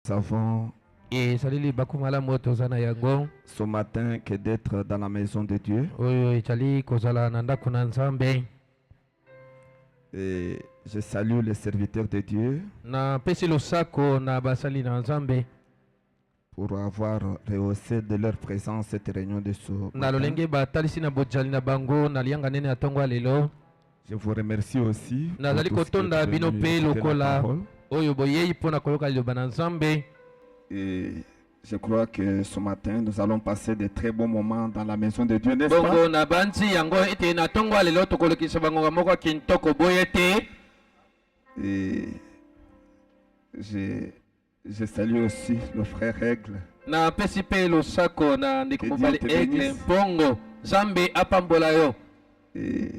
Nous avons Et salili bakumala moto zana yango. ce matin que d'être dans la maison de Dieu. Oyo chali kozala nanda kuna nzambe. Et je salue les serviteurs de Dieu Na pesi losako na basali na nzambe. pour avoir rehaussé de leur présence cette réunion de ce Na matin. lolenge batalisi na bojali na bango na lianga nene atongwa lelo. Je vous remercie aussi Na pour zali tous qui kotonda êtes bino venus pe écouter la lokola. parole. Oyo boyei pona koyoka liloba na nzambe. Et je crois que ce matin, nous allons passer de très bons moments dans la maison de Dieu, n'est-ce Bongo pas? na banzi yango ete na tongwa lelo tokolekisa bango moko kintoko boyete. Et je salue aussi le frère Règle. Na pesi pe losako na ndikumubali Que Dieu te egle bénisse. bongo zambe apambola yo. Et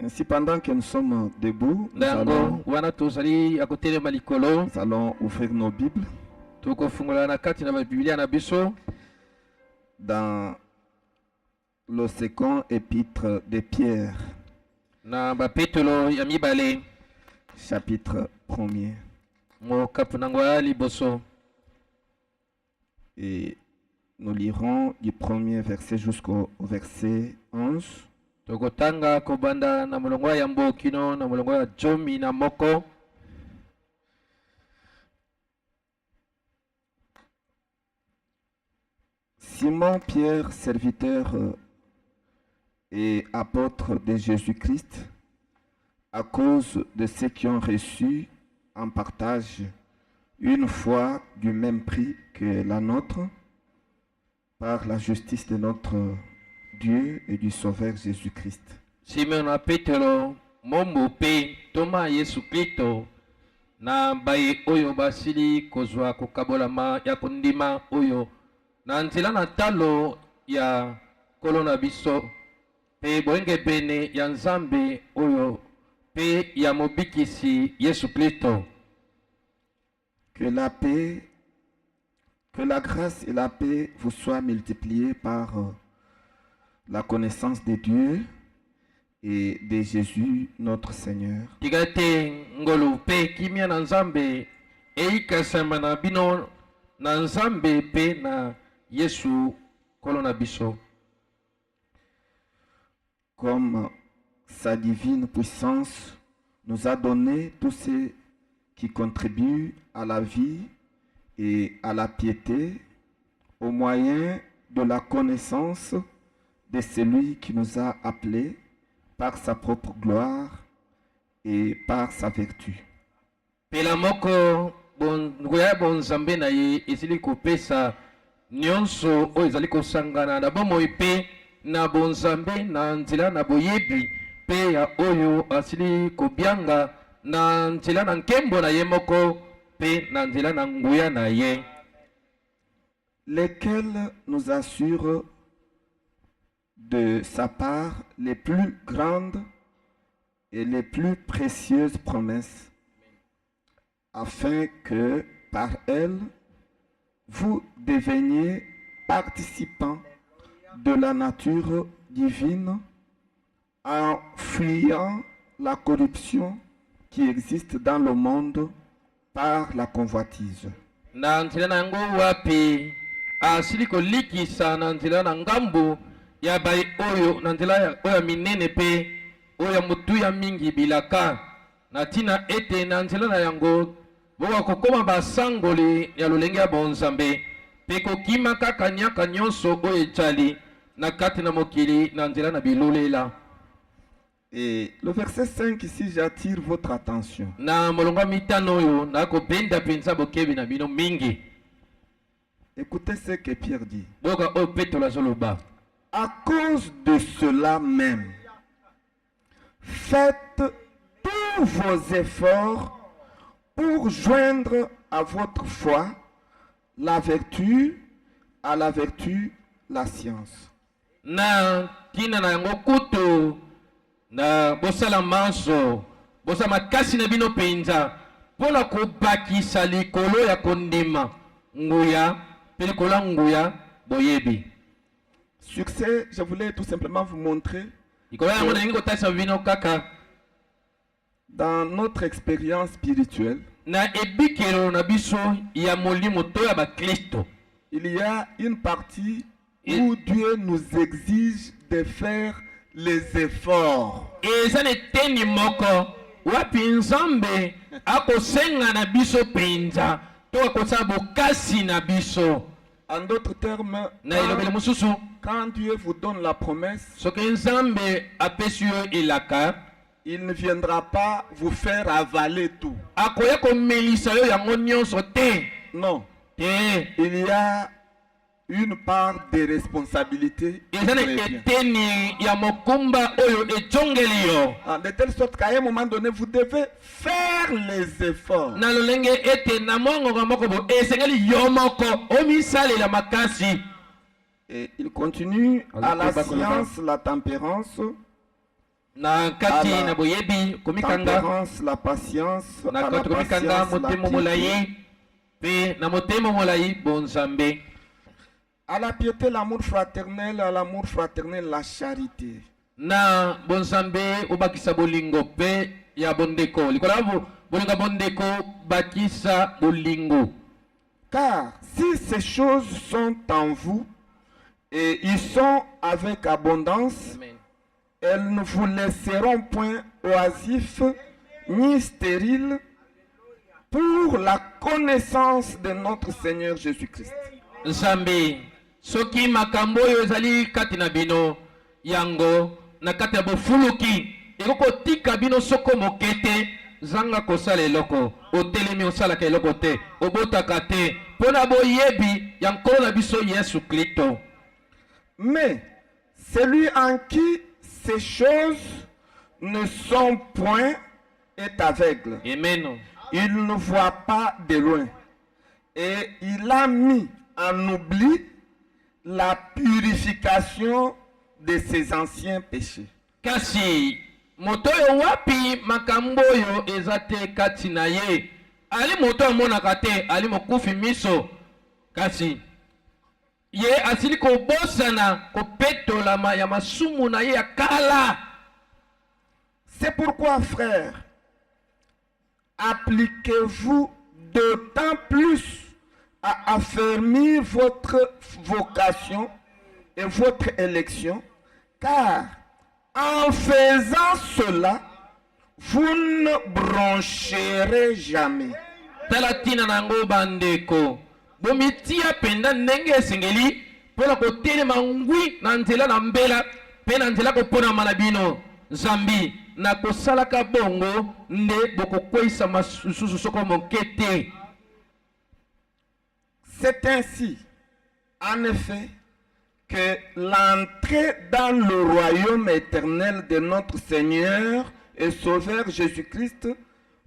ainsi, pendant que nous sommes debout, Ndango wana tozali akotelema likolo nous allons ouvrir nos Bibles tokofungola na kati na Biblia na biso dans le second épître de Pierre, na bapetolo ya mibale chapitre 1er. mokapu nango ya liboso. Et nous lirons du premier verset jusqu'au verset 11. Tokotanga kobanda na molongo ya mbokino na molongo ya jomi na moko. Simon Pierre, serviteur et apôtre de Jésus-Christ, à cause de ceux qui ont reçu en partage une foi du même prix que la nôtre, par la justice de notre Dieu et du Sauveur Jésus-Christ. Simon na Petro mombo pe toma Yesu Kristo na baye oyo basili kozwa kokabolama ya kondima oyo na nzela na talo ya kolo na biso pe boyenge pene ya nzambe oyo pe ya mobikisi Yesu Kristo. Que la paix, que la grâce et la paix vous soient multipliées par la connaissance de Dieu et de Jésus notre Seigneur. Tigate ngolu pe kimia na nzambe eikasama na bino na nzambe pe na Yesu kolo na biso. Comme sa divine puissance nous a donné tous ceux qui contribuent à la vie et à la piété au moyen de la connaissance de celui qui nous a appelés par sa propre gloire et par sa vertu. Pela moko ngoya bonzambe na ye ezili kopesa nyonso oyo ezali kosangana na bomoi pe na bonzambe na nzela na boyebi pe ya oyo asili kobianga na nzela na nkembo na ye moko pe na nzela na nguya na ye, lesquels nous assurent de sa part les plus grandes et les plus précieuses promesses, afin que par elles, vous deveniez participants de la nature divine en fuyant la corruption qui existe dans le monde par la convoitise. na nzela na yango wapi asili kolikisa na nzela na ngambo ya bai oyo na nzela oyo minene pe oyo mutuya mingi bilaka na tina ete na nzela na yango boka kokoma basangoli ya lolenge ya bonzambe pe kokima kaka nyaka nyonso oyo ejali na kati na mokili na nzela na bilulela. Et le verset 5 ici, j'attire votre attention. Na molongo mitano oyo na kobenda penza bokebi na bino mingi. Écoutez ce que Pierre dit. Boka oyo Petro azoloba. À cause de cela même, faites tous vos efforts pour joindre à votre foi la vertu, à la vertu, la science. Na tina na yango kutu na bosala manso bosala makasi na bino penza mpona kobakisa likolo ya kondima nguya mpe likolo ya nguya boyebi. Succès, je voulais tout simplement vous montrer likolo yango nalingi kotalisa bino kaka dans notre expérience spirituelle, na ebikelo na biso ya molimo to ya bakristo. Il y a une partie où Dieu nous exige de faire les efforts. Eza ne teni moko wapi nzambe akosenga na biso penza to akosa bokasi na biso. En d'autres termes, Na elobele mususu quand Dieu vous donne la promesse, soki nzambe apesi yo elaka il ne viendra pas vous faire avaler tout. akoya komelisa yo yango nyonso te. Non. Te. Il y a une part de responsabilité. Eza na eteni ya mokumba oyo ejongeli yo. De telle sorte qu'à un moment donné, vous devez faire les efforts. Na lolenge ete na mongongo moko bo esengeli yo moko omisalela makasi. Et il continue à la science, la tempérance, Na kati na boyebi komikanga tempérance, la patience, na à la kati komikanga patience, la motema piété, molayi pe na motema molayi bonzambe. à la piété, l'amour fraternel, à l'amour fraternel, la charité. Na bonzambe obakisa bolingo pe ya bondeko likola bolinga bondeko bakisa bolingo. Car si ces choses sont en vous et ils sont avec abondance, Amen. elles ne vous laisseront point oisifs ni stériles pour la connaissance de notre Seigneur Jésus-Christ. Nzambe soki makambo oyo ezali kati na bino yango na kati ya bofuluki ekokotika bino soko mokete zanga kosala eloko otelemi osalaka eloko te obotaka te mpona boyebi ya nkolo na biso Yesu Kristo. Mais celui en qui ces choses ne sont point est aveugle. Amen. Il ne voit pas de loin. Et il a mis en oubli la purification de ses anciens péchés. Kasi moto oyo wapi makambo oyo eza te kati na ye ali moto amonaka te ali mokufi miso kasi ye asili kobosana kopetolama ya masumu na ye ya kala. C'est pourquoi, frères, appliquez-vous d'autant plus à affermir votre vocation et votre élection, car en faisant cela, vous ne broncherez jamais. Tala tina nango bandeko bomitia penda ndenge esengeli mpona kotelema ngwi na nzela na mbela mpe na nzela koponama na bino Zambi na kosalaka bongo nde bokokweyisa masusu soko moke te. C'est ainsi, en effet, que l'entrée dans le royaume éternel de notre Seigneur et Sauveur Jésus-Christ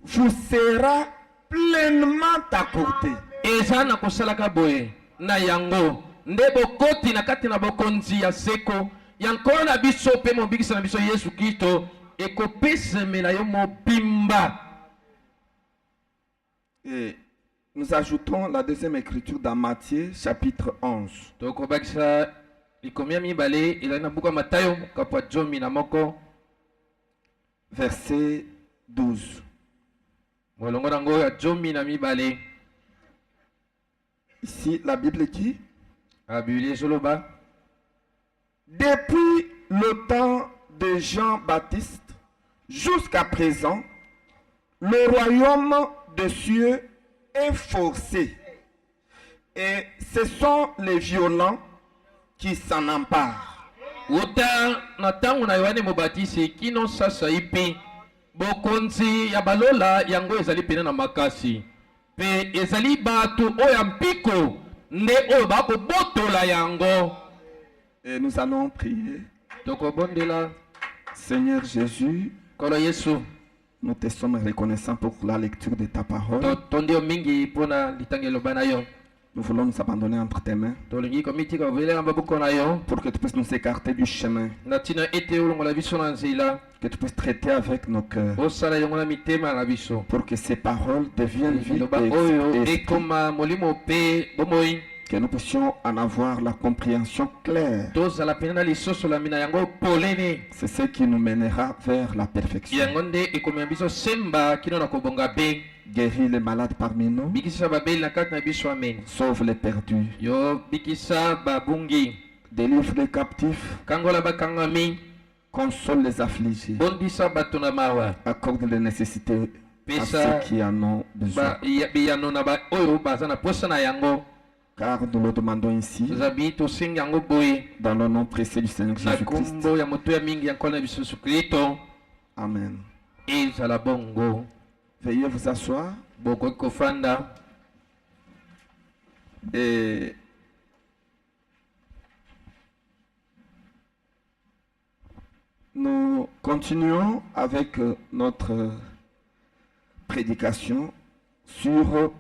vous sera pleinement accordée. Eza na kosalaka boye na yango nde bokoti na kati na bokonzi ya seko ya nkolo na biso pe mobikisa na biso Yesu Kristo ekopesemela yo mobimba. Et nous ajoutons la deuxième écriture dans Matthieu chapitre 11. Tokobakisa likomia mibale ezali na buku ya Matayo kapwa jomi na moko verset 12. molongo nango ya jomi na mibale. Ici, la Bible dit, A Biblia ezoloba depuis le temps de Jean-Baptiste jusqu'à présent, le royaume des cieux est forcé. Et ce sont les violents qui s'en emparent. uta na tangu na Yohane Mobatisi kino sasa ipi bokonzi ya balola yango ezali pena na makasi pe ezali batu oyo mpiko nde oyo bakobotola yango. Et nous allons prier. Tokobondela Seigneur Jésus, kolo Yesu nous te sommes reconnaissants pour la lecture de ta parole. tondi yo mingi mpona litangelo bana yo. Nous voulons nous abandonner entre tes mains Tolingi komitika ovelela mabuko na yo pour que tu puisses nous écarter du chemin, na tina ete olongola biso na nzela que tu puisses traiter avec nos cœurs, osala yango na mitema na biso pour que ces paroles deviennent vie liloba oyo et esprit, ekoma molimo pe bomoi que nous puissions en avoir la compréhension claire. tozala pena na lisosolami na yango polele C'est ce qui nous mènera vers la perfection. yango nde ekomema biso semba kino na kobonga be. Guéris les malades parmi nous. bikisa babeli na kati na biso amen. Sauve les perdus. Yo bikisa babungi, Délivre les captifs. kangola bakangami, Console les affligés. bondisa bato na mawa, Accorde les nécessités à pesa ceux qui en ont besoin. biyano na ba oyo baza na posa na yango. Car nous le demandons ici, Zabi tosengi yango boye dans le nom précieux du Seigneur na Jésus-Christ. kombo ya moto ya mingi ya nkolo na biso Yesu Kristo. Amen. Ezala bongo. Veuillez vous asseoir Bokoki kofanda. et nous continuons avec notre prédication sur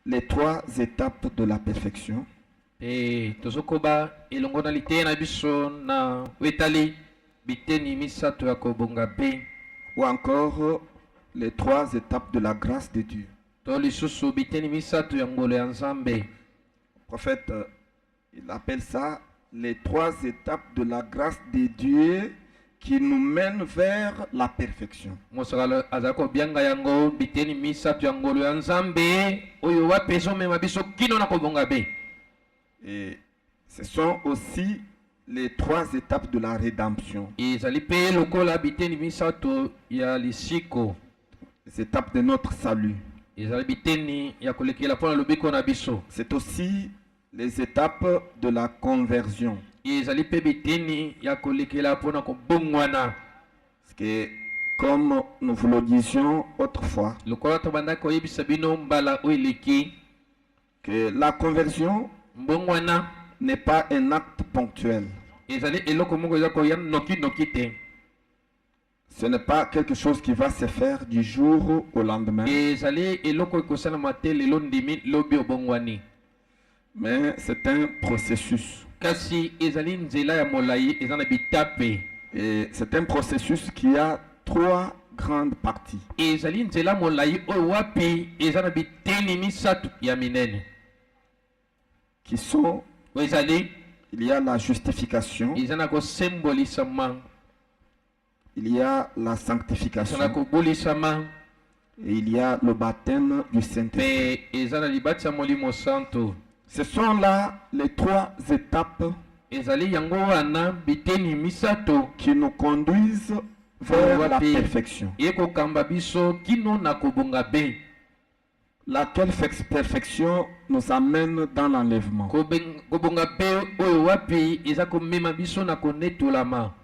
les 3 étapes de la perfection. Tozokoba elongo na liteya na biso na wetali biteni misato ya kobonga pe. Ou encore les 3 étapes de la grâce de Dieu. To lisusu biteni misato ya ngolo ya Nzambe. Le prophète, il appelle ça les 3 étapes de la grâce de Dieu qui nous mènent vers la perfection. Mosakalo azako bianga yango biteni misato ya ngolo ya Nzambe oyo wapeso mema biso kino na kobonga be. Et ce sont aussi les 3 étapes de la rédemption. Ezali pe lokola biteni misato ya lisiko. Les étapes de notre salut. Ezali biteni ya kolekela pona lobiko na biso. C'est aussi les étapes de la conversion. Ezali pe biteni ya kolekela pona kobongwana. Parce que, comme nous vous le disions autrefois, Lokola tobanda koyebisa bino mbala oileki, que la conversion mbongwana n'est pas un acte ponctuel. ezali eloko moko eza koya noki noki te. Ce n'est pas quelque chose qui va se faire du jour au lendemain, Ezali eloko ekosalama te lelo ndimi lobi obongwani. mais c'est un processus. Kasi ezali nzela ya molai eza na bitape. Et c'est un processus qui a 3 grandes parties. Ezali nzela molai oyo wapi eza na biteni misato ya minene. Qui sont, Oyo ezali il y a la justification, eza na kosembolisama, il y a la eza na sanctification kobulisama, et il y a le baptême du Saint-Esprit. pe eza na libati ya molimo santo. Ce sont là les 3 étapes Ezali yango wana biteni misato qui nous conduisent vers la Wapi. perfection. ekokamba biso kino na kobonga be. Laquelle perfection nous amène dans l'enlèvement. Kobonga be oyo wapi eza komema biso na konetolama.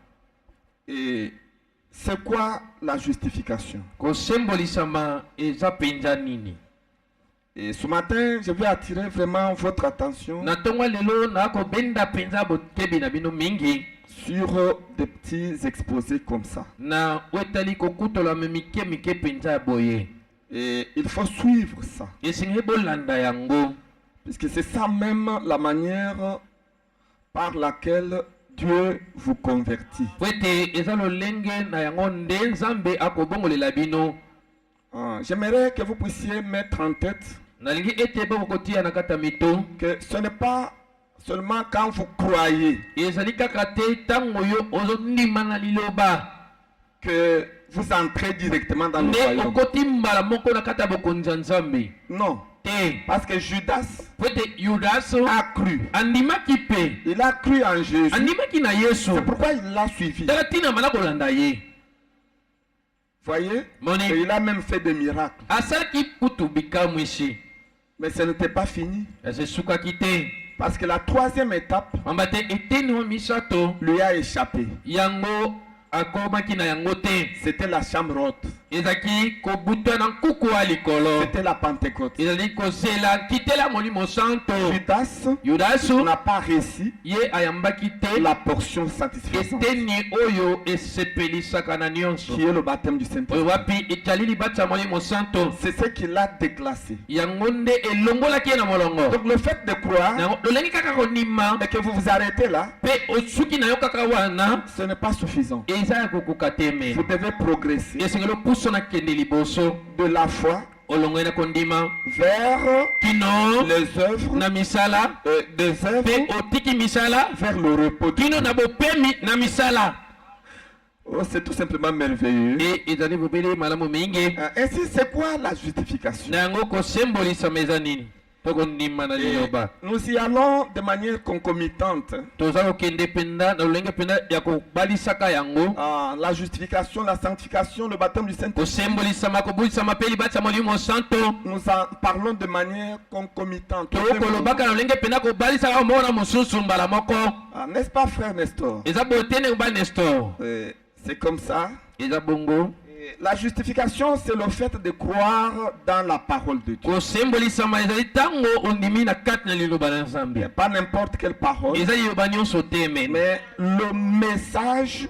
Et c'est quoi la justification? Kosembolisama eza penza nini? Et ce matin, je vais attirer vraiment votre attention Na tongo lelo na kobenda penza botebi na bino mingi sur des petits exposés comme ça. na wetali kokutola mike mike penza ya boye. Et il faut suivre ça. Esengi bolanda yango. Puisque c'est ça même la manière par laquelle Dieu vous convertit. Wete eza lolenge na yango nde Nzambe akobongolela bino. J'aimerais que vous puissiez mettre en tête Nalingi ete bokotia na kata mito. que ce n'est pas seulement quand vous croyez Ezali kaka te tango yo ozondima na liloba que vous entrez directement dans le nde royaume. okoti mbala moko na kata bokonzi ya Nzambe Non. te. Parce que Judas Wete Yudas a cru. andimaki pe, Il a cru en Jésus. andimaki na Yesu, C'est pourquoi il l'a suivi. tala tina mana kolanda ye. Voyez? Moni Et il a même fait des miracles. asalaki kutu bikamwisi, Mais ce n'était pas fini. esesukaki te. Parce que la 3e étape Pamba te eteni wa misato lui a échappé. yango akomaki na yango te. C'était la chambre haute. Ezaki kobuta na nkuku wa likolo, C'était la Pentecôte. ezali kozela kitela molimo santo. Judas Yudasu n'a pas réussi ye ayambaki te la portion satisfaisante eteni oyo esepelisaka na nyonso qui est le baptême du oyo Saint-Esprit. wapi etali libati ya molimo santo, C'est ce qui l'a déclassé. yango nde elongolaki ye na molongo. Donc le fait de croire Yango lolengi kaka konima et que vous vous arrêtez là, mpe osuki na yo kaka wana ce n'est pas suffisant. eza ya kokoka te me Vous devez progresser esengeli opuso na kende liboso de la foi olongoli na kondima vers kino les œuvres na misala et des œuvres mpe otiki misala vers le repos de kino Dieu. na bopemi na misala. Oh, c'est tout simplement merveilleux. Et ezali bobele malamu mingi. Ainsi, c'est quoi la justification? Nango kosembolisa meza nini? Toko ndima na liloba. Nous y allons de manière concomitante. Toza kokende penda na lolenge penda ya kobalisaka yango. La justification, la sanctification, le baptême du Saint-Esprit. Kosembolisa makobulisa mapeli batsa molimo santo. Nous en parlons de manière concomitante. Toko kolobaka na lolenge penda kobalisaka mona mosusu mbala moko. N'est-ce pas, frère Nestor? Eza botene ba Nestor. C'est comme ça. Eza bongo. La justification, c'est le fait de croire dans la parole de Dieu. Pas n'importe quelle parole, mais le message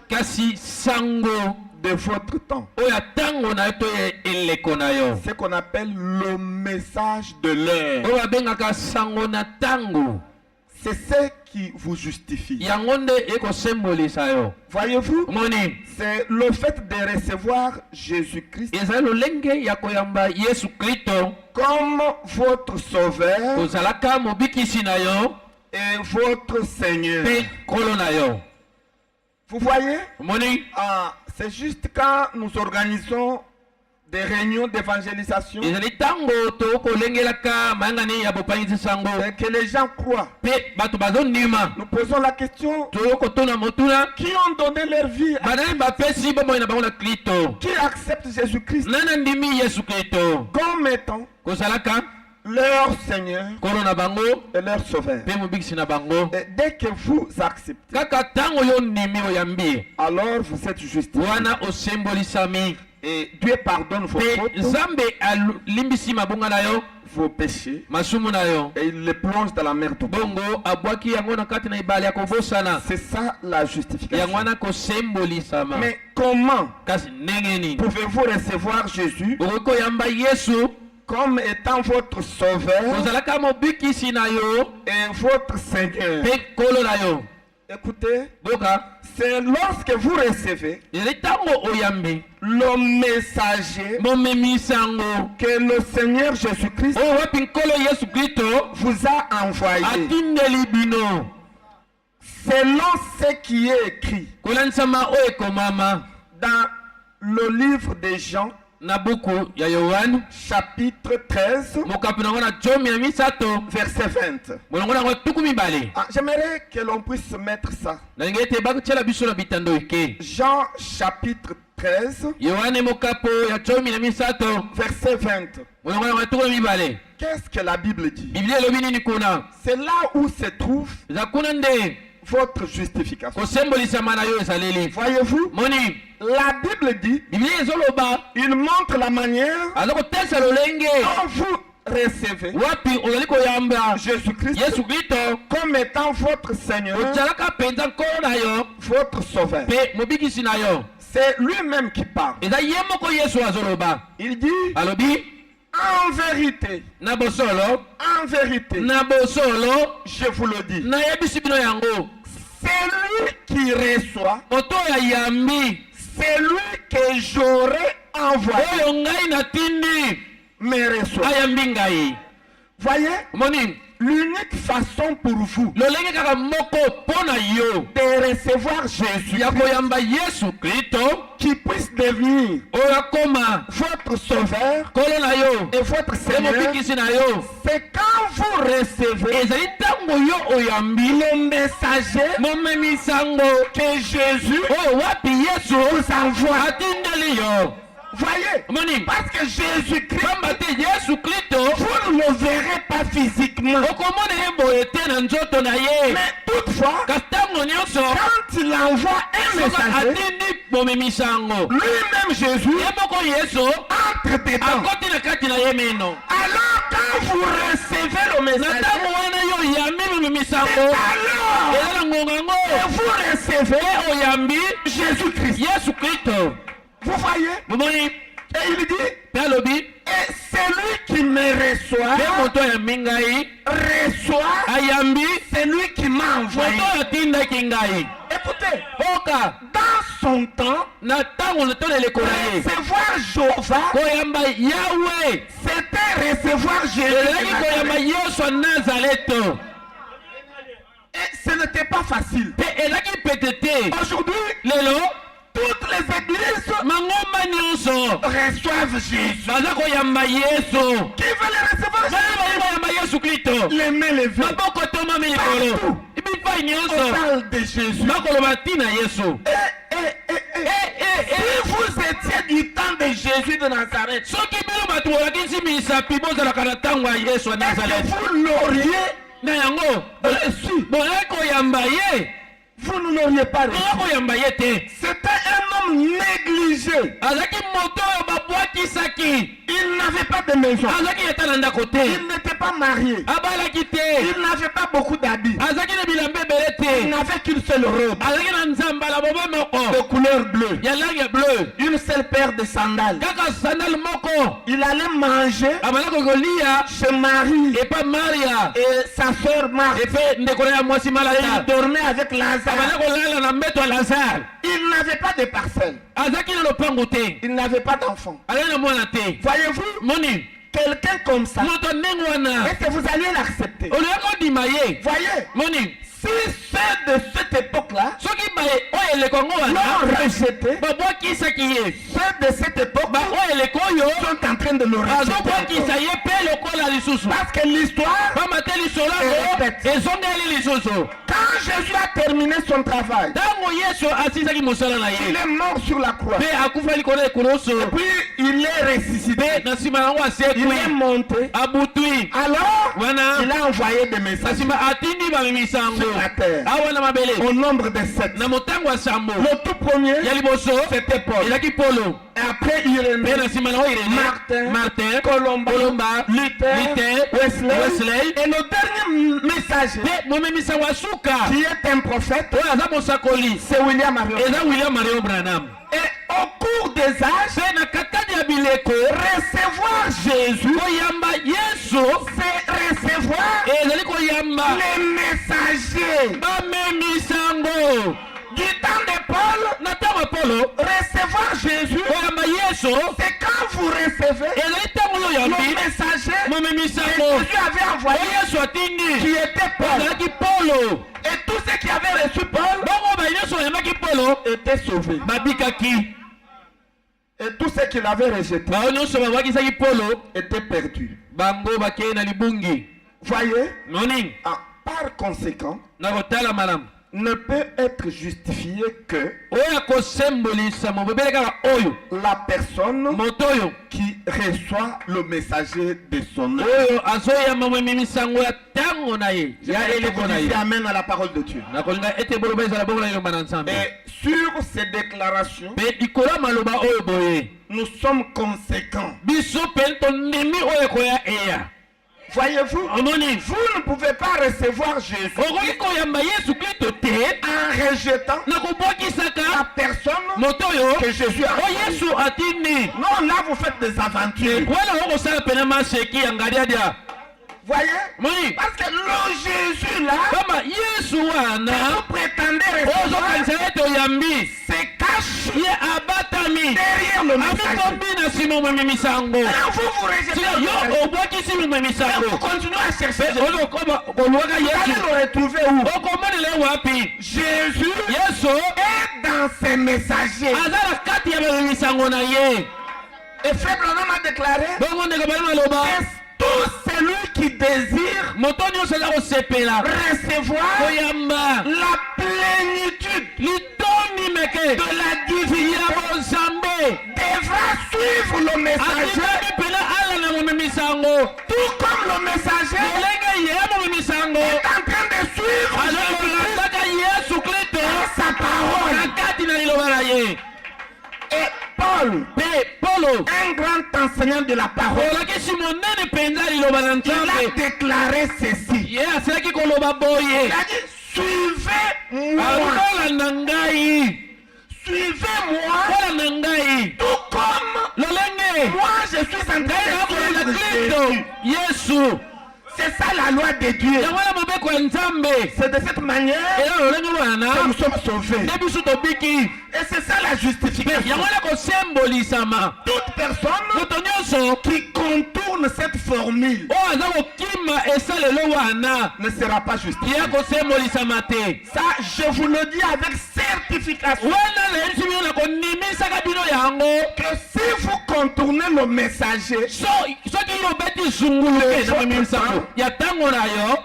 de votre temps. Ce qu'on appelle le message de l'heure. C'est ce qui vous justifie. Voyez-vous, c'est le fait de recevoir Jésus-Christ comme votre sauveur et votre Seigneur. Vous voyez, c'est juste quand nous organisons des réunions d'évangélisation que les gens croient. Nous posons la question: qui ont donné leur vie, qui acceptent Jésus-Christ comme étant leur Seigneur et leur Sauveur. Et dès que vous acceptez, alors vous êtes justifié. Et Dieu pardonne vos fautes, vos péchés, et il les plonge dans la mer d'eau. C'est ça la justification. Mais comment pouvez-vous recevoir Jésus comme étant votre sauveur et votre Seigneur? Écoutez, c'est lorsque vous recevez le messager que le Seigneur Jésus-Christ vous a envoyé, selon ce qui est écrit dans le livre de Jean, chapitre 13, verset 20. J'aimerais que l'on puisse mettre ça. Jean chapitre 13, verset 20. Qu'est-ce que la Bible dit? C'est là où se trouve votre justification. Voyez-vous, la Bible dit, il montre la manière dont vous recevez Jésus-Christ comme étant votre Seigneur, votre Sauveur. C'est lui-même qui parle. Il dit: en vérité, je vous le dis, celui qui reçoit, celui que j'aurais envoyé me reçoit. Voyez, l'unique façon pour vous de recevoir Jésus, qui puisse devenir votre sauveur et votre Seigneur, c'est quand vous recevez le messager que Jésus vous envoie. Voyez, parce que Jésus-Christ, vous ne le verrez pas physiquement, mais toutefois, quand il envoie un messager, lui-même Jésus entre dedans. Alors quand vous recevez le messager, vous recevez Jésus-Christ. Vous voyez? Et il dit, et celui qui me reçoit, reçoit celui qui m'a envoyé. Écoutez, dans son temps, recevoir Jéhovah, c'était recevoir Jésus. Et ce n'était pas facile. Aujourd'hui, toutes les églises mangomba nyonso reçoivent Jésus. baza koyamba Yesu. Qui veut les recevoir? Koyamba Yesu Kristo. Les mains levées. Maboko tomami likolo. Ibipai On nyonso parle de Jésus. bakoloba ntina Yesu. Si vous étiez du temps de Jésus de Nazareth, soki bino bato bolakisi misapi bozalaka na ntango ya Yesu ya est-ce que Nazareth vous l'auriez na yango reçu? boyai koyamba ye Vous ne l'auriez pas reçu. boyai koyamba ye te. C'était un homme négligé. azalaki moto oyo babwakisaki. Il n'avait pas de maison. azalaki ata na ndako te. Il n'était pas marié. abalaki te. Il n'avait pas beaucoup d'habits. azalaki na bilamba ebele Il te. n'avait qu'une seule robe azalaki na nzambala bobe de moko couleur bleue. ya langi bleu. Une seule paire de sandales. kaka sandale moko. Il allait manger abalaki kolia chez Marie epa Maria et sa sœur Marthe. epe ndeko na ya mwasi Et il malata. dormait avec Lazare. abalaki kolala na mbeto ya Lazare. Il n'avait pas de parcelle. azalaki na lopango te. Il n'avait pas d'enfant. azalaki na mwana te. Voyez-vous, moni quelqu'un comme ça, moto ndenge wana est-ce que vous alliez l'accepter? oluyaki ondima ye. Voyez, moni si ceux de cette époque-là soki baye oyo eleko yango wana l'ont rejeté, babwakisaki ye. ceux de cette époque oyo eleko oyo sont en train de le rejeter. bazobwakisa ye mpe lokola lisusu. Parce que l'histoire, pamba te lisolo yango ezongeli lisusu. quand Jésus a terminé son travail, ntango Yesu asilisaki mosala na il ye est mort sur la croix. mpe akufa likolo ya ekulusu Puis il est ressuscité. mpe na nsima yango Il est asekwi monté. abutwi. Alors, wana il a envoyé des na messages nsima atindi bamemisango sur la terre. awa na mabele Au nombre de 7. na motango ya sambo Le tout premier, ya liboso c'était Paul. ezalaki Polo. Et après Irénée, mpe na nsima nango Irene, Martin, Colomba, Luther, Wesley. Et le dernier messager, mpe momemisango ya suka qui est un prophète, oyo aza mosakoli c'est William Marion. eza William Marion Branham. Et au cours des âges, mpe na katani ya bileko recevoir Jésus, koyamba Yesu c'est recevoir ezali koyamba les messagers. bamemisango. Du temps de Paul, na ntango ya Polo recevoir Jésus, koyamba Yesu c'est quand vous recevez ezali ntango oyo le oyambi messager que momemisango Jésus avait envoyé, oyo Yesu qui atindi était Paul. ezalaki Polo. Et tous ceux qui avaient reçu Paul bongo bayi nyonso oyambaki Polo étaient sauvés. babikaki. Et tous ceux qui l'avaient rejeté bao nyonso babwakisaki Polo étaient perdus. bango bakei na libungi. Voyez, noni par conséquent, na kotala malamu ne peut être justifié que oyo akosembolisa mobebele kaka oyo la personne moto oyo qui reçoit le messager de son nom. oyo azoyamba momemisango ya ntango na ye ya eleko na ye. Amen à la parole de Dieu. nakolinga ete boloba ezala bongo na elomba na Nzambe. Et sur ces déclarations, mpe likolo ya maloba oyo boye nous sommes conséquents. biso mpe tondimi oyo ekoya eya. Voyez-vous, omoni vous ne pouvez pas recevoir Jésus okoki koyamba Yesu Kristo te en rejetant na la kobwakisaka personne moto oyo que Jésus a oyo envoyé. Yesu atindi. Non, là vous faites des aventures. wana okosala pene maseki ya ngadiadia. Voyez, moni parce que le Jésus là, kama Yesu wana vous prétendez recevoir, ozokanisa ete oyambi se cache ye abatami derrière le messager. amitombi na nsima omememisango. Alors vous rejetez sila le messager. yo obwakisi Et vous momemisango continuez à chercher mpe Jésus. ozokoluwaka Vous Yesu allez le retrouver où? okomonela wapi. Jésus Yesu est dans ses messagers. aza na kati ya bamemisango na ye. Et Frère Branham a déclaré bongo ndeko bali maloba que tout celui qui désire moto nyonso aza kosepela recevoir koyamba la plénitude litoni meke de la ya divinité bonzambe devra suivre le messager, akitaki pene ala na momemisango tout comme le messager lolenge ye momemisango est en train de suivre azokolasaka Yesu Kristo sa parole. na kati na liloba na ye. Et Paul, mpe Polo un grand enseignant de la parole, olakisi monene mpenza liloba na il a Nzambe déclaré ceci. ye asilaki koloba boye Il a dit, suivez-moi, alolanda ngai suivez-moi, kolanda ngai tout comme lolenge moi je suis en train ngai de nakolanda suivre Kristo Jésus. Yesu. C'est ça la loi de Dieu. yango wana mobeko ya nzambe C'est de cette manière ela lolenge wana que nous sommes sauvés. nde biso tobiki Et c'est ça la mpe justification. yango wana kosembolisama Toute personne moto nyonso qui contourne cette formule oyo aza kokima esalelo wana ne sera pas justifié. ya kosembolisama te Ça, je vous le dis avec certification. wana nayebisi bino na konimisaka bino yango Que si vous contournez le messager, soki obeti zunguluke na mimisango ya ntango na yo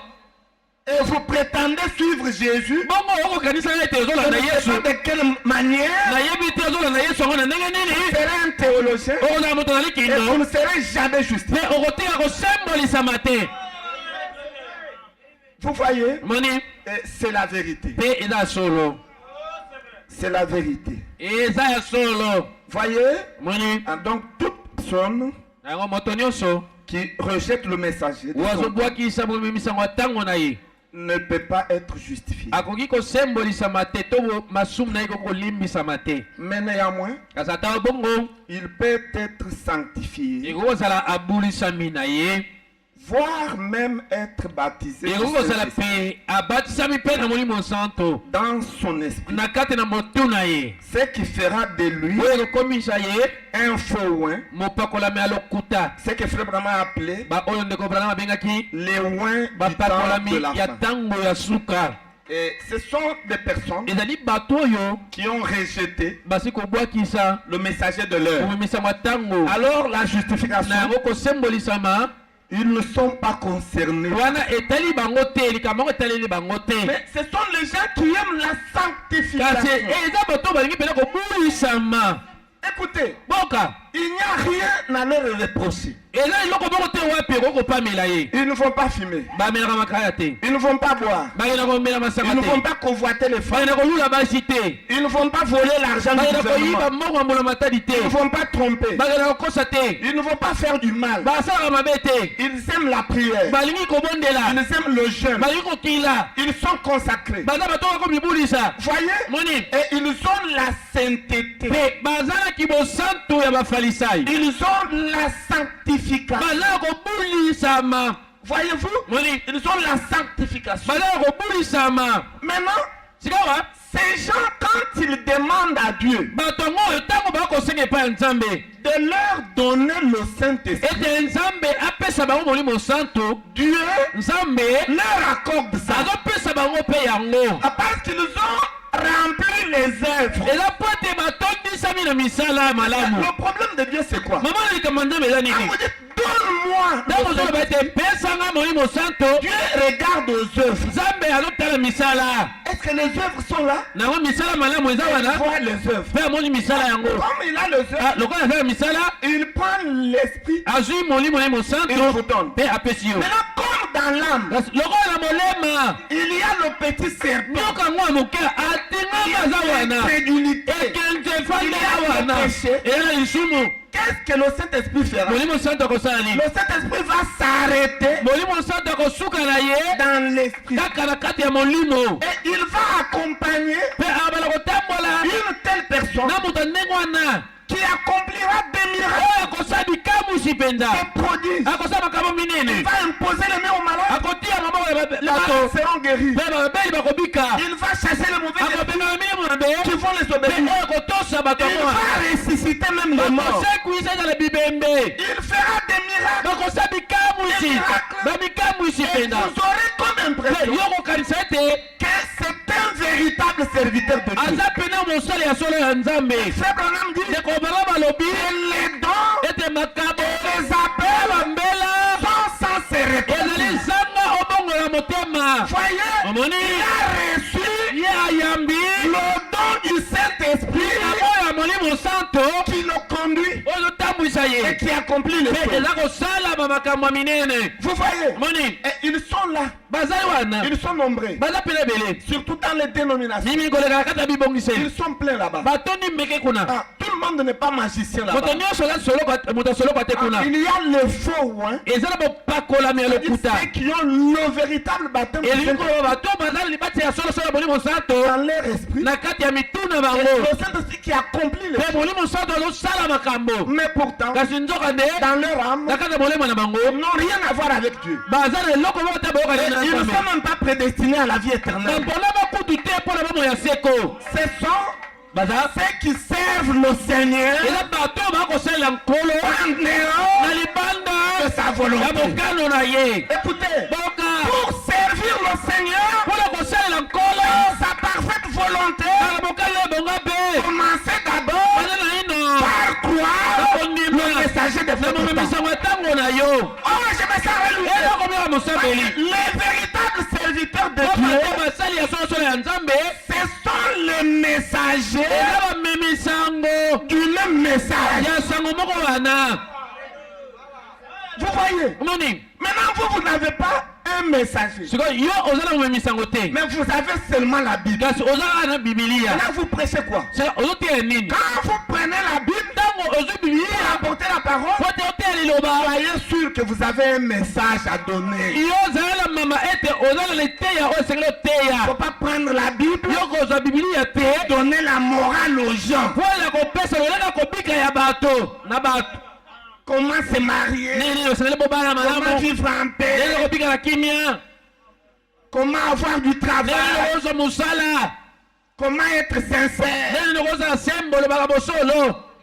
et vous prétendez suivre Jésus, bongo okokanisaka ete ozolanda je ne sais yesu pas de quelle manière, nayebi te ozolanda yesu yango na ndenge vous nini serez un théologien okozala moto na et vous likindo ne serez jamais justifié. mpe okotika kosembolisama te Vous voyez, moni c'est la vérité. mpe eza ya solo C'est la vérité. eza ya solo Voyez, moni donc toute personne yango moto nyonso qui rejette le messager de oyo son azobwakisa mimisango ya ntango na ye ne peut pas être justifié. akoki kosembolisama te to masumu na ye kokolimbisama te Mais néanmoins, kasi ata bongo il peut être sanctifié, ekoki kozala abulisami na ye voire même être baptisé ekoki kozala mpe abatisami mpe na molimo santo dans son esprit. na kati na motu na ye Ce qui fera de lui oyo ekokomisa ye un faux oin, mopakolami ya lokuta ce que Frère Branham a appelé oyo ndeko branama abengaki les oins du temps bapakolami de la ya fin. ntango ya suka Et ce sont des personnes ezali bato oyo qui ont rejeté basi kobwakisa le messager de l'heure. komimisama ntango Alors la na justification, yango kosembolisama ils ne sont pas concernés. wana etali bango te likambo yango etaleli bango te Mais ce sont les gens qui aiment la kasi sanctification. eza bato balingi mpena kobulisama Écoutez, boka il n'y a rien à leur reprocher. eza eloko moko te wapi ekoki kopamela ye Ils ne vont pas fumer. bamelaka makaya te Ils ne vont pas boire. bakenda komela Ils masanga ne vont te pas convoiter les femmes. bakenda kolula basi te Ils ne vont pas voler l'argent du bakenda koyiba gouvernement. mbongo ya mbula matadi te Ils ne vont pas tromper. bakenda kokosa te Ils ne vont pas faire du mal. basalaka mabe te Ils aiment la prière. balingi kobondela Ils aiment le jeûne. balingi kokila Ils sont consacrés. baza bato bakomibulisa Voyez? moni Et ils ont la sainteté. mpe bazalaki bosantu ya bafalisai Ils ont la sanctification. bazala kobulisama Voyez-vous? moni Ils ont la sanctification. bazala kobulisama Maintenant, sikawa ces gens, quand ils demandent à Dieu bato yango oyo ntango bakosenga epai ya nzambe de leur donner le Saint-Esprit, ete nzambe apesa bango molimo santo Dieu nzambe leur accorde ça. azopesa bango mpe yango Parce qu'ils ont rempli les œuvres. eza po ete batondisami na misala ya malamu Le problème de Dieu, c'est quoi? mama na likambo nzambe eza Ah, nini vous dites, donne-moi. ntango ozoloba ete pesanga molimo santo Dieu regarde aux œuvres. nzambe azotala misala Est-ce que les œuvres sont là? nango misala malamu eza Il wana voit les œuvres. mpe amoni misala yango Comme il a les œuvres, lokola azala misala il prend l'esprit, azwi molimo na ye il mosanto vous donne. mpe apesi yo Maintenant, comme dans l'âme, lokola na molema il y a le petit serpent. nyoka yango ya moke atingama aza wana Incrédulité. ekenze efandela wana eya na lisumu Qu'est-ce que le Saint-Esprit fera? molimo santo akosala nini Le Saint-Esprit va s'arrêter molimo santo akosuka na ye dans l'esprit. kaka na kati ya molimo Et il va accompagner mpe abala kotambola une telle personne na moto ndenge wana qui accomplira des miracles, oyo akosala bikamusi mpenza des prodiges. akosala makambo Il minene va imposer les mains aux malades. akotia maboko ya Les bato malades seront guéris. mpe babeli bakobika Il va chasser les mauvais esprits akobengana milimo na be qui vont les mpe obéir. oyo kotosa bato Il yango va wana ressusciter même les morts. bakosekwisa ezala bibembe Il fera des miracles. bakosala bikamusi bamikamusi Et mpenza vous aurez comme mpe impression yo kokanisa ete que c'est un véritable serviteur de Dieu. aza pene mosali ya solo ya nzambe Frère Branham dit ndeko banga balobi les dons ete makambo les appels bambela sont sans se ezali répéter. zanga obongola motema Voyez, omoni il a reçu ye ayambi le don du Saint-Esprit oyo ya molimo santo qui le conduit oyo otambwisa et ye qui accomplit le mpe fait. eza kosalama makambo ya minene Vous voyez, omoni et ils sont là. Ils sont nombreux. Surtout dans les dénominations. Ils sont pleins là-bas. Tout le monde n'est pas magicien là-bas. Il y a les faux, hein. Ceux qui ont le véritable baptême dans leur esprit. Et le Saint-Esprit qui accomplit les choses. Mais pourtant, dans leur âme, ils n'ont rien à voir avec Dieu. Ils ne sont même pas prédestinés à la vie éternelle. Ce sont ceux qui servent le Seigneur de sa volonté. Écoutez, pour servir le Seigneur, sa parfaite volonté, commencez d'abord par croire le messager de votre temps. Oh, je me sens relué. Les véritables serviteurs de Dieu, ce sont les messagers du même message. Vous voyez? Maintenant, vous n'avez pas un messager. Mais vous avez seulement la Bible. Là, vous prêchez quoi? Quand vous prenez la Bible, vous apportez la parole, soyez sûr que vous avez un message à donner. Il ne faut pas prendre la Bible, donner la morale aux gens. Comment se marier? Comment vivre en paix? Comment avoir du travail? Comment être sincère?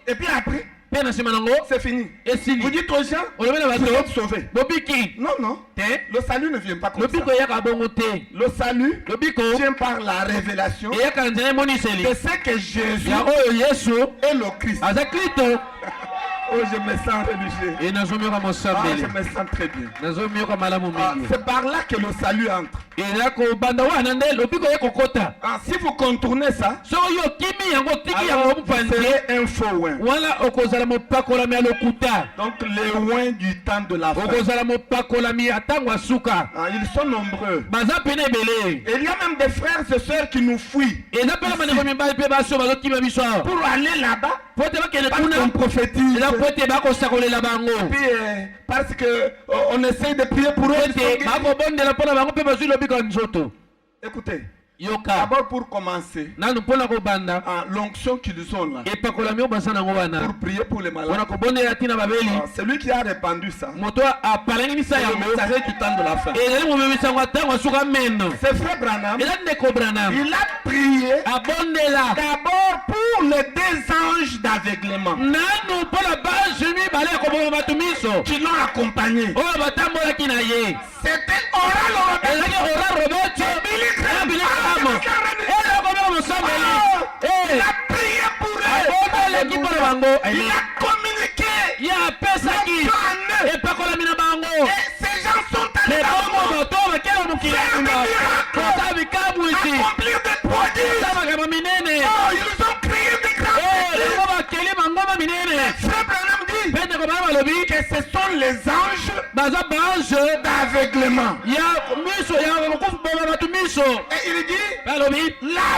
Et puis après, c'est fini. Vous dites aux gens, vous êtes sauvés. Non, non. Le salut ne vient pas comme ça. Le salut vient par la révélation de ce que Jésus est le Christ. Oh, je me sens religieux. Je me sens très bien. C'est par là que le salut entre. Si vous contournez ça, alors vous serez un faux oin. Donc les oins du temps de la fin. Ils sont nombreux. Et il y a même des frères et sœurs qui nous fuient pour aller là-bas. Parce qu'on prophétise. Et puis, parce qu'on essaye de prier pour eux. Écoutez, d'abord pour commencer, l'onction qu'ils ont là, pour prier pour les malades, celui qui a répandu ça, c'est le messager du temps de la fin. C'est frère Branham, il a prié d'abord pour les deux anges d'aveuglement qui l'ont accompagné. C'était oral Robert. Il a prié pour eux. Il a communiqué. Et ces gens sont allés accomplir des prodiges. Oh, ils ont créé des grands Frère Branham dit que ce sont les anges d'aveuglement. Et il dit la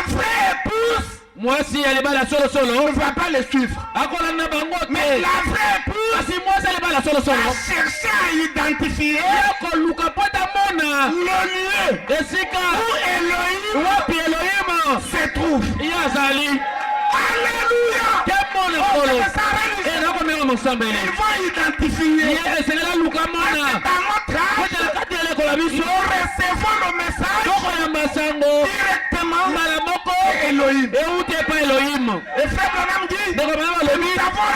vraie épouse ne va pas les suivre. Mais la vraie épouse va chercher à identifier le lieu où Elohim se trouve. Alléluia. Ils vont identifier. Dans notre âge, nous recevons le message directement Elohim. Et frère Branham dit, nous avons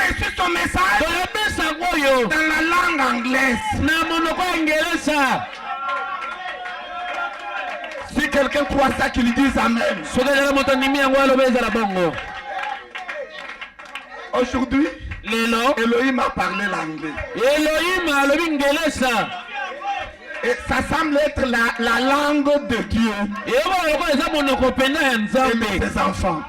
reçu son message dans la langue anglaise. Si quelqu'un croit ça, qu'il dise Amen. Aujourd'hui, Elohim a parlé l'anglais. Et ça semble être la langue de Dieu et de ses enfants.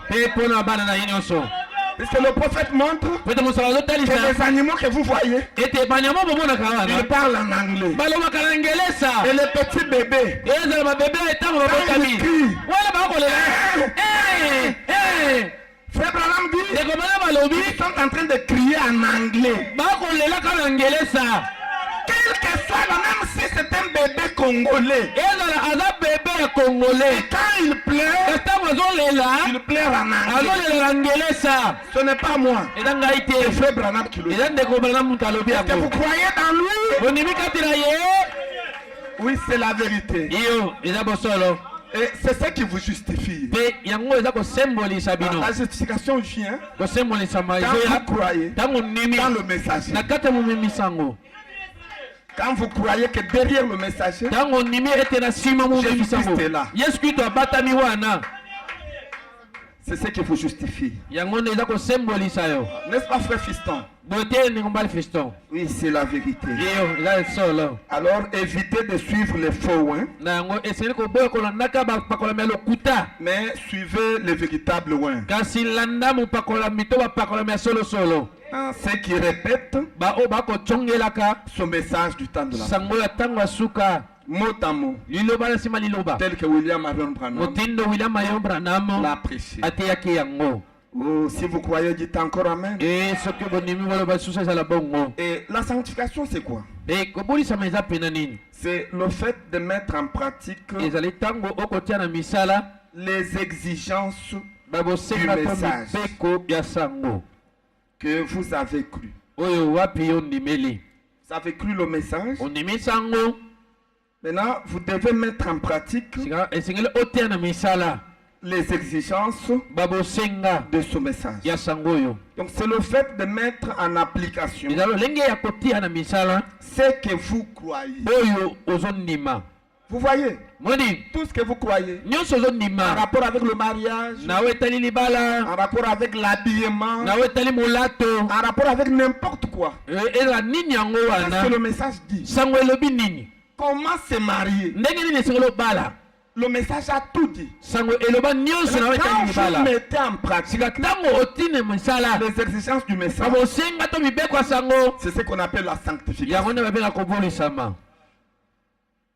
Parce que le prophète montre Pete musala que les animaux que vous voyez, ete banyama bomona kawana. ils parlent en anglais. Baloma kalangelesa. Et les petits bébés, Eza mabebe etango babokami. Wala bakolela. Frère Branham dit, Ekomana balobi ils sont en train de crier en anglais. bakolela kalangelesa. Quel que soit, même si c'est un bébé congolais, Ezala aza bebe ya Congolais. quand il pleure, Etango azolela. il pleure en anglais. Azolela ngelesa. Ce n'est pas moi, Eza ngai c'est te. Frère Branham qui le dit. Eza ndeko bana mutu alobi Est-ce que vous yango. croyez dans lui? Bondimi kati na ye. Oui, c'est la vérité. Iyo eza bosolo. Et c'est ce qui vous justifie. Pe yango eza kosembolisa bino. La justification vient Kosembolisa quand mazoya. vous croyez Tango nimi. dans le messager. Na kati ya momemisango. Quand vous croyez que derrière le messager, Tango nimi ete na sima momemisango. Jésus-Christ est là. Yesu Kristo abatami wana. c'est ce qui vous justifie. Yango nde eza kosembolisa yo. N'est-ce pas, frère Fiston? Bote ndenge mbali fiston. Oui, c'est la vérité. Iyo eza solo. Alors, évitez de suivre les faux, hein, Na yango esengeli koboya kolandaka bapakolami ya lokuta. mais suivez les véritables oins. Kasi landa mopakolami to bapakolami ya solosolo. Hein, ceux qui répètent Bao bakotsongelaka ce message du temps de la sango ya ntango ya suka. mot à mot, Liloba na nsima liloba. tel que William Marion Branham Motindo William Marion Branham l'a prêché. ateyaki yango. Oh, si vous croyez, dites encore Amen. E soki bondimi boloba lisusu ezala bongo. Et la sanctification, c'est quoi? E kobolisama eza pena nini? C'est le fait de mettre en pratique Ezali ntango okotia na misala les exigences babosenga Du to message. mibeko ya sango. que vous avez cru. Oyo wapi yo ndimeli. Vous avez cru le message. Ondimi sango. Maintenant, vous devez mettre en pratique Esengeli otia na misala les exigences babosenga de ce message. ya sango oyo. Donc, c'est le fait de mettre en application Ezalo lenge ya kotia na misala ce que vous croyez. oyo ozondima. Vous voyez, Moni tout ce que vous croyez nyonso en ozondima. rapport avec le mariage, Nawe etali libala. en rapport avec l'habillement, Nawe etali molato. en rapport avec n'importe quoi. Eza nini yango Qu'est-ce que wana? le message dit? Sango elobi nini? Comment se marier? Ndenge nini esengeli obala? Le message a tout dit. Sango eloba nyonso nawe etali Quand vous libala. mettez en pratique Sika ntango otine misala les exigences du message, babosenga to mibeko ya sango c'est ce qu'on appelle la sanctification. yango nde babenga kobolisama.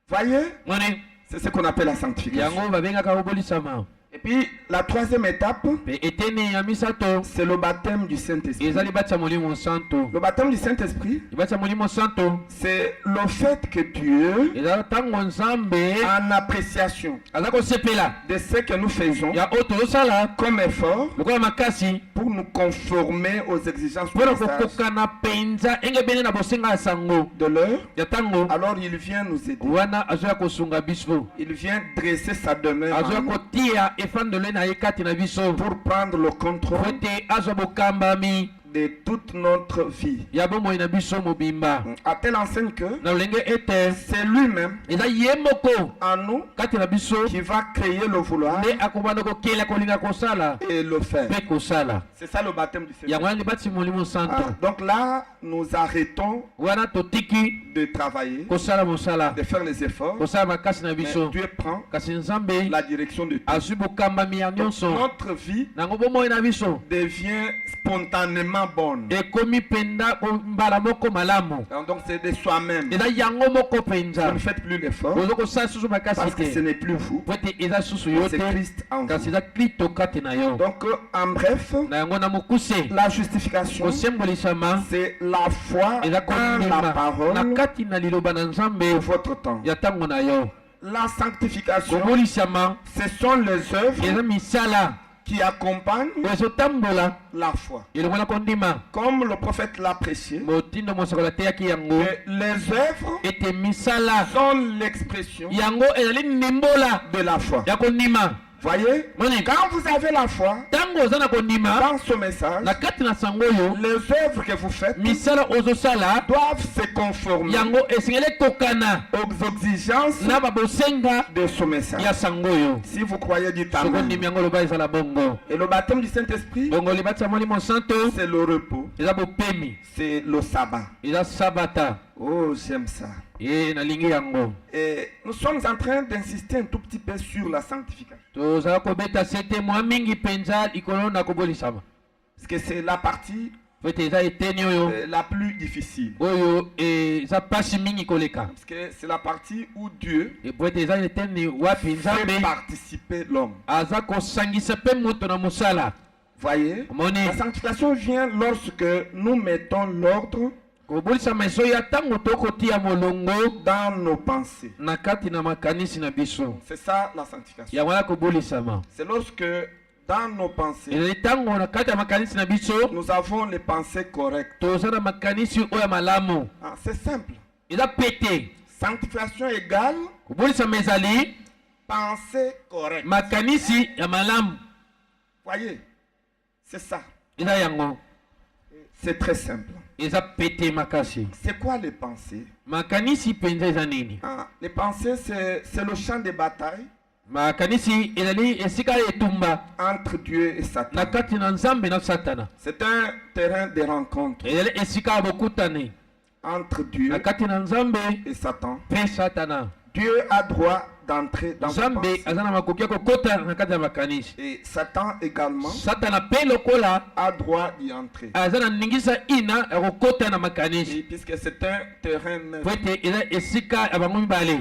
Voyez, Moni c'est ce qu'on appelle la sanctification. yango babengaka kobolisama. Et puis, la troisième étape, Pe eteni ya misato c'est le baptême du Saint-Esprit. eza libati ya molimo santo. Le baptême du Saint-Esprit, Libati ya molimo santo c'est le fait que Dieu, eza ntango nzambe en appréciation aza kosepela de ce que nous faisons ya oyo tozosala comme effort lokola makasi pour nous conformer aux exigences du mpona message kokokana mpenza enge bene na bosenga ya sango de l'heure, ya ntango alors il vient nous aider. wana azoya kosunga biso. Il vient dresser sa demeure Azoya en nous kotia efandelo na ye kati na biso pour prendre le contrôle po ete azwa bokambami de toute notre vie. ya bomoi na biso mobimba. À telle enseigne que Na lolenge ete c'est lui-même eza ye moko en nous kati na biso qui va créer le vouloir nde akobanda kokela kolinga kosala et le faire. mpe kosala. C'est ça le baptême du Seigneur. yango wana libati molimo santo. Donc là, nous arrêtons Wana totiki de travailler, kosala mosala de faire les efforts. kosala makasi na Mais biso. Dieu prend Kasi nzambe la direction de tout. azwi bokambami ya nyonso. Notre vie Nango bomoi na biso devient spontanément bonne. ekomi mpenza mbala moko malamu. Donc c'est de soi-même. eza yango moko Vous mpenza. ne faites plus l'effort ozo kosala susu makasi parce que ce te n'est plus vous, po ete eza susu yo c'est te Christ en kasi vous. eza kristo kati na yo. Donc en bref, Na yango na mokuse la justification, kosembolisama c'est la foi eza dans kondima la parole na kati na liloba na de nzambe votre temps. ya ntango na yo. La sanctification, kobolisama ce sont les œuvres eza misala qui accompagnent oyo ezotambola la foi. elongola kondima. Comme le prophète l'a prêché, motindo mosakoli ateyaki yango que les œuvres ete misala sont l'expression yango ezali ndimbola de la foi. ya kondima. Voyez, Moni quand vous avez la foi ntango oza na kondima dans ce message, na kati na sango oyo les œuvres que vous faites misala ozosala doivent se conformer yango esengeli ekokana aux exigences na babosenga de ce message. ya sango oyo. Si vous croyez, dites soko Amen. ndimi yango loba ezala bongo. Et le baptême du Saint-Esprit, bongo libati ya molimo santo c'est le repos, eza bopemi, c'est le sabbat. eza sabata. Oh, j'aime ça. ye nalingi yango. Et nous sommes en train d'insister un tout petit peu sur la sanctification. tozala kobeta sete mwa mingi mpenza likolo na kobolisama. Parce que c'est la partie po ete eza eteni oyo la plus difficile. oyo eza pasi mingi koleka Parce que c'est la partie où Dieu po ete eza eteni wapi fait nzambe participer l'homme. aza kosangisa mpe moto na mosala. Voyez, Omoni la sanctification vient lorsque nous mettons l'ordre kobulisama ezoya ntango tokotia molongo dans nos pensées. na kati na makanisi na biso. C'est ça la sanctification. yango wana kobulisama C'est lorsque dans nos pensées, ezali ntango na kati ya makanisi na biso nous avons les pensées correctes. toza na makanisi oyo ya malamu. Ah, c'est simple. eza pete Sanctification égale kobulisama ezali pensée correcte. makanisi ya malamu. Voyez, c'est ça. eza yango C'est très simple. eza pete makasi. C'est quoi les pensées? makanisi mpenza eza nini? Ah, les pensées, c'est le champ de bataille makanisi ezali esika ya etumba entre Dieu et na Satan. kati na nzambe na satana. C'est un terrain de rencontre ezali esika ya bokutani entre Dieu na kati na nzambe et Satan. mpe satana. Dieu a droit d'entrer dans vos nzambe pensées. aza na makoki ya kokota na kati ya makanisi. Et Satan également satana mpe lokola a droit d'y entrer. aza na ningisa ina ya kokota na makanisi. Et puisque c'est un terrain neuf. po ete eza esika ya bango mibale.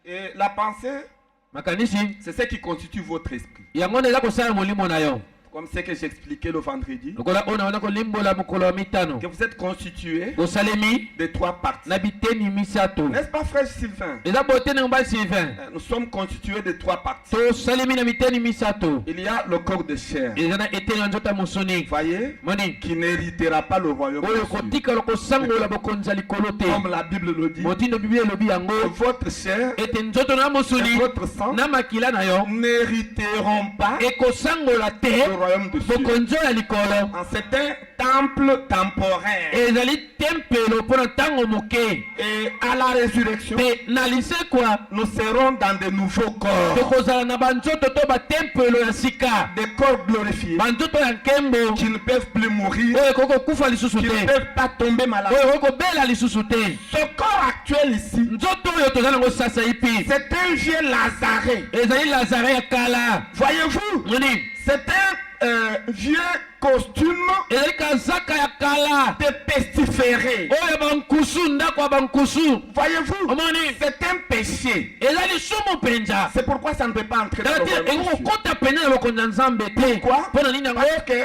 Et la pensée, makanisi c'est ce qui constitue votre esprit. yango nde eza kosala molimo na yo. Comme ce que j'expliquais le vendredi, lokola oyo naona kolimbola mokolo wa mitano que vous êtes constitué kosalemi de trois parties. na biteni misato. N'est-ce pas, frère Sylvain? eza boteni mobali Sylvain. Nous sommes constitués de trois parties. tosalemi na biteni misato. Il y a le corps de chair, eza na eteni ya nzoto ya mosuni. voyez, moni qui n'héritera pas le royaume oyo des cieux. kotikala kosangola bokonzi ya likolo te. Comme la Bible le dit, motindo biblia elobi yango votre chair ete nzoto na et mosuni votre sang na makila na yo n'hériteront pas ekosangola te le royaume des cieux. bokonzi oyo ya likolo. En c'est un temple temporaire. ezali tempelo mpo na ntango moke. Et à la résurrection, mpe na lisekwa nous serons dans de nouveaux corps, tokozala na banzoto to batempelo ya sika. des corps glorifiés, banzoto ya nkembo qui ne peuvent plus mourir, oyo ekoki kokufa lisusu qui ne te. peuvent pas tomber malades. oyo ekoki kobela lisusu te. Ce corps actuel ici, nzoto oyo toza nango sasa ipi c'est un vieux Lazare. ezali lazare ya kala. Voyez-vous, moni c'est un vieux costume ezali kazaka ya kala de pestiféré. oyo bankusu ndako ya bankusu. Voyez-vous, omoni c'est un péché. ezali lisumu mpenza. C'est pourquoi ça ne peut pas entrer dans le tala te royaume des ekoki cieux. kokota pene na bokonzi ya nzambe te. Pourquoi? mpo na nini yango? Parce que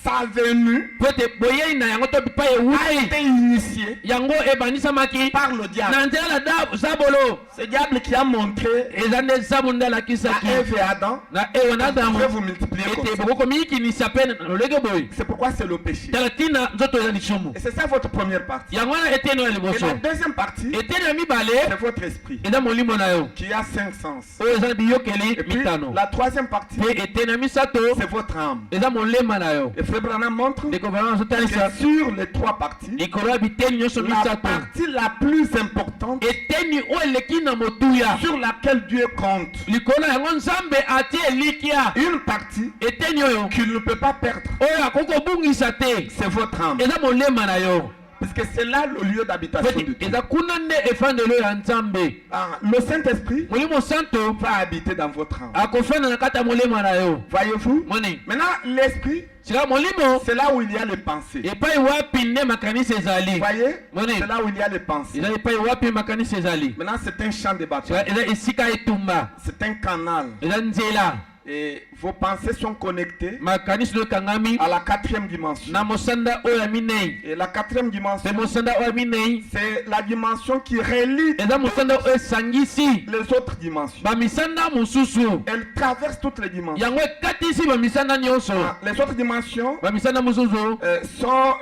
sa venue po ete boyei na yango to bipai a ewuti été initiée yango ebandisamaki par le diable. na nzela zabolo. C'est le diable qui a montré eza nde zabu nde à alakisaki Ève et Adam na ewe na vous adamu pouvez vous multiplier comme ete ça. bokokomiyikinisa mpe na lolenge boye. C'est pourquoi c'est le péché. tala ntina nzoto eza lisumu. Et c'est ça votre première partie. yango wana eteni oyo ya Et liboso. la deuxième partie, eteni ya mibale c'est votre esprit eza molimo na yo qui a 5 sens. oyo eza na biyokeli Et puis mitano. la troisième partie, mpe eteni ya misato c'est votre âme. eza molema na yo. Et Frère Branham montre ndeko bana que azotalisa sur les trois parties, likolo ya biteni nyonso la misato partie la plus importante eteni oyo eleki na motuya sur laquelle Dieu compte, likolo yango nzambe atie elikia. une partie eteni oyo qu'il ne peut pas perdre, oyo akoki kobungisa te c'est votre âme. eza molema na yo. Parce que c'est là le lieu d'habitation de Peti Dieu. eza kuna nde efandelo ya nzambe. Ah, le Saint-Esprit molimo santo va habiter dans votre âme. akofanda na kati ya molema na yo. Voyez-vous? moni Maintenant, l'esprit, sika molimo c'est là où il y a les pensées. epai wapi nde makanisi ezali. Voyez? Moni. C'est là où il y a les pensées. eza epai wapi makanisi ezali. Maintenant, c'est un champ de Sika bataille. eza esika etumba. C'est un canal. eza nzela. Et vos pensées sont connectées makanisi oyo ekangami à la quatrième dimension. na mosanda oyo ya minei. Et la quatrième dimension, mpe mosanda oyo ya minei c'est la dimension qui relie eza mosanda oyo esangisi les autres dimensions. bamisanda mosusu. Elle traverse toutes les dimensions. yango ekatisi bamisanda nyonso. Ah, les autres dimensions bamisanda mosusu sont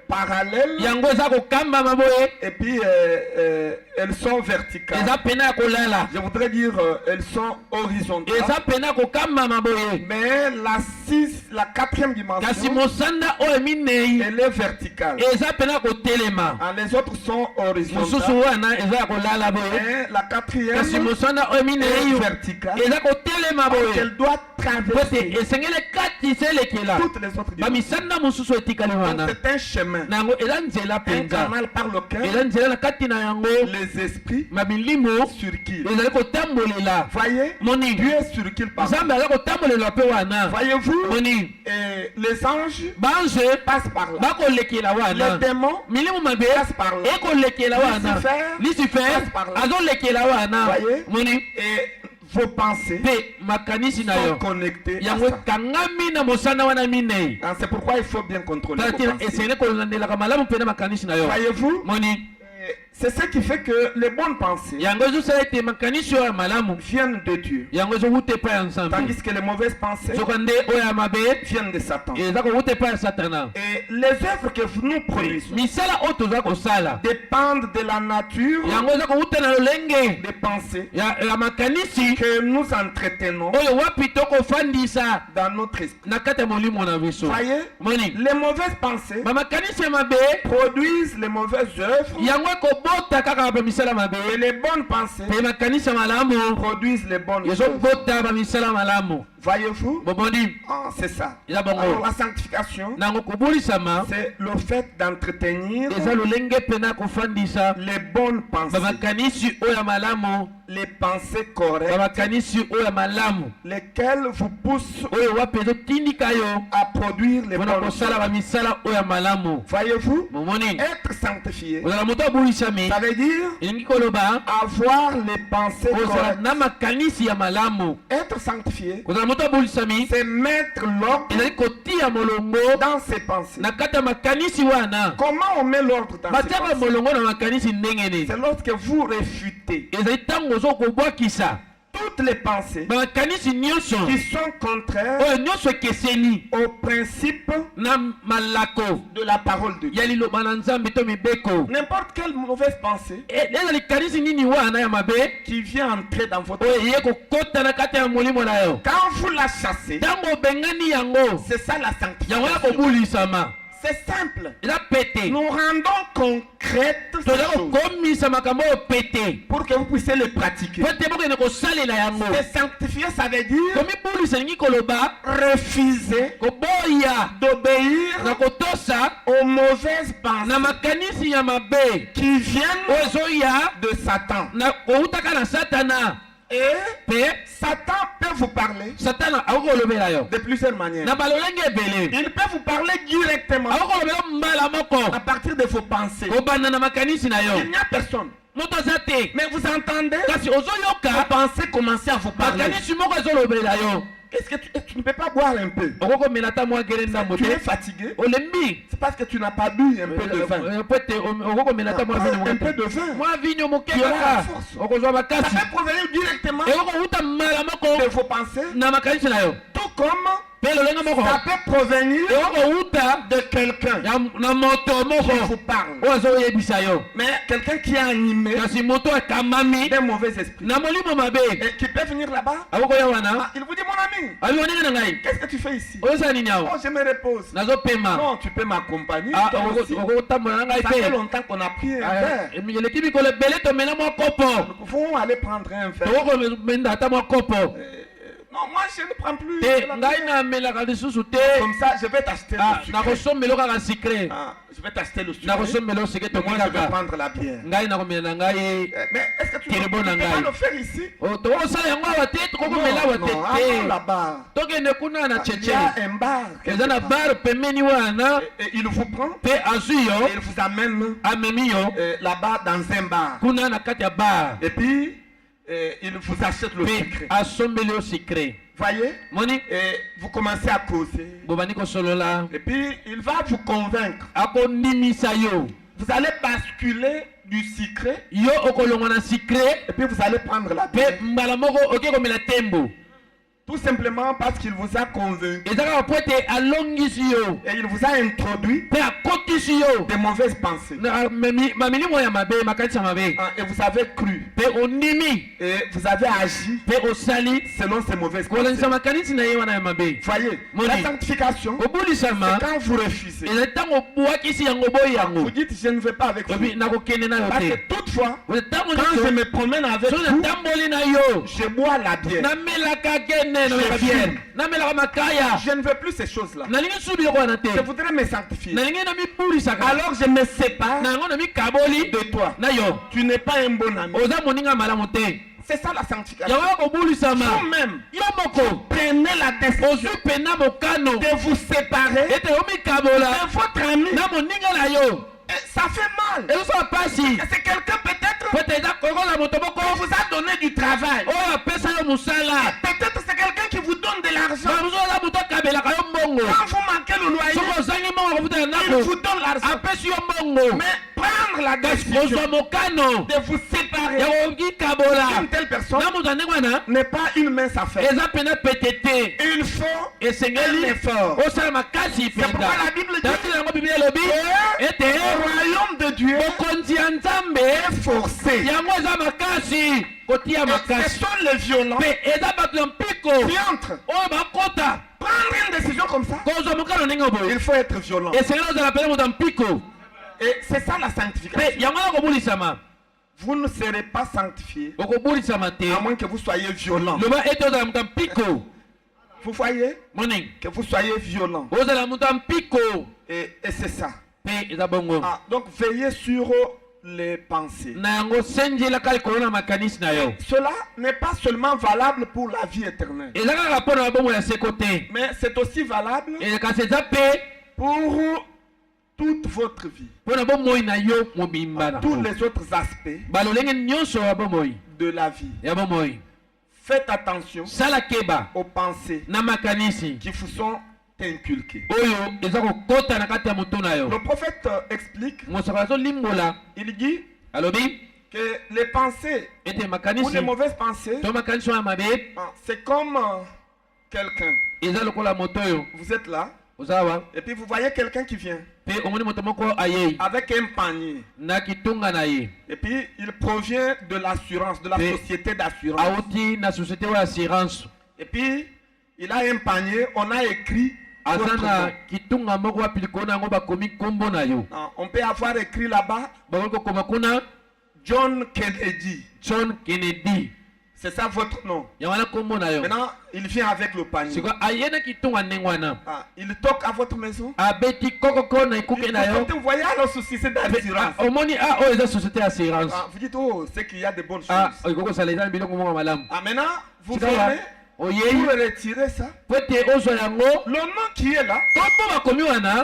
parallèles yango eza kokambama boye. et puis elles sont verticales. eza pena ya kolala. Je voudrais dire elles sont horizontales. eza pena ya kokambama boye. Mais la quatrième kasi dimension, mosanda oyo minei elle est verticale. eza pena ya kotelema. Ah, les autres sont mosusu horizontales. wana eza ya kolala boye. Mais la quatrième kasi mosanda oyo minei est verticale. eza kotelema Parce boye. qu'elle doit pote traverser esengeli ekati toutes les autres dimensions. Donc c'est un chemin, un canal par lequel les esprits circulent. Voyez, Dieu circule par là. Voyez-vous, les anges passent par là. Les démons passent par là. Lucifer passe par là. Voyez, et vos pensées sont connectées à ça. C'est pourquoi il faut bien contrôler vos pensées. Voyez-vous, c'est ce qui fait que les bonnes pensées viennent de Dieu, tandis que les mauvaises pensées viennent de Satan. Et les œuvres que nous produisons dépendent de la nature des pensées que nous entretenons dans notre esprit. Voyez, les mauvaises pensées produisent les mauvaises œuvres, et les bonnes pensées produisent les bonnes œuvres. Voyez-vous, c'est ça. Alors la sanctification, c'est le fait d'entretenir les bonnes pensées, les pensées correctes, lesquelles vous poussent à produire les bonnes œuvres. Voyez-vous, être sanctifié, ça veut dire avoir les pensées correctes. Être sanctifié, c'est mettre l'ordre dans ses pensées. Comment on met l'ordre dans ses pensées? C'est lorsque vous réfutez toutes les pensées qui sont contraires au principe de la parole de Dieu. N'importe quelle mauvaise pensée qui vient entrer dans votre vie, quand vous la chassez, c'est ça la sanctification. C'est simple. Nous rendons concrètes ces choses pour que vous puissiez les pratiquer. C'est sanctifier, ça veut dire refuser d'obéir aux mauvaises pensées qui viennent de Satan. Et Satan peut vous parler de plusieurs manières. Il peut vous parler directement à partir de vos pensées. Il n'y a personne. Mais vous entendez vos pensées commencer à vous parler. Est-ce que tu ne peux pas boire un peu? Tu es fatigué? C'est parce que tu n'as pas bu un peu de vin. Un peu de vin. Tu auras la force. Ça peut provenir directement de vos pensées. Tout comme ça peut provenir de quelqu'un qui vous parle. Mais quelqu'un qui est animé d'un mauvais esprit et qui peut venir là-bas. Il vous dit, mon ami, qu'est-ce que tu fais ici? Oh, je me repose. Non, tu peux m'accompagner. Ça fait longtemps qu'on a pris un verre. Nous pouvons aller prendre un verre. Non, moi je ne prends plus. Comme ça, je vais t'acheter le sucre. Je vais t'acheter le sucre. Moi, je vais prendre la bière. Mais est-ce que tu peux pas le faire ici? Non, là-bas. Il y a un bar. Et il vous prend. Et il vous amène là-bas dans un bar. Et puis il vous achète le secret. Voyez? Et vous commencez à causer. Et puis il va vous convaincre. Vous allez basculer du secret. Et puis vous allez prendre la bière. Tout simplement parce qu'il vous a convaincu. Et il vous a introduit des mauvaises pensées. Et vous avez cru. Et vous avez agi selon ces mauvaises pensées. Voyez, la sanctification, c'est quand vous refusez. Vous dites, je ne vais pas avec vous. Parce que toutefois, quand je me promène avec vous, je bois la bière. Je ne veux plus ces choses-là. Je voudrais me sanctifier. Alors je me sépare de toi. Tu n'es pas un bon ami. C'est ça la sanctification. Vous-même, vous prenez la décision de vous séparer de votre ami. Et ça fait mal. C'est quelqu'un peut-être qu'on vous a donné du travail. Peut-être c'est quelqu'un qui vous donne de l'argent. Quand vous manquez le loyer, il vous donne l'argent. Mais prendre la décision de vous séparer d'une telle personne n'est pas une mince affaire. Il faut un effort. C'est pourquoi la Bible dit que le royaume de Dieu est forcé. Et ce sont les violents qui entrent. Prendre une décision comme ça, il faut être violent. Et c'est ça la sanctification. Vous ne serez pas sanctifié à moins que vous soyez violent. Vous voyez que vous soyez violent. Et c'est ça. Donc veillez sur les pensées. Cela n'est pas seulement valable pour la vie éternelle, mais c'est aussi valable pour toute votre vie, tous les autres aspects de la vie. Faites attention aux pensées qui vous sont inculquées. Le prophète explique, il dit que les pensées ou les mauvaises pensées, c'est comme quelqu'un. Vous êtes là et puis vous voyez quelqu'un qui vient avec un panier. Et puis il provient de l'assurance, de la société d'assurance. Et puis il a un panier, on a écrit votre nom. On peut avoir écrit là-bas John Kennedy. C'est ça votre nom. Maintenant, il vient avec le panier. Il toque à votre maison. Vous voyez alors société d'assurance. Vous dites, oh, c'est qu'il y a de bonnes choses. Maintenant, vous fermez. Pour retirer ça, le nom qui est là,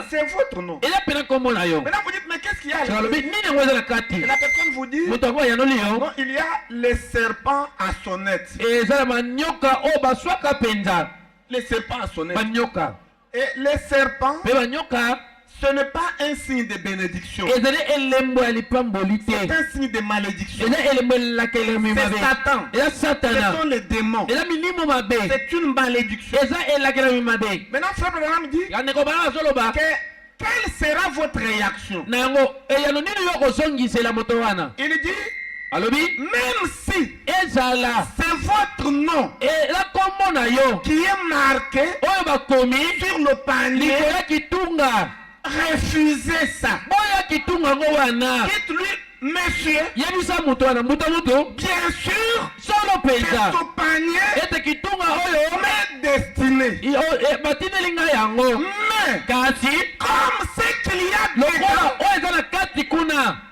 c'est votre nom. Maintenant vous dites, mais qu'est-ce qu'il y a là? Et la personne vous dit, non, il y a les serpents à sonnette. Les serpents à sonnette. Et les serpents, ce n'est pas un signe de bénédiction. C'est un signe de malédiction. C'est Satan. Ce sont les démons. C'est une malédiction. Maintenant, Frère Branham dit quelle sera votre réaction? Il dit, même si c'est votre nom qui est marqué sur le panier, refusez ça. Dites-lui, monsieur, bien sûr, que ce panier m'est destiné. Mais, comme c'est qu'il y a dedans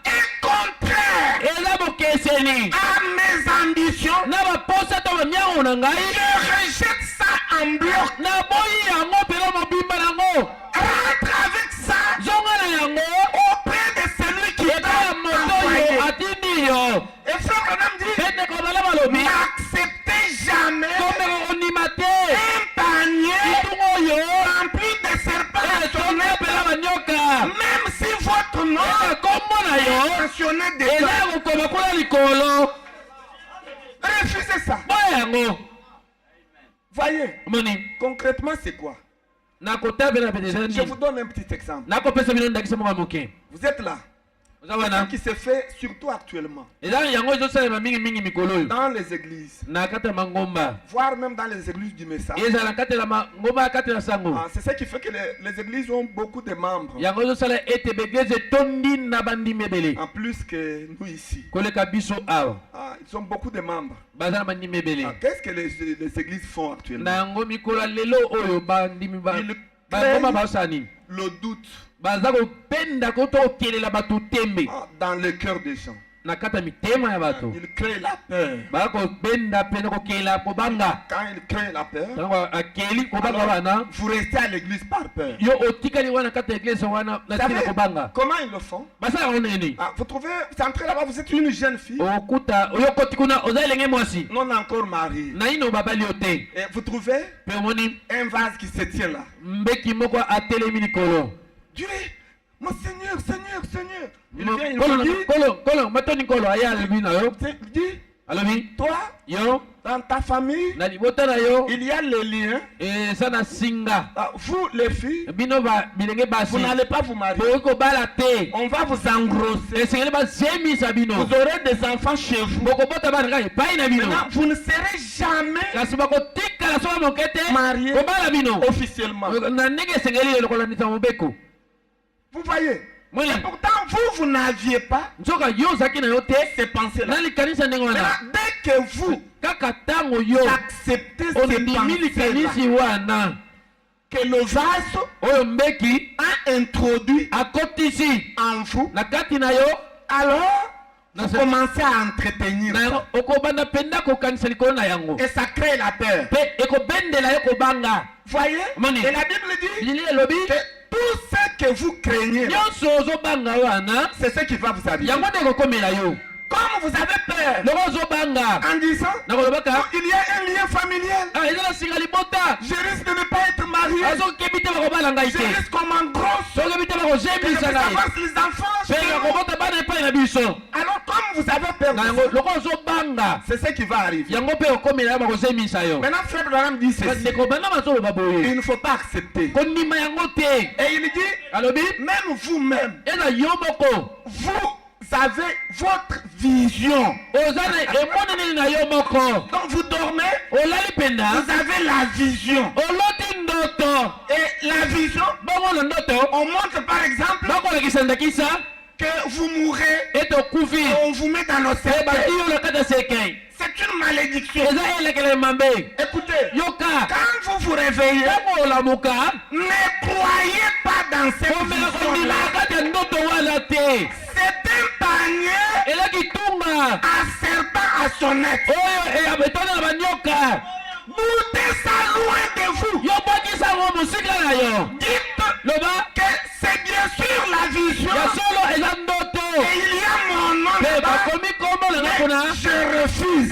est contraire à mes ambitions, je rejette ça en bloc. Rentre avec ça auprès de celui qui t'a envoyé. Et Frère Branham dit, n'acceptez jamais un panier rempli de serpents à sonnette, même si votre nom est mentionné dedans. Refusez ça. Voyez, concrètement c'est quoi? Je vous donne un petit exemple. Vous êtes là. Ce qui se fait surtout actuellement. Dans les églises. Voire même dans les églises du message. C'est ce qui fait que les églises ont beaucoup de membres. En plus que nous ici. Ils ont beaucoup de membres. Qu'est-ce que les églises font actuellement? Ils créent le doute dans le cœur des gens. Il crée la peur. Quand il crée la peur, alors, vous restez à l'église par peur. Savez, comment ils le font? Vous trouvez, vous entrez là-bas, vous êtes une jeune fille non encore mariée. Et vous trouvez un vase qui se tient là. Dieu, mon Seigneur, Seigneur, Seigneur. Il vient, il vous dit, toi, dans ta famille, il y a les liens. Vous, les filles, vous n'allez pas vous marier. On va vous engrosser. Vous aurez des enfants chez vous. Maintenant, vous ne serez jamais mariés officiellement. Vous voyez? Et pourtant, vous n'aviez pas ces pensées-là. Dès que vous acceptez ces pensées-là, que le vase a introduit en vous, alors vous commencez à entretenir ça. Et ça crée la peur. Voyez? Et la Bible dit que tout ce que vous craignez, c'est ce qui va vous arriver. Comme vous avez peur en disant il y a un lien familial, je risque de ne pas être marié, je risque qu'on m'engrosse, que je vais savoir si les enfants. Alors comme vous avez peur, c'est ce qui va arriver. Maintenant Frère Branham dit ceci: il ne faut pas accepter. Et il dit même vous-même, vous avez votre vision. Donc vous dormez, vous avez la vision. Et la vision, on montre par exemple que vous mourrez et on vous met dans le cercueil. C'est une malédiction. Écoutez, quand vous vous réveillez, ne croyez pas dans cette vision-là. C'est un panier à serpent à sonnette. Montez ça loin de vous. Dites que c'est bien sûr la vision. Et il y a mon nom là-bas. Mais je refuse.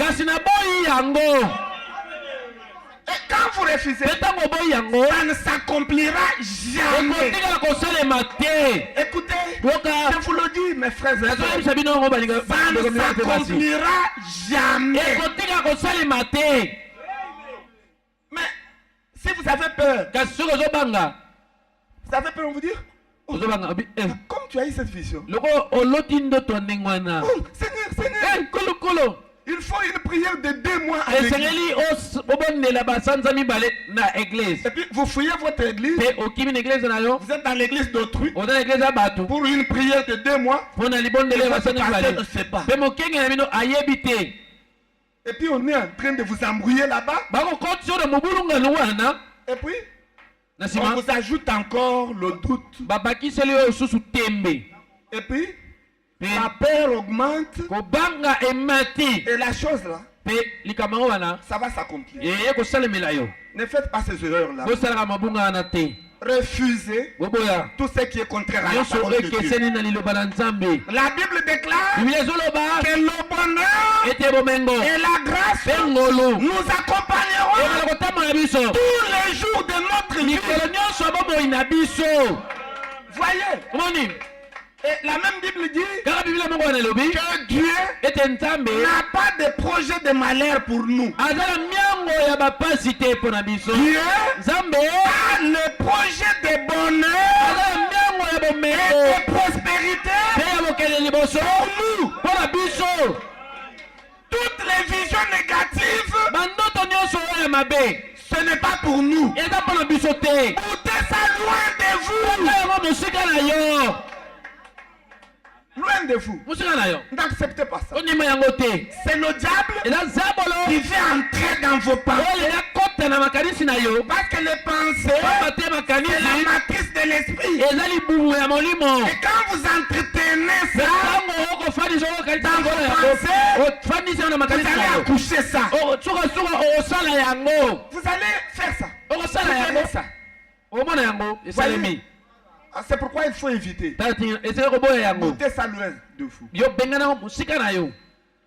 Et quand vous refusez, ça ne s'accomplira jamais. Écoutez, je vous le dis, mes frères et sœurs, ça ne s'accomplira jamais. Mais si vous avez peur, on vous dit, oh, comme tu as eu cette vision, oh, Seigneur, Seigneur, il faut une prière de 2 mois à l'église. Et puis vous fouillez votre église, vous êtes dans l'église d'autrui, pour une prière de 2 mois, et votre pasteur ne sait pas. Et puis on est en train de vous embrouiller là-bas. Et puis on vous ajoute encore le doute. Et puis la peur augmente. Et la chose là, ça va s'accomplir. Ne faites pas ces erreurs-là. Refusez tout ce qui est contraire à la parole de Dieu. La Bible déclare que le bonheur et la grâce nous accompagneront tous les jours de notre vie. Voyez, et la même Bible dit que Dieu n'a pas de projet de malheur pour nous. Dieu a le projet de bonheur ya bomeko et de prospérité pe ya bokele liboso pour nous. mpo na biso. Toutes les visions négatives, Bandoto nyonso oyo ya mabe ce n'est pas pour nous. eza mpo na biso te. Ôtez ça loin de vous. yango mosika na yo, Loin de vous. mosika na yo N'acceptez pas ça. ondima yango te. C'est le diable eza zabolo qui fait entrer dans vos oyo pensées. ekakota na makanisi na yo. Parce que les pensées, pamba te c'est la makanisi matrice de l'esprit. eza libumu ya molimo. Et quand vous entretenez ça, ntango okofandisa okokanisa yango na yango ofandisa yango na vous makanisi allez na yo accoucher ça. sukasuka okosala yango, Vous allez faire ça. okosala Vous yango allez ça. omona yango esalemi. Ah, c'est pourquoi il faut éviter. tati esili koboya yango Ôtez ça loin de vous. yo bengana mosika na yo.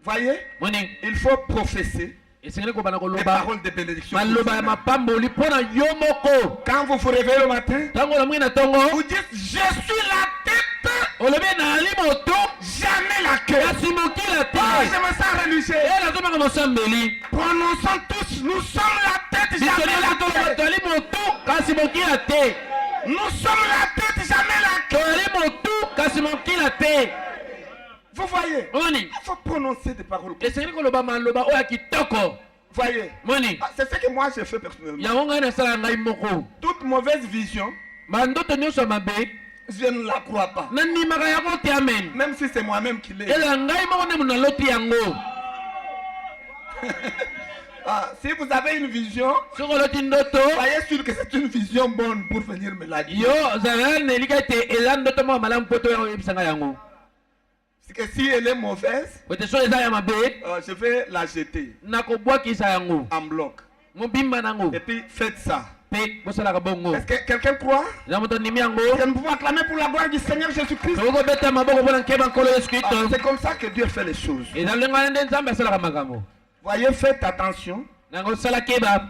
Voyez, moni il faut professer esengeli kobana des koloba paroles de bénédiction. maloba ya mapamboli mpo na yo moko. Quand vous vous réveillez le matin, ntango olamwi na ntongo vous dites je suis la tête, olobi nali moto jamais la queue. kasi mokila te. Oh, je me sens religieux. nazomaka mosambeli Prononçons tous, nous sommes la tête, biso jamais nyonso la toloba queue. toli motu kasi mokila te. Nous sommes la tête, jamais la queue. toli motu kasi mokila te. Vous voyez, moni il faut prononcer des paroles. Vous esengeli koloba maloba oyo ya kitoko. voyez, moni ah, c'est ce que moi j'ai fait personnellement. yango ngai nasala ngai moko. Toute mauvaise vision, mandoto nyonso ya mabe je ne la crois pas. nandimaka yango te. amen. Même si c'est moi-même qui l'ai. eza ngai moko nde moto naloti yango. Ah, si vous avez une vision, soki oloti ndoto soyez sûr que c'est une vision bonne pour venir me la dire. yo zala na elika ete eza ndoto moko malamu mpo to oyebisa ngai yango. Parce que si elle est mauvaise, ete so eza ya mabe je vais la jeter nakobwakisa yango en bloc. mobimba nango Et puis faites ça. mpe bosalaka bongo. Est-ce que quelqu'un croit? eza moto andimi yango Que nous pouvons acclamer pour la gloire du Seigneur Jésus-Christ. tokoki kobeta maboko mpona nkeba nkolo yesu Ah, kristo. c'est comme ça que Dieu fait les choses. eza lolenge wana nde nzambe asalaka makambo. Voyez, faites attention nango sala keba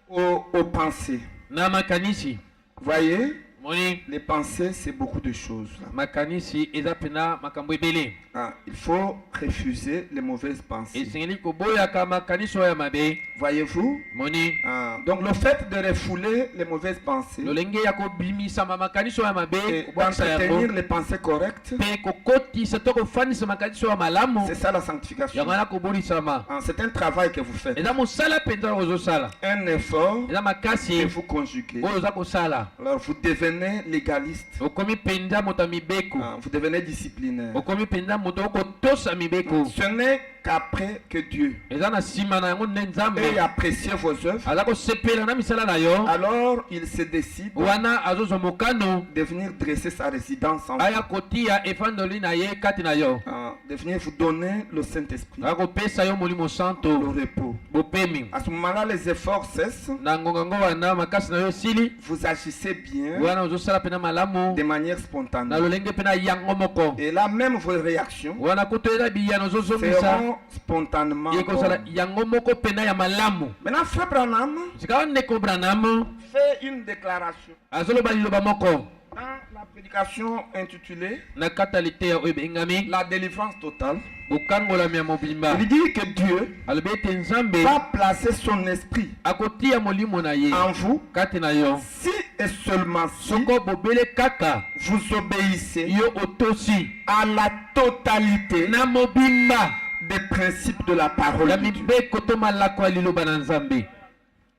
aux pensées. na makanisi. Voyez, moni les pensées, c'est beaucoup de choses. makanisi eza mpena makambo ebele. Ah, il faut refuser les mauvaises pensées. esengeli koboyaka makanisi oyo ya mabe. Voyez-vous? moni Ah, donc le fait de refouler les mauvaises pensées lolenge ya kobimisama makanisi oyo ya mabe et kobwakisa yango d'entretenir les pensées correctes, mpe kokotisa to kofandisa makanisi oyo ya malamu c'est ça la sanctification. yango wana kobulisama. Ah, c'est un travail que vous faites, eza mosala mpenza ozosala, un effort eza que makasi vous conjuguez. oyo oza kosala. Alors vous devenez légaliste, okomi mpenza moto ya mibeko, ah, vous devenez disciplinaire. okomi mpenza moto okotosa mibeko. Ce n'est qu'après que Dieu eza na nsima na yango nde nzambe ait apprécié vos œuvres, aza kosepela na misala na yo, alors il se décide wana azozwa mokano de venir dresser sa résidence en vous, aya kotia efandoli na ye kati na yo, ah, de venir vous donner le Saint-Esprit, aya kopesa yo molimo le santo repos. bopemi. À ce moment-là, les efforts cessent, na ngongango wana makasi na yo esili, vous agissez bien wana ozosala mpena malamu de manière na spontanée. lolenge mpena yango moko, Et là, même vos réactions wana kutu eza biyano ozozongisa seront spontanément ekozala bonnes. yango moko mpena ya malamu. Maintenant, Frère Branham sika ndeko Branham fait une déclaration azoloba liloba moko dans la prédication intitulée na kati ya liteya oyo ebengami La délivrance totale. kokangolami ya mobimba. Il dit que Dieu alobi ete nzambe va placer son esprit akotia molimo na ye en vous kati na yo si et seulement si soko bobele kaka vous obéissez yo otosi à la totalité na mobimba des principes de la parole ya de Dieu. mibeko to malako ya liloba na nzambe.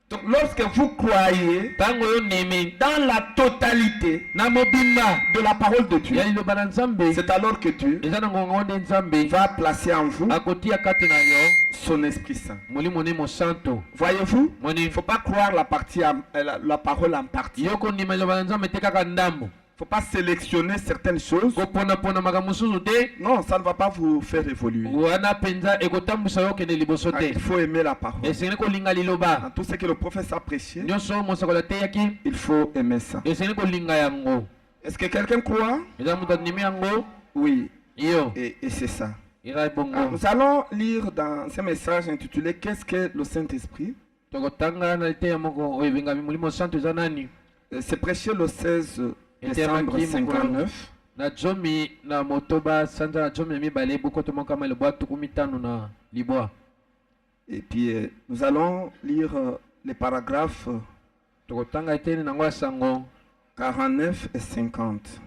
Donc, lorsque vous croyez ntango yo nemi dans la totalité na mobimba de la parole de Dieu, ya liloba na nzambe, c'est alors que Dieu eza na ngonga nde nzambe va placer en vous akotia kati na yo son Esprit Saint. molimo ne mosanto. Voyez-vous, il moni ne faut pas croire la parole en partie. yo kondima liloba na nzambe te kaka ndambo, Il ne faut pas sélectionner certaines choses. koponapona makambo mosusu te, Non, ça ne va pas vous faire évoluer. wana mpenza ekotambwisa yo okende liboso Ah, te. il faut aimer la parole. esengeli kolinga liloba Dans tout ce que le prophète a prêché, nyonso mosakoli ateyaki, il faut aimer ça. esengeli kolinga yango. Est-ce que quelqu'un croit? eza moto andimi yango Oui, yo et c'est ça. eza Ah, bongo. nous allons lire dans ce message intitulé Qu'est-ce que le Saint-Esprit? tokotanga na liteya moko oyo ebengami molimo santo eza nani. C'est prêché le 16 décembre Etemaki 59. na zomi na motoba sanza na zomi ya mibale bukoto mokama elobwa tuku mitano na libwa. Et puis nous allons lire les paragraphes tokotanga eteni nango ya sango 49 et 50.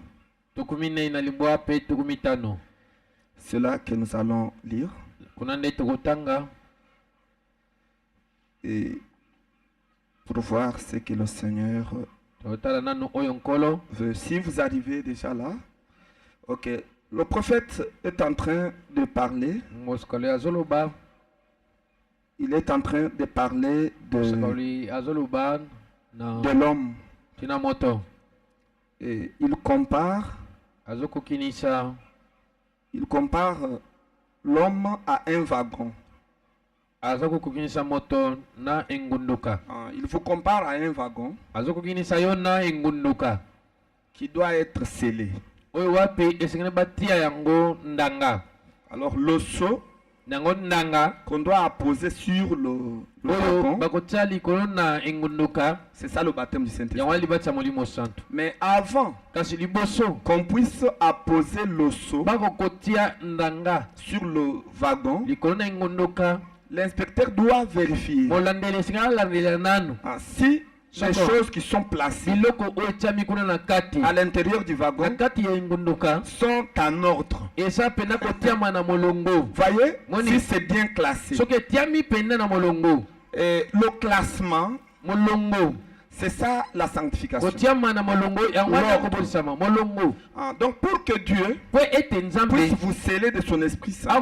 C'est là que nous allons lire. Et pour voir ce que le Seigneur veut. Si vous arrivez déjà là, ok. Le prophète est en train de parler. Il est en train de parler de l'homme. Et il compare l'homme à un wagon. Il vous compare à un wagon qui doit être scellé. Alors le seau qu'on doit apposer sur le wagon, c'est ça le baptême du Saint-Esprit. Mais avant qu'on puisse apposer le seau sur le wagon, l'inspecteur doit vérifier si les choses qui sont placées à l'intérieur du wagon sont en ordre. Voyez, si c'est bien classé. Et le classement, c'est ça la sanctification. Donc pour que Dieu puisse vous sceller de son Esprit Saint, il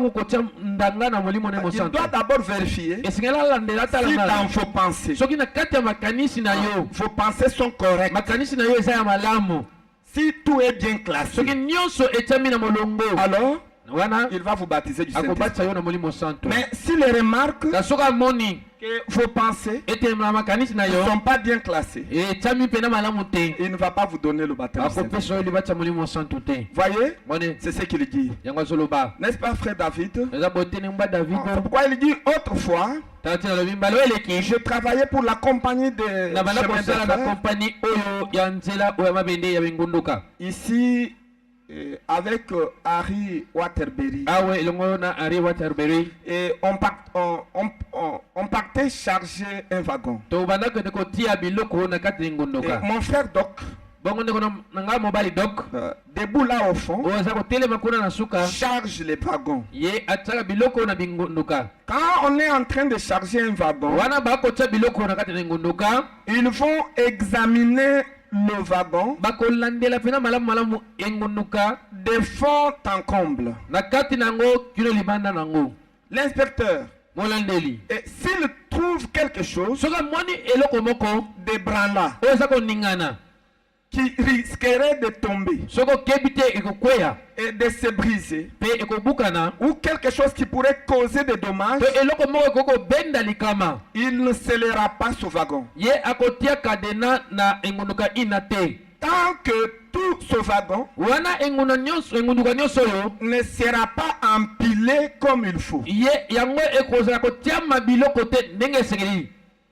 doit d'abord vérifier si dans vos pensées, vos pensées sont correctes, si tout est bien classé, alors il va vous baptiser du Saint-Esprit. Mais s'il remarque que vos pensées ne sont pas bien classées, il ne va pas vous donner le baptême du Saint-Esprit. Voyez, c'est ce qu'il dit. N'est-ce pas, frère David? C'est pourquoi il dit autrefois, je travaillais pour la compagnie de ici avec Harry Waterbury. Et on partait charger un wagon. Et mon frère Doc, debout là au fond, charge les wagons. Quand on est en train de charger un wagon, ils vont examiner le wagon de fond en comble. L'inspecteur, et s'il trouve quelque chose d'ébranlant qui risquerait de tomber et de se briser, ou quelque chose qui pourrait causer des dommages, il ne scellera pas ce wagon. Tant que tout ce wagon ne sera pas empilé comme il faut,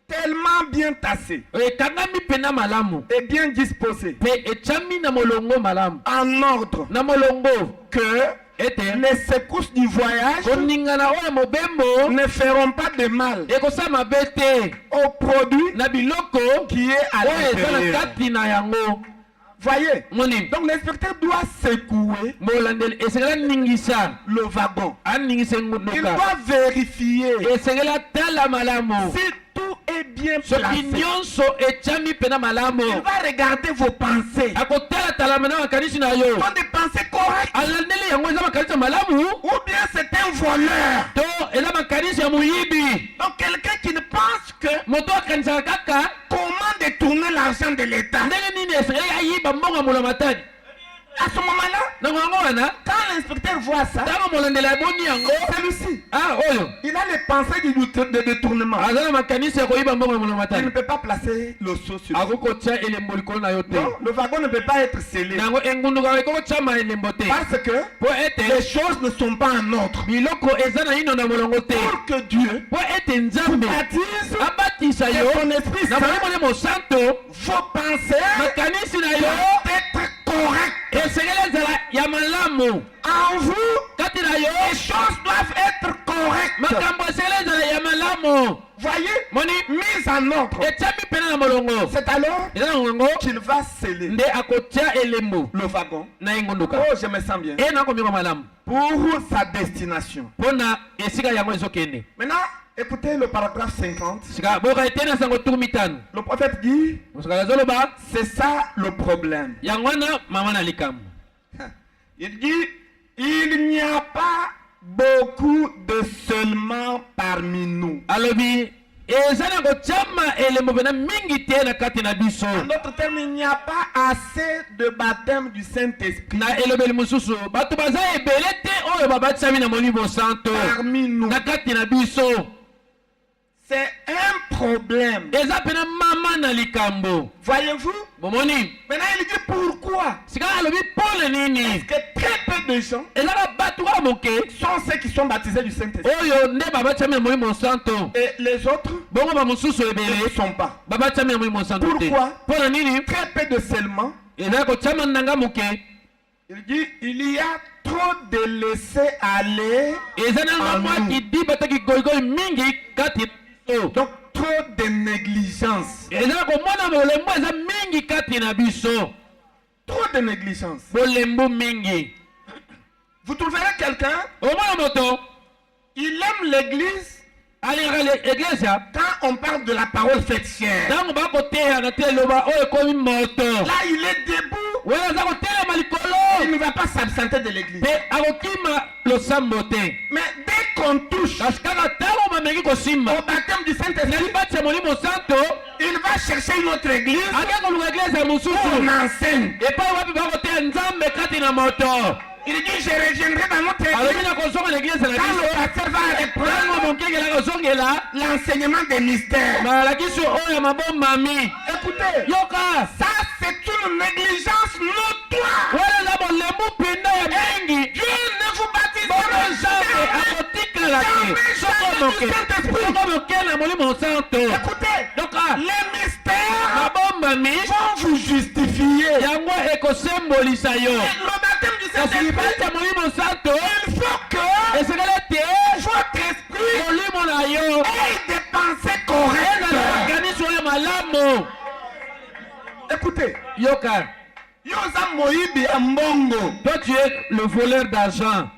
tellement bien tassé et bien disposé, en ordre, que les secousses du voyage ne feront pas de mal au produit qui est à l'intérieur. Voyez, donc l'inspecteur doit secouer le wagon. Il doit vérifier si tout est bien placé. Il va regarder vos pensées. Sont des pensées correctes, ou bien c'est un voleur. Donc quelqu'un qui ne pense que comment détourner l'argent de l'État. À ce moment-là, quand l'inspecteur voit ça, celui-ci, il a les pensées de détournement. Il ne peut pas placer le seau sur lui. Non, le wagon ne peut pas être scellé. Parce que les choses ne sont pas en ordre. Pour que Dieu baptise de son Esprit Saint, vos pensées doivent être correctes. En vous, les choses doivent être correctes. malamu Voyez, moni mise en ordre. etiami pene na molongo C'est alors eza na ngongo qu'il va sceller nde akotia elembo le wagon. na engunduka Oh, je me sens bien. e nakomika malamu Pour sa destination. mpona esika yango ezokende. Maintenant, écoutez le paragraphe 50. sika boka ete na sango tuku mitano Le prophète dit, mosakali azoloba c'est ça le problème. yango wana mama na likambo. Il dit, il n'y a pas beaucoup de seulement parmi nous. alobi eza na kotiama elembo pena mingi te na kati na biso. En d'autres termes, il n'y a pas assez de baptême du Saint-Esprit na elobeli mosusu bato baza ebele te oyo babatisami na molimo santo parmi nous. na kati na biso. C'est un problème. eza pena mama na likambo. Voyez-vous? bomoni Maintenant, il dit pourquoi? sika alobi mpona nini Parce que très peu de gens ezaka bato kaka moke sont ceux qui sont baptisés du Saint-Esprit. oyo nde babatisami na molimo santo Et les autres bongo bamosusu ne le ebele sont pas. babatisami na molimo santo te. Pourquoi? mpona nini Très peu de seulement. ezaka kotiama nanga moke. Il dit, il y a trop de laisser aller. eza nanga mwa kidi bataki goigoi mingi kati na biso. Donc, trop de négligence. eza komona bolembo eza mingi kati na biso. Trop de négligence. bolembo mingi. Vous trouverez quelqu'un, omona moto il aime l'église alingaka eglise quand on parle de la parole faite chair. ntango bakoteya na te eloba oyo ekomi moto. Là, il est debout. oyo aza kotelema Il likolo ne va pas s'absenter de l'église. mpe akokima losambo te. Mais dès qu'on touche kasi kaka ntango bamengi kosimba au baptême du na Saint-Esprit, libati ya molimo santo il va chercher une autre église ake koluka eglise ya où mosusu on enseigne. epai wapi bakoteya nzambe kati na moto. Il dit, je reviendrai dans notre alobi église na kozonga na eglise na quand le biso pasteur va ntango reprendre mokengela kozongela l'enseignement des mystères. malakisi oyo ya mabombami. Écoutez, yoka ça c'est une négligence notoire. wana eza bolembu mpenza ya mingi. Dieu ne vous baptise bongo nzambe jamais. akotikala te soko moke na molimo santo. Écoutez, yoka les mystères mabombami vont vous justifier. yango ekosembolisa yo. Le baptême du kasi Saint-Esprit, libati ya molimo santo il faut que esekele te votre esprit molimo na yo ait des pensées eza na correctes. makanisi oyo malamu. Écoutez, yoka Yosa Moïbi Mbongo. toi tu es le voleur d'argent.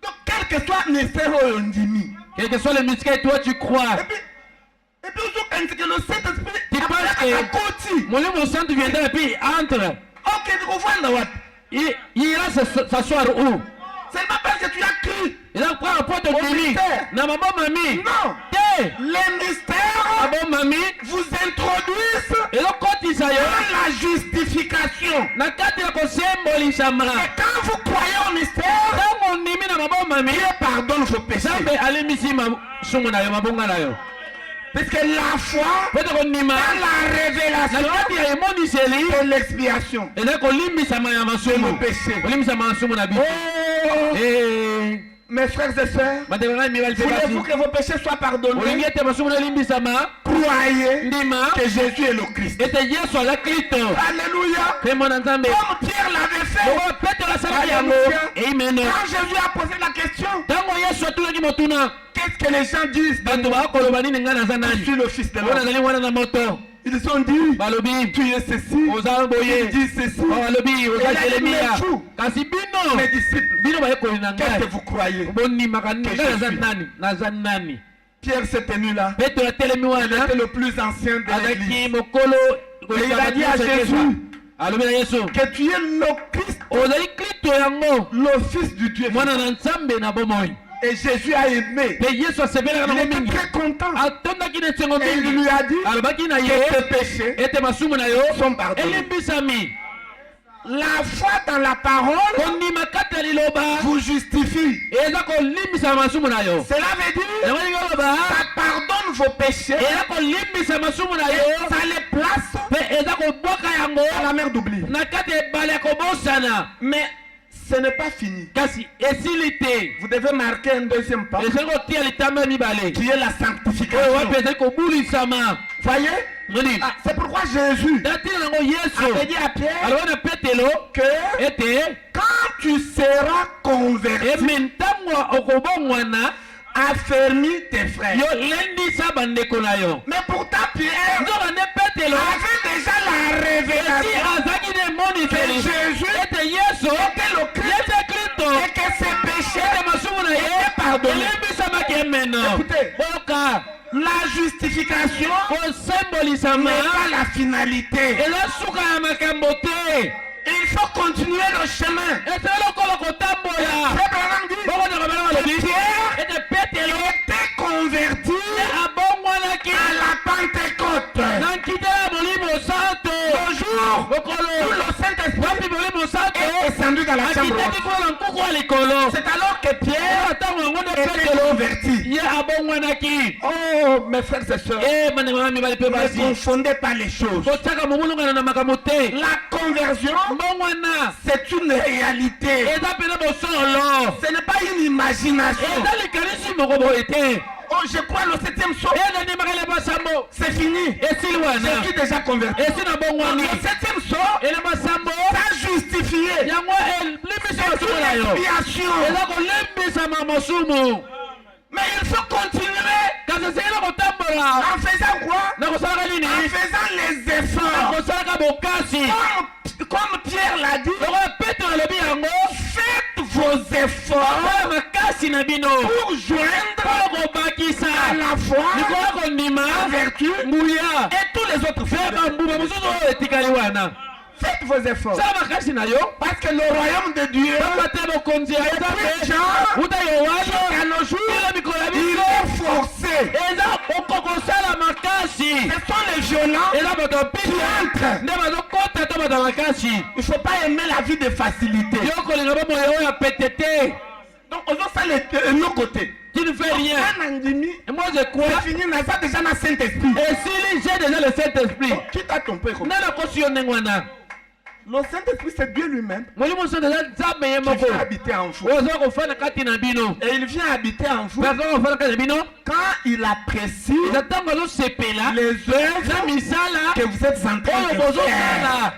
Donc, quel que soit le mystère au Ndimi. Quel que soit le muscat, toi tu crois. Et puis, quand le Saint-Esprit Tu penses que molimo santo viendra et puis entre. ok, vous voyez, Il ira s'asseoir où? c'est pas parce que tu as cru. Il a pris un pot de demi. Na mabo mami. Non. Te. Les mystères Mabo mami. vous introduisent Et le kotisa yo. dans la justification. Na kati ya kosembolisama. Et quand vous croyez au mystère, Tango nimi na mabo mami. Dieu pardonne vos péchés. Zambe alimisi sungu na yo mabonga na yo. Parce que la foi Pete konima. dans la Na révélation kati ya emoniseli. et l'expiation. Eza kolimbisama ya masumu. péché. Kolimbisama ya masumu na biso. Oh, Eh. mes frères et sœurs, voulez-vous que vos péchés soient pardonnés? Croyez ndima que Jésus est le Christ. ete yesu aza kristo. Alléluia. Kremo na nzambe. Comme Pierre l'avait fait. Bongo petero asalaki yango. Amen. Quand Jésus a posé la question, ntango yesu atunaki motuna qu'est-ce que les gens disent? bato bakoloba nini ngai naza Je nani suis le fils de oyo l'homme. nazali mwana na moto. Ils ont dit, balobi tu es ceci. oza boye. Il dit ceci. balobi oza jeremia. kasi bino Mes disciples, bino bayekoli na qu'est-ce ngai que vous croyez? bonimaka nini Que ngai je naza suis. nani naza nani. Pierre s'est tenu là. petero atelemi Il wana était le plus ancien de azalaki l'église. mokolo Et il a dit à Jésus alobi na yesu que tu es le Christ, ozali kristo yango le Fils du Dieu. mwana na nzambe na bomoi. Et Jésus a aimé. mpe yesu asepelaka Il nango était mingi très content. atondaki na esengo Et il mingi lui a dit alobaki na ye que tes péchés ete masumu na yo sont pardonnés. elimbisami. La foi dans la parole kondima kati ya liloba vous justifie. eza kolimbisa masumu na yo. Cela veut dire yango ndenge oloba ça pardonne vos péchés. eza kolimbisa masumu na yo Et ça les place mpe eza kobwaka yango à la mer d'oubli. na kati ya ebale ya kobosana. Mais ce n'est pas fini. kasi esili te. Vous devez marquer un deuxième pas ezali kotia litama mibale qui est la oyo sanctification. wapi ezali kobulisama. Voyez? moni Ah, c'est pourquoi Jésus ntina nango yesu avait dit à Pierre aloba na petelo que ete quand tu seras converti, eme ntango okobongwana affermis tes frères. yo lendisa bandeko na yo. Mais pourtant Pierre nzokande petelo avait déjà la esi révélation azalaki ne que moniseli Jésus ete yesu était le Christ yete kristo et que ses péchés ete masumu na ye étaient pardonnés. elimbisamaki emeno. Écoutez, boyoka la justification kosembolisama n'est pas la finalité. eza suka ya makambo te. Il faut continuer le chemin. ete lokola kotambola Frère Branham dit bokonaka bana balobi Pierre ete petelo était converti abongwanaki à la Pentecôte. na nkita ya molimo santo. Le jour où mokolo le Saint-Esprit wapi molimo santo est descendu dans la chambre akitaki haute. kuna na nkuku ya likolo. C'est alors que Pierre ntango yango nde était petelo converti. ye abongwanaki. Oh, mes frères et sœurs, bandeko na mibali mpe ne basi confondez pas les choses. kotiaka momulungana na makambo te. La conversion, mbongwana c'est une réalité. eza pene bosolo, Ce n'est pas une imagination. eza likanisi moko boye te. Oh, je crois le 7e saut, eza ndimaka basambo c'est fini. esili wana Je suis déjà converti. esi na Le bongwani 7e saut, ele masambo ça justifié. yango elimbisa C'est masumu na une yo expiation. eza kolimbisama masumu. Mais il faut continuer kasi esekela kotambola en faisant quoi? na kosalaka nini? En faisant les na efforts. kosalaka bokasi. Comme Pierre l'a dit, lokola petro alobi yango faites vos efforts okola makasi na bino pour joindre mpo kobakisa à la foi, likolo ya kondima la vertu nguya et tous les autres mpe fruits. bambuma mosusu oyo etikali wana. Faites vos efforts. sala makasi na yo Parce que le royaume de Dieu, pamba te bokonzi ya depuis nzambe Jean uta yohane jusqu'à nos jours, ila mikolo ya il biso est forcé. eza okokosala makasi. Ce sont les violents. eza bato ya mpisi nde bazokota to bato ya makasi. Il ne faut pas aimer la vie de facilité. yo kolinga bomoi oyo ya pete te. Donc, on a ça de nos côtés. tu ne fais rien. Un andimi, et moi je crois c'est fini, mais ça déjà dans le Saint-Esprit. esili j'ai déjà le Saint-Esprit. Qui t'a trompé comme nde nakosi yo ndenge wana. Le Saint-Esprit, c'est Dieu lui-même molimo santo eza nzambe ye qui moko vient habiter en vous. oyo aza kofanda kati na bino. Et il vient habiter en vous mpe aza kofanda kati na bino quand il apprécie eza ntango azosepela les na œuvres misala que vous êtes en train oyo de faire. bozosala.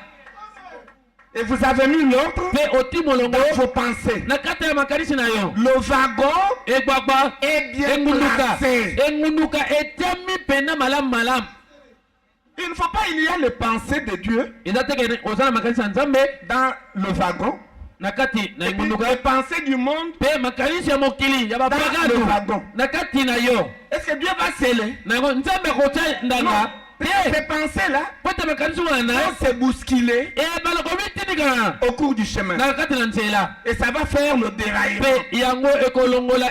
Et vous avez mis l'autre mpe oti molongo dans vos pensées. na kati ya makanisi na yo. Le wagon egbagba est bien engunduka placé. engunduka etiami mpena malamu malamu. Il ne faut pas, il y a les pensées de Dieu eza teke oza na makanisi ya nzambe dans le wagon. na kati na Et puis, engunduka les pensées du monde, mpe makanisi ya mokili ya dans le bapagano wagon. na kati na yo. Est-ce que Dieu va sceller? na yango nzambe akotia ndanga Non. te Ces pensées-là po ete makanisi wana vont se bousculer baloko bitindika au cours du chemin. na kati na nzela Et ça va faire le déraillement. mpe yango ekolongola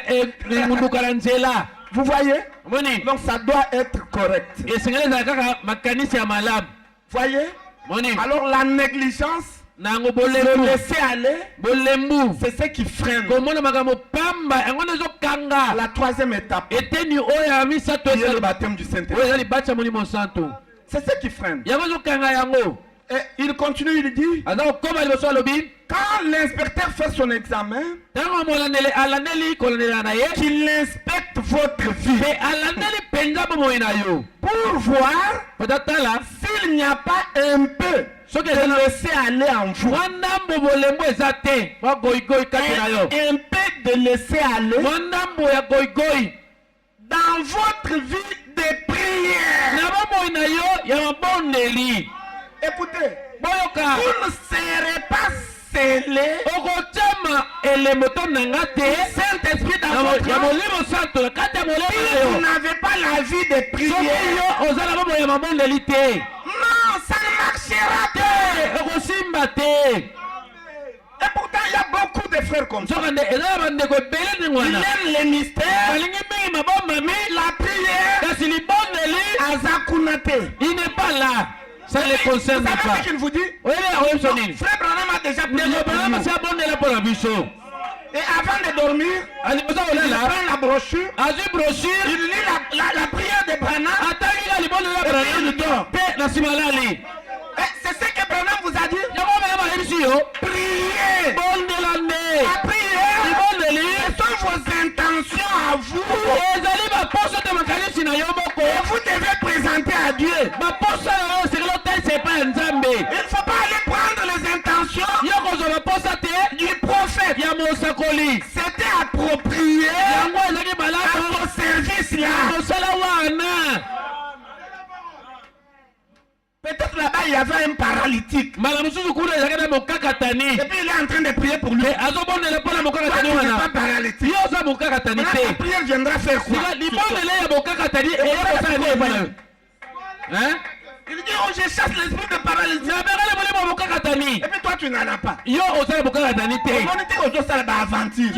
engunduka na nzela. Vous voyez? moni Donc ça doit être correct. esengeli ezala kaka makanisi ya malamu. Voyez? moni Alors la négligence, na yango le bolembu laisser aller, bolembu c'est ce qui freine. komona makambo pamba yango nde ezokanga La troisième étape, eteni oyo ya misato qui est le oyo baptême du Saint-Esprit. eza libatisa molimo santo C'est ce qui freine. yango ezokanga yango. Et il continue, il dit, aza kokoma liboso alobi quand l'inspecteur fait son examen, ntango molandeli alandeli kolandela na ye qu'il inspecte votre vie mpe alandeli mpenza bomoi na yo pour voir pota tala s'il n'y a pas un peu soki de eza na laisser aller en vous. mwa ndambo bolembo eza te mwa goigoi kati na yo. Un peu de laisser aller mwa ndambo ya goigoi dans votre vie de prière. na bomoi na yo ya mabondeli. Écoutez, boyoka vous ne serez pas scellé okotyama elembo to nanga te Saint-Esprit dans votre ya âme molimo santo na kati ya molemo si na vous yo n'avez pas la vie de soki prière. yo oza na bomoi ya mabondeli te Non, ça ne marchera te pas. okosimba te. Et pourtant, il y a beaucoup de frères comme ça. nzoka nde eza na bandeko ebele ndenge Ils wana aiment les mystères, balingi mingi mabombami la prière, kasi libondeli Azakunate. il n'est pas là. Ça ne les Vous concerne savez pas. ce qu'il vous dit? oyebi oyebiso nini Frère Branham a déjà prié ndeko pour branama nous. si abondela mpo na biso. Et avant de dormir, alibosa il kolala prend la brochure, azwi brochure il lit la prière de Branham. atangika libondela branam mpe na nsima alali. Et c'est ce que Branham vous a dit. yango branama ayebisi yo Priez. bondela nde La prière, libondeli ce sont vos intentions à vous. ezali baposo te makanisi na yo moko Et vous devez présenter à Dieu. baposo na yo esengeli otalisa epai ya nzambe. Il ne faut pas aller prendre les intentions yo kozwa baposa te du prophète. ya mosakoli C'était approprié yango ezalaki à malaka Peut-être là-bas il y avait un paralytique. Et puis il est en train de prier pour lui. Toi, tu n'es pas paralytique. La prière viendra faire quoi? Il dit, oh, je chasse l'esprit de paralysie. Et puis toi, tu n'en as pas. Tu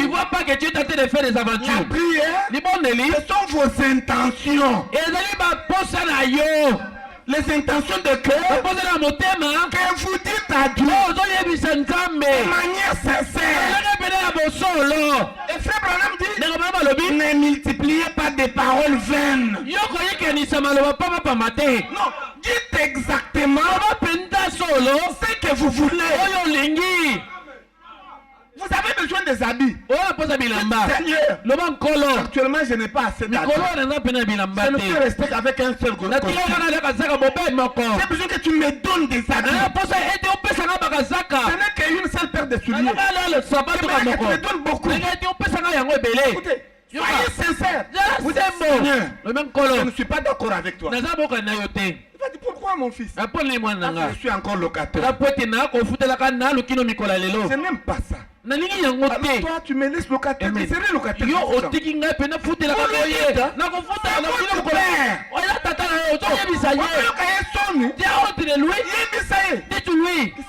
vois pas que tu es tenté de faire des aventures. La prière, ce sont vos intentions. Les intentions de cœur que vous dites à Dieu de manière sincère. Et frère Branham dit, ne multipliez pas des paroles vaines. Non, dites exactement ce que vous voulez. Vous avez besoin des habits. Seigneur, actuellement je n'ai pas assez d'habits. Je ne peux rester avec un seul costume. J'ai besoin que tu me donnes des habits. Ce n'est qu'une seule paire de souliers. Mais tu me donnes beaucoup. Écoutez, soyez sincère. Vous êtes Seigneur. Je ne suis pas d'accord avec toi. Il va dire, pourquoi mon fils? Je suis encore locataire. Je n'aime pas ça. Alors toi tu me laisses locataire, tu serais locataire.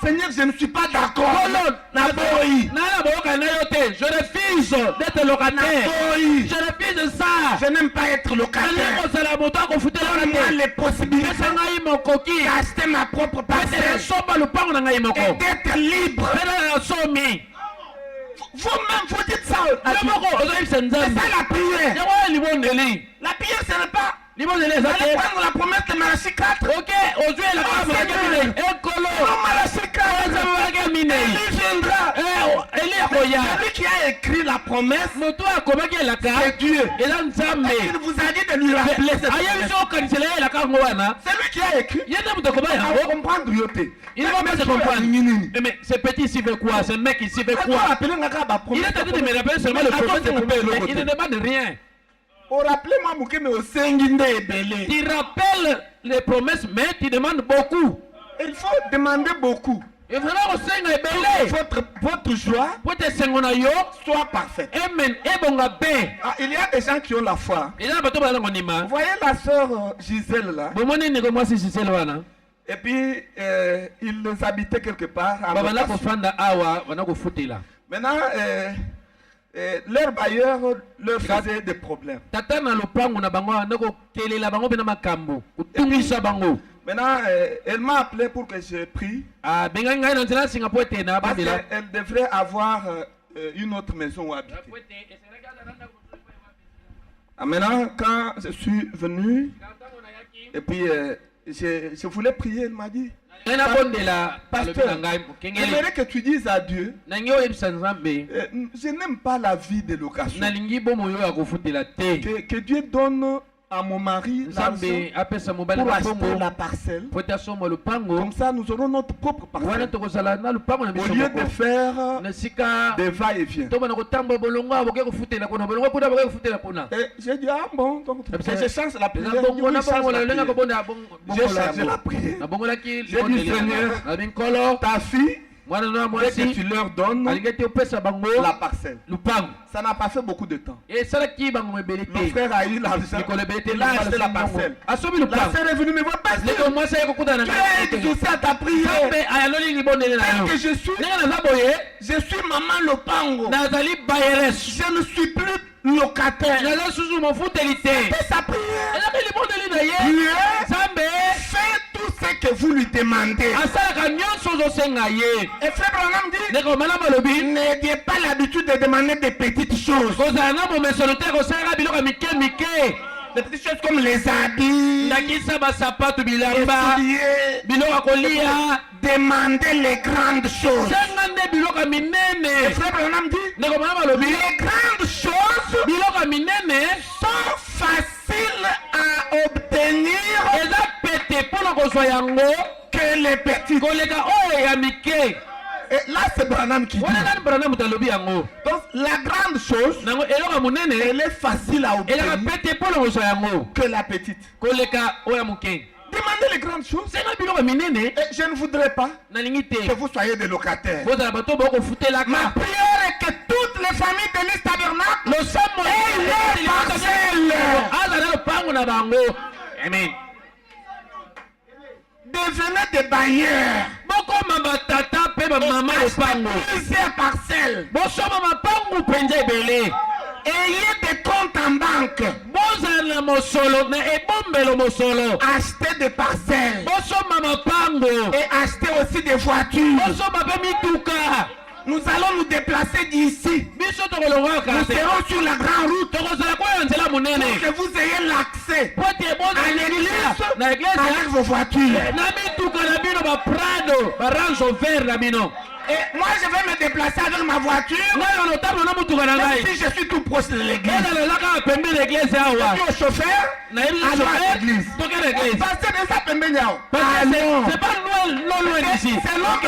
Seigneur, je ne suis pas d'accord. Je refuse d'être locataire. Je refuse ça. Je n'aime pas être locataire. Donne-moi les possibilités d'acheter ma propre parcelle et d'être libre. Vous-même, vous dites ça. C'est ça la prière. La prière, ce n'est pas allez prendre la promesse de Malachie 4. Ok, aujourd'hui, la Malachie 4. Il viendra. Celui qui a écrit la promesse, c'est Dieu. Et il vous a dit de lui rappeler cette promesse. Celui qui a écrit, il va comprendre. Il ne va pas se comprendre. Mais ce petit ici veut quoi? Ce mec ici veut quoi? Il est en train de me rappeler seulement le prophète. Il ne demande rien. Tu rappelles les promesses, mais tu demandes beaucoup. Il faut demander beaucoup. Votre joie soit parfaite. Il y a des gens qui ont la foi. Vous voyez la sœur Gisèle là? Et puis ils habitaient quelque part. Maintenant, leur bailleur leur faisait des problèmes. Maintenant, elle m'a appelé pour que je prie. Parce qu'elle devrait avoir une autre maison où habiter. Maintenant, quand je suis venu, et puis je voulais prier, elle m'a dit, pasteur, j'aimerais que tu dises à Dieu, je n'aime pas la vie de location. Que Dieu donne à mon mari l'argent pour acheter la parcelle. Comme ça, nous aurons notre propre parcelle. Au lieu de faire des va-et-vient. Et j'ai dit, ah bon, donc je change la prière. J'ai changé la prière. J'ai dit, Seigneur, ta fille, dès que tu leur donnes la parcelle. Ça n'a pas fait beaucoup de temps. Mon frère a eu l'argent. Il a acheté la parcelle. La sœur est venue me voir. Tu as exaucé à ta prière. Que je suis maman Lopango. Je ne suis plus locataire. C'était sa prière. Fais tout ce que vous lui demandez. Et frère Branham dit, n'ayez pas l'habitude de demander des petites choses. Des petites choses comme les habits, les souliers. Demandez les grandes choses. Et frère Branham dit, les grandes choses sont faciles à obtenir que les petites. Et là, c'est Branham qui dit. Donc, la grande chose, elle est facile à obtenir que la petite. Dis-moi demandez les grandes choses. C'est un biloko minene. Et je ne voudrais pas Nalingi te. que vous soyez des locataires. Bozala bato boko futela Ma ka. prière est que toutes les familles de l'Est Tabernacle Lo samo. aient leur parcelle. Azala lo pango na bango. Amen. Devenez des bailleurs. Boko mama tata pe ba mama lo pango. Plusieurs parcelles. Bosoma mapango penza ebele. Ayez des comptes en banque. Bozala mosolo na ebombelo mosolo. Achetez des parcelles. Bosoma mapango. Et achetez aussi des voitures. Bosoma pe mituka. Nous allons nous déplacer d'ici. Biso tokolongaka. Nous serons sur la grande route Tokozala kwa nzela munene. pour que vous ayez l'accès Pote à l'église na avec iglesia. vos voitures. Na mituka na bino ba Prado, ba Range Rover na bino. Et moi, je vais me déplacer avec ma voiture. Ngai ono tamo na mutuka na Même ngai. si je suis tout proche de l'église. Ezalelaka pembeni ya eglise awa. Et au chauffeur, Na yebi allons à chauffeur, l'église. toke na eglise. Pasteur de ça, pembeni yao. Parce que Allons. c'est pas loin d'ici. C'est l'autre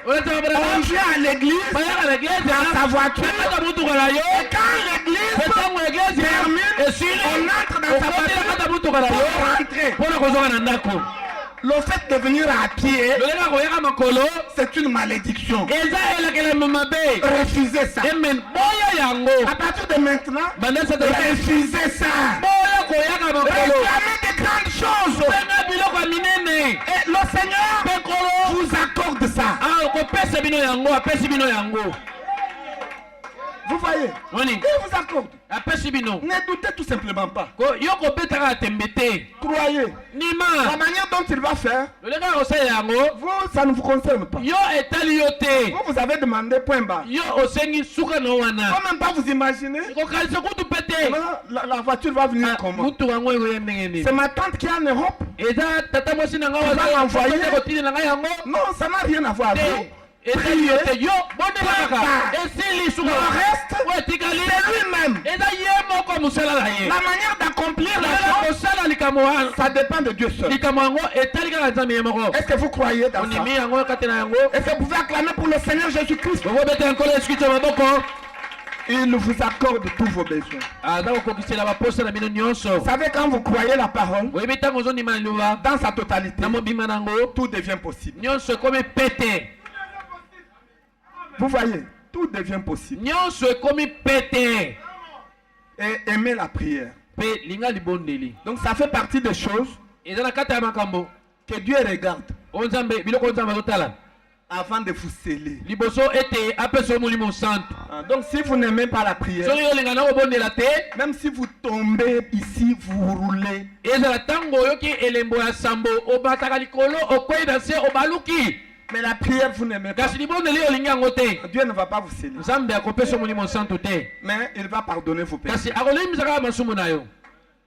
on vient à l'église Bayaka na eglise dans sa voiture. kata mutuka na yo. Et quand l'église Ntango eglise termine, esili, on entre dans sa okotela voiture kata mutuka na pour yo rentrer. mpona kozonga na ndako. Le fait de venir à pied, Loleka koyaka makolo c'est une malédiction. eza elakela mabe. Refusez ça. Amen. Boya yango. À partir de maintenant, Banda sa refusez ça. boya koyaka makolo. Réclamez des grandes choses. Benga biloko ya minene. Et le Seigneur Pekolo. vous accorde ça. Ah, kopesa bino yango, apesi bino yango. Vous voyez? Wani. Il vous accorde. Apesi bino. Ne doutez tout simplement pas. Ko yo kobetaka tembe te. Croyez. Nima. La manière dont il va faire, Loleka kosala yango. vous, ça ne vous concerne pas. Yo etali yo te. Vous avez demandé point bas. Yo osengi suka na wana. Faut même pas vous imaginer. Kokalisa kutu pete. La voiture va venir comment? Mutu yango ekoya ndenge nini. C'est ma tante qui est en Europe. Eza tata mwasi na nga Tu vas l'envoyer? kotina na nga yango. Non, ça n'a rien à voir avec vous. Etali yo te. Yo bonela kaka. Papa. Esili suka. Le reste, Oyo etikali. c'est lui-même. Eza ye moko mosala na ye. La manière d'accomplir la Loleka chose, kosala likambo wana. ça dépend de Dieu seul. Likambo yango etali kaka nzambe ye moko. Est-ce que vous croyez dans ça? Onimi yango kati na yango. Est-ce que vous pouvez acclamer pour le Seigneur Jésus-Christ? Okobeta nkolo Yesu Kristo maboko. Il vous accorde tous vos besoins. Aza kokokisela baposa na bino nyonso. Vous savez, quand vous croyez la parole, Oyebi ntango ozondima liloba dans sa totalité, na mobimba nango tout devient possible. nyonso ekomi pete. Vous voyez, tout devient possible. Nyonso ekomi pete. Et aimer la prière. Pe linga libondeli. Donc ça fait partie des choses Eza na kati ya makambo. que Dieu regarde Onzambe biloko nzambe azotala. avant de vous sceller. Liboso ete apesa yo molimo santo. Donc si vous n'aimez pas la prière, Soki yo linga na kobondela te, même si vous tombez ici, vous roulez, ezala ntango oyoki elembo ya sambo obataka likolo okwei na se obaluki. mais la prière, vous n'aimez pas, Kasi libondeli olingi yango te. Dieu ne va pas vous sceller. Nzambe akopesa yo molimo santo te. Mais il va pardonner vos péchés. Kasi akolimbisa kaka masumu na yo.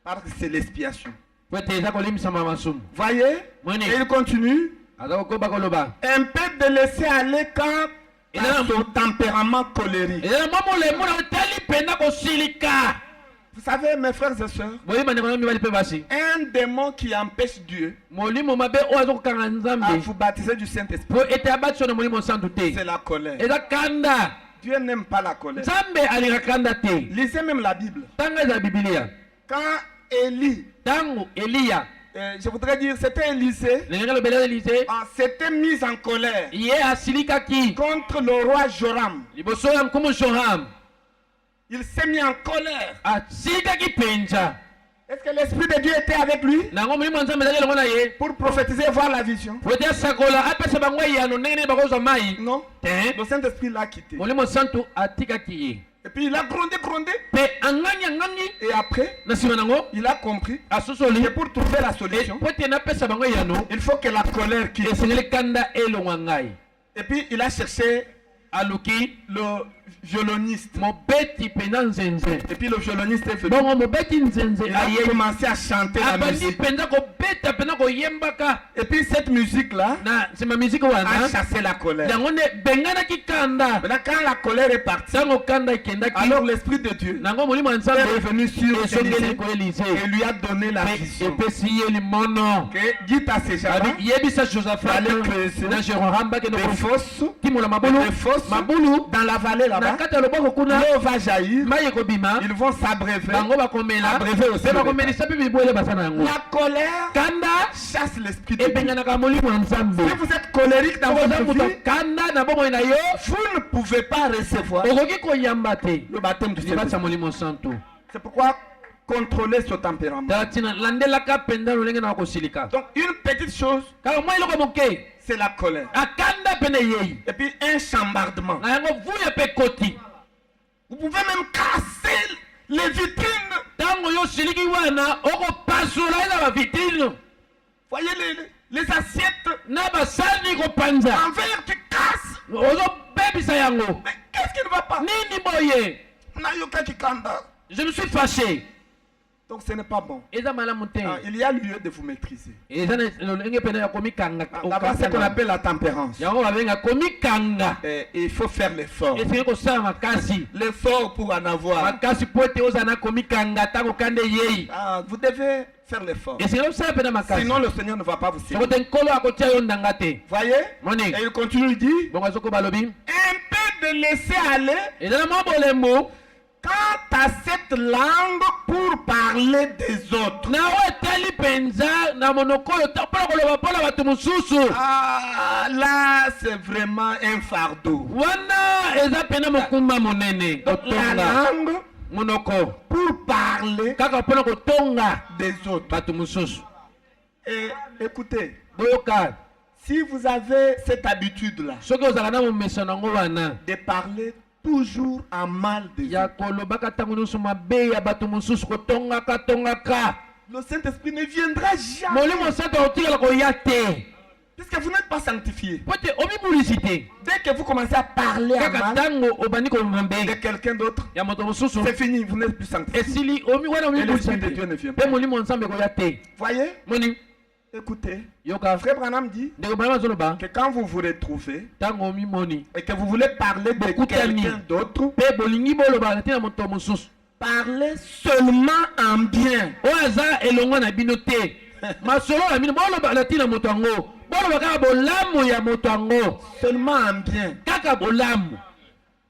Parce que c'est l'expiation. Po ete eza kolimbisama masumu. Voyez? Moni. Et il continue. Aza kokoba koloba. Un peu de laisser aller quand Et là, son tempérament colérique. ezala mwa molemo na otali mpenza kosilika. Vous savez, mes frères et sœurs, Boyeba ndeko na mibali mpe basi. un démon qui empêche Dieu Molimo mabe oyo azokokanga à nzambe vous baptiser du Saint-Esprit, po ete abatisa na molimo santu te. c'est la colère. Eza kanda. Dieu n'aime pas la colère. Nzambe alingaka kanda te. Lisez même la Bible. Tanga eza Biblia. Quand Élie, Tango Eliya je voudrais dire, c'était Élisée, lengenge lobela Elise s'était mis en colère ye asilikaki contre le roi Joram. liboso ya nkumu Joram. Il s'est mis en colère. Asilikaki mpenza. Est-ce que l'Esprit de Dieu était avec lui Nango molimo ya Nzambe ezali elongo na ye pour prophétiser et voir la vision? po ete asakola apesa bango eyano ndenge nini bakozwa mai Non. te. Le Saint-Esprit l'a quitté. Molimo santu atikaki ye Et puis il a grondé. mpe angani Et après, na nsima nango il a compris asosoli que pour trouver la solution, po ete napesa bango eyano il faut que la colère quitte. esengeli kanda elongwa ngai. Et puis il a cherché Aluki le violoniste. mobeti mpenza nzenze. Et puis le violoniste est venu. Bongo mobeti nzenze Il a aye commencé à chanter la abandi musique. mpenza kobeta mpenza koyembaka Et puis cette musique-là na nsima miziki a wana chassé la colère. yango nde benganaki kanda. Maintenant, quand la colère est partie, Ntango kanda ekendaki alors l'Esprit de Dieu nango molimo ya est nzambe revenu sur esongeli Élisée ko Elise et lui a donné la vision. epesi ye limono. Que dites à ces gens-là Abi yebisa Josaphat d'aller creuser na Jehoram bakende des fosses, timola mabulu des fosses mabulu dans la vallée na là-bas, kati ya loboko kuna l'eau va jaillir, mai ekobima ils vont s'abreuver. bango bakomela Abrever aussi mpe le bakomelisa mpe bibwele basa na yango La colère kanda chasse l'esprit de Dieu. ebenganaka molimo ya nzambe Si vous êtes colérique dans okoza votre moto vie, kanda na bomoi na yo vous ne pouvez pas recevoir okoki koyamba te le baptême du libati ya Saint-Esprit. molimo santo C'est pourquoi contrôlez ce tempérament. tala ntina landelaka mpenza lolenge na kosilika Donc une petite chose, kaka mwa eloko moke c'est la colère. akanda pene yei Et puis un chambardement. na yango vuya mpe koti Vous pouvez même casser les vitrines. ntango yo osiliki wana okopasola eza bavitrine Voyez les assiettes na basani kopanza en verre, tu casses. ozobebisa yango Mais qu'est-ce qui ne va pas? nini boye Nayoka Kikanda. je me suis fâché Donc ce n'est pas bon. eza malamu te Ah, il y a lieu de vous maîtriser. eza na lolenge pene ya komikanga D'abord, ce qu'on appelle la tempérance. yango babenga komikanga Et il faut faire l'effort. esenge kosala makasi L'effort pour en avoir. makasi po ete ozala na komikanga ntango kanda eyei Ah, vous devez faire l'effort. esenge kosala mpe na makasi Sinon, le Seigneur ne va pas vous soko servir. te nkolo akotia yo ndanga te Voyez? moni Et il continue, il dit, bongo azoko balobi un peu de laisser aller eza na mwa bolembo quant à cette langue pour parler des autres. na oyo etali mpenza na monoko oyo mpona koloba mpona bato mosusu Ah, là, c'est vraiment un fardeau. wana eza pena mokumba monene La kotonga langue monoko pour parler kaka mpona kotonga des autres. bato mosusu Et écoutez, boyoka si vous avez cette habitude-là soki ozalaka na momeso nango wana de parler toujours en mal des ya autres, kolobaka ntango nyonso mabe ya bato mosusu kotongaka le Saint-Esprit ne viendra jamais. molimo santo akotikala koya te Puisque vous n'êtes pas sanctifié. po te omibulisi te Dès que vous commencez à parler à kaka mal ntango obandi kolonga de mbe quelqu'un d'autre, ya moto mosusu c'est fini, vous n'êtes plus sanctifié. esili wana omibulisa l'Esprit de Dieu ne te vient mpe pas. molimo ya nzambe koya te Voyez? moni Écoutez, yoka Frère Branham dit ndeko bana bazoloba que quand vous vous retrouvez ntango omimoni et que vous voulez parler de Bokutani. quelqu'un d'autre, mpe bolingi bolobaka te na moto mosusu parlez seulement en bien. oyo aza elongo na bino te masolo na bino bolobaka ti na moto yango boloba kaka bolamu ya moto yango Seulement en bien. kaka bolamu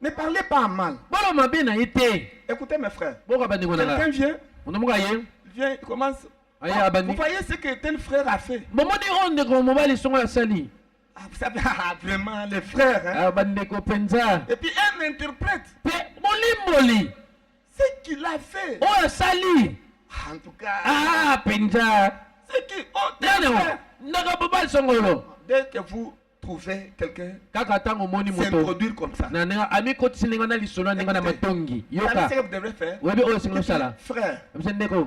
Ne parlez pas en mal. boloba mabe na ye te Écoutez mes frères. boka bandeko na Quelqu'un nga vient, onamoka ye il commence. aye Ah, abandi vous voyez ce que tel frère a fait. momoni oyo ndeko mobali songo asali Ah, vous savez, vraiment, les frères. Hein? bandeko mpenza Et puis un interprète. mpe molimboli Ce qu'il a fait. oyo asali En tout cas, mpenza c'est qui. Oh, tel nano frère. ndeko mobali songolo Dès que vous trouvez quelqu'un kaka ntango omoni moto s'introduire comme ça, na ndenge amikotisi ndenge na lisolo ndenge na matongi vous savez yoka ce que vous devrez faire. oyebi oyo esengi osala Frère, mise ndeko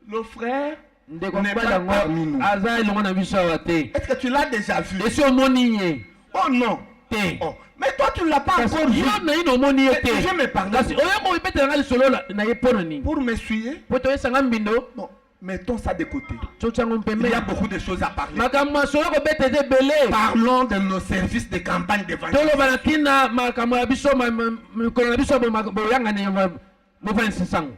le frère, ndeko n'est mobali pas yango parmi nous. aza elongo na biso awa te est-ce que tu l'as déjà vu? esi omoni ye Oh non. te Oh. Mais toi, tu ne l'as pas kasi encore vu. yo na ye na omoni ye Mais tu te viens me parler kasi oyo koyebetelanga lisolo na ye mpo na nini pour m'essuyer. po toyesanga mbindo Bon, mettons ça de côté. totyango Il mpembe y a beaucoup de choses à parler. makambo masolo kobeta eza ebele Parlons de nos services de campagne d'évangélisation. toloba na ntina makambo ya biso mikolo na biso boyangani bofanisi sango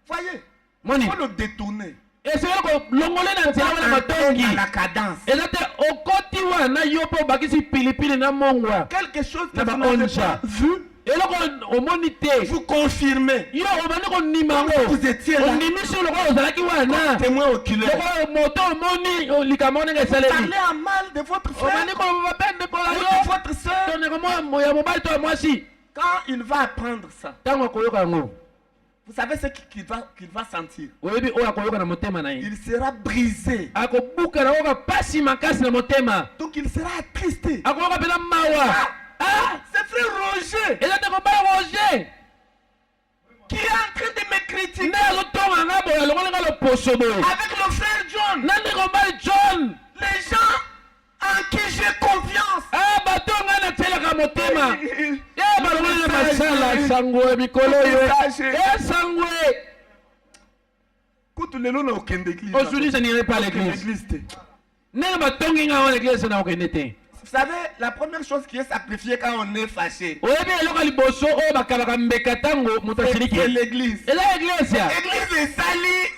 Voyez, moni il faut le détourner. esengeli kolongole na nzela wana matongi À la cadence. eza te okoti wana yo mpe obakisi pilipili na mongwa Quelque chose que Na vous ba n'avez onja. pas vu, eloko omoni te vous confirmez. yo obandi konima yango Vous étiez là. ondimisi lokola ozalaki wana Témoin oculaire. lokola moto omoni likambo ndenge esalemi Parlez en mal de votre frère obandi koloba mpe ndeko na ou de yo votre soeur. to ndeko ya mobali to ya mwasi Quand il va apprendre ça, ntango akoyoka yango vous savez ce qu'il va sentir. oyebi oyo akoyoka na motema na ye Il sera brisé. akobuka na oyoka pasi makasi na motema Donc il sera attristé. akoyoka mpena mawa C'est frère Roger eza ndeko bala roger qui est en train de me critiquer nde azotonga nga boye alongoli nga loposo boye avec le frère John. na ndeko bali john Les gens en qui j'ai confiance. bato nga natielaka motema Ils- balongoli na masala sangwe mikolo oyo sangwe Écoute, le nom n'a aucun église. aujourd'hui je n'irai pas à l'église L'église. ndenge batongi nga wana l'église na okende te Vous savez, la première chose qui est sacrifiée quand on est fâché, c'est l'église. L'église L'église est salie.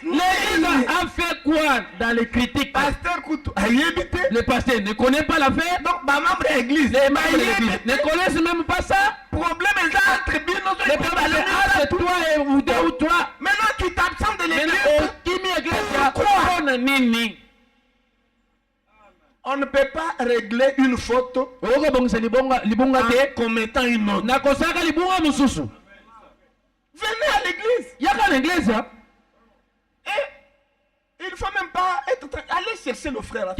a fait quoi dans les critiques? Pasteur Koutou a évité. Le pasteur ne connaît pas l'affaire. Donc, ma membre de l'église, Les membres de l'église ne connaissent même pas ça. problème est entre bien nos Le problème c'est entre toi et ou deux ou toi. Maintenant, tu t'absentes de l'église. On ne peut pas régler une faute en commettant une autre. Venez à l'église. Et il ne faut même pas être... Allez chercher le frère.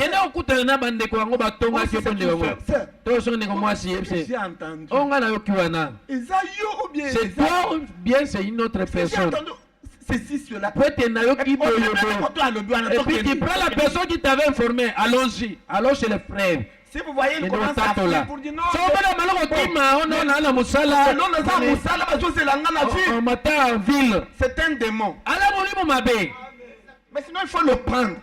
J'ai entendu. C'est toi ou bien c'est une autre personne? Ceci, cela. Et puis tu prends la personne qui t'avait informé. Allons-y. Allons chez les frères. Si vous voyez, il commence à faire pour dire non. C'est un démon. Mais sinon, il faut le prendre.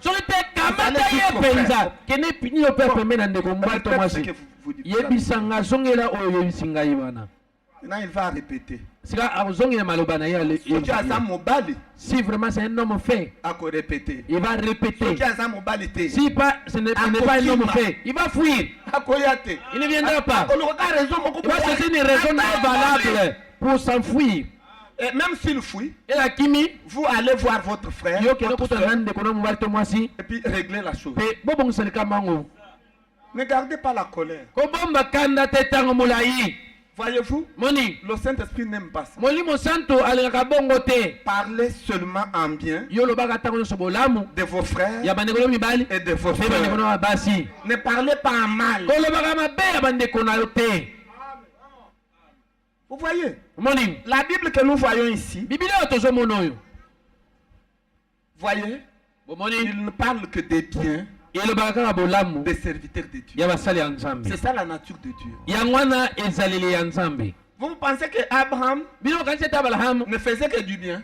Maintenant, il va répéter. Si vraiment c'est un homme fait, il va répéter. Si pas, ce n'est pas un homme fait, il va fuir. Il ne viendra pas. Il va chercher une raison valable pour s'enfuir. Et même s'il fuit, vous allez voir votre frère, et puis régler la chose. Ne gardez pas la colère. Voyez-vous, le Saint-Esprit n'aime pas ça. Parlez seulement en bien de vos frères et de vos frères. Ne parlez pas en mal. Vous voyez, la Bible que nous voyons ici, voyez, il ne parle que des biens des serviteurs de Dieu. C'est ça la nature de Dieu. Vous pensez que Abraham ne faisait que du bien?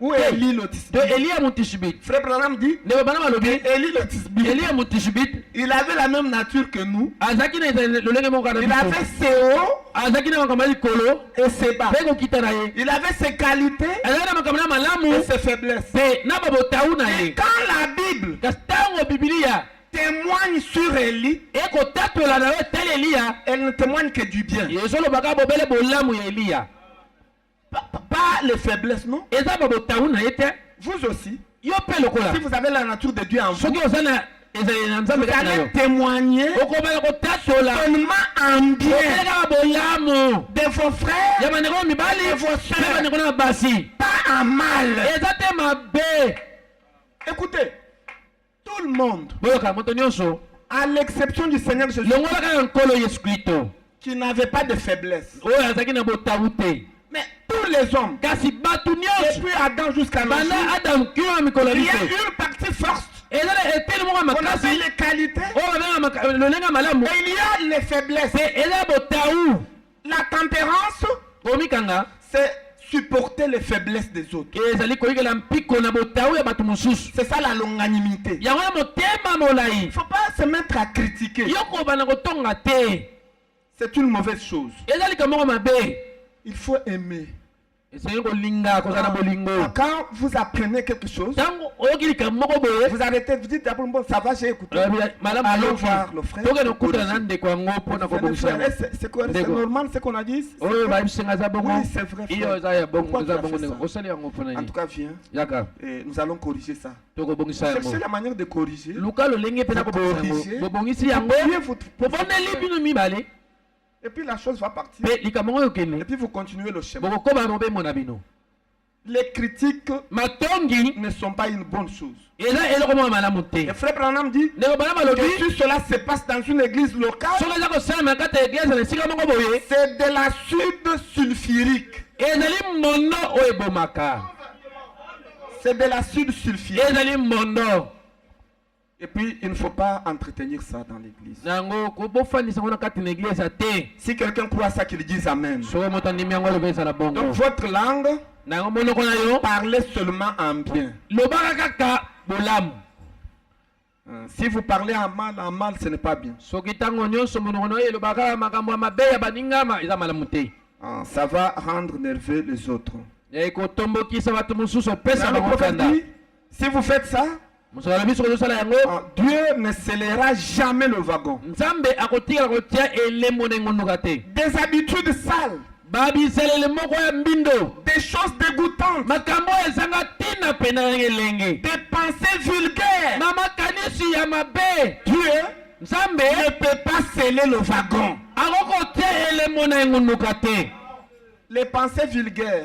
Où est Élie le Tishbite? Frère Branham dit Élie le Tishbite, il avait la même nature que nous. Il avait ses hauts et ses bas. Il avait ses qualités et ses faiblesses. Et quand la Bible témoigne sur Élie, elle ne témoigne que du bien. Pas les faiblesses, non? Vous aussi, si vous avez la nature de Dieu en vous, vous allez témoigner seulement en bien de vos frères et de vos soeurs, pas en mal. Écoutez, tout le monde, à l'exception du Seigneur Jésus, qui n'avait pas de faiblesse, mais tous les hommes, depuis Adam jusqu'à nous, il y a une partie forte, on appelle les qualités, et il y a les faiblesses. La tempérance, c'est supporter les faiblesses des autres. C'est ça la longanimité. Il ne faut pas se mettre à critiquer. C'est une mauvaise chose. Il faut aimer. Quand vous apprenez quelque chose, vous arrêtez, vous dites bon, ça va, j'ai écouté. Allons voir le frère. C'est normal ce qu'on a dit? Oui, c'est vrai. En tout cas, viens. Et nous allons corriger ça. Cherchez la manière de corriger. Et puis la chose va partir. Et puis vous continuez le chemin. Les critiques ne sont pas une bonne chose. Et frère Branham dit que si cela se passe dans une église locale, c'est de l'acide sulfurique. C'est de l'acide sulfurique. Et puis, il ne faut pas entretenir ça dans l'église. Si quelqu'un croit ça, qu'il dise Amen. Donc, votre langue, parlez seulement en bien. Si vous parlez en mal, ce n'est pas bien. Ça va rendre nerveux les autres. Le prophète dit, si vous faites ça, Dieu ne scellera jamais le wagon. Des habitudes sales, des choses dégoûtantes, des pensées vulgaires, Dieu ne peut pas sceller le wagon. Les pensées vulgaires,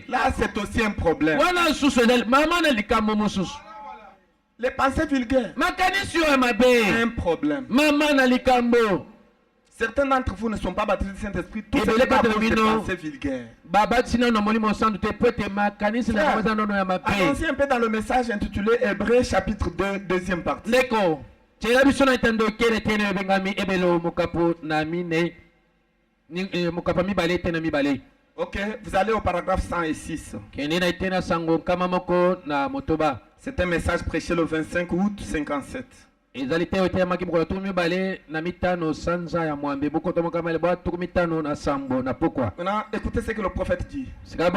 là c'est aussi un problème. Les pensées vulgaires, un problème. Certains d'entre vous ne sont pas baptisés du Saint-Esprit. Tout ce n'est pas pour des pensées vulgaires. Allons-y un peu dans le message intitulé Hébreux chapitre 2, deuxième partie. Ok, vous allez au paragraphe 106. C'est un message prêché le 25 août 57. Maintenant, écoutez ce que le prophète dit. Il pose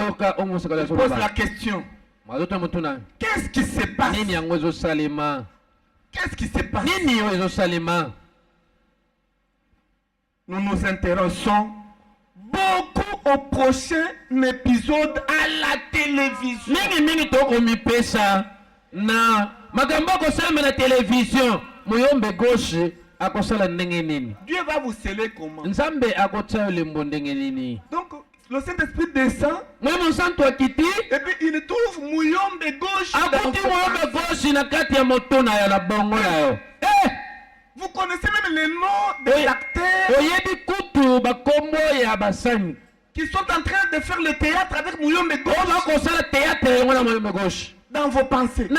la question. Qu'est-ce qui se passe? Qu'est-ce qui se passe? Nous nous intéressons beaucoup au prochain épisode à la télévision. Dieu va vous sceller comment? Donc le Saint-Esprit descend et puis il trouve Mouyombe gauche. Vous connaissez même les noms des acteurs qui sont en train de faire le théâtre avec Mouyombe gauche. Dans vos pensées. Le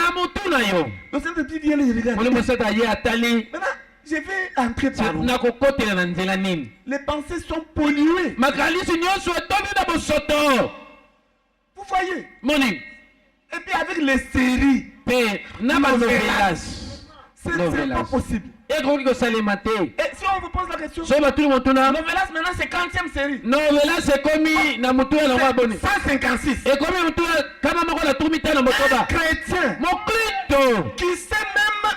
Saint-Esprit vient les regarder. Maintenant, je vais entrer par où? Les pensées sont polluées. Vous voyez? Et puis avec les séries, c'est pas possible. Et si on vous pose la question, Novelas maintenant c'est 40e série. 156. Un chrétien qui sait même où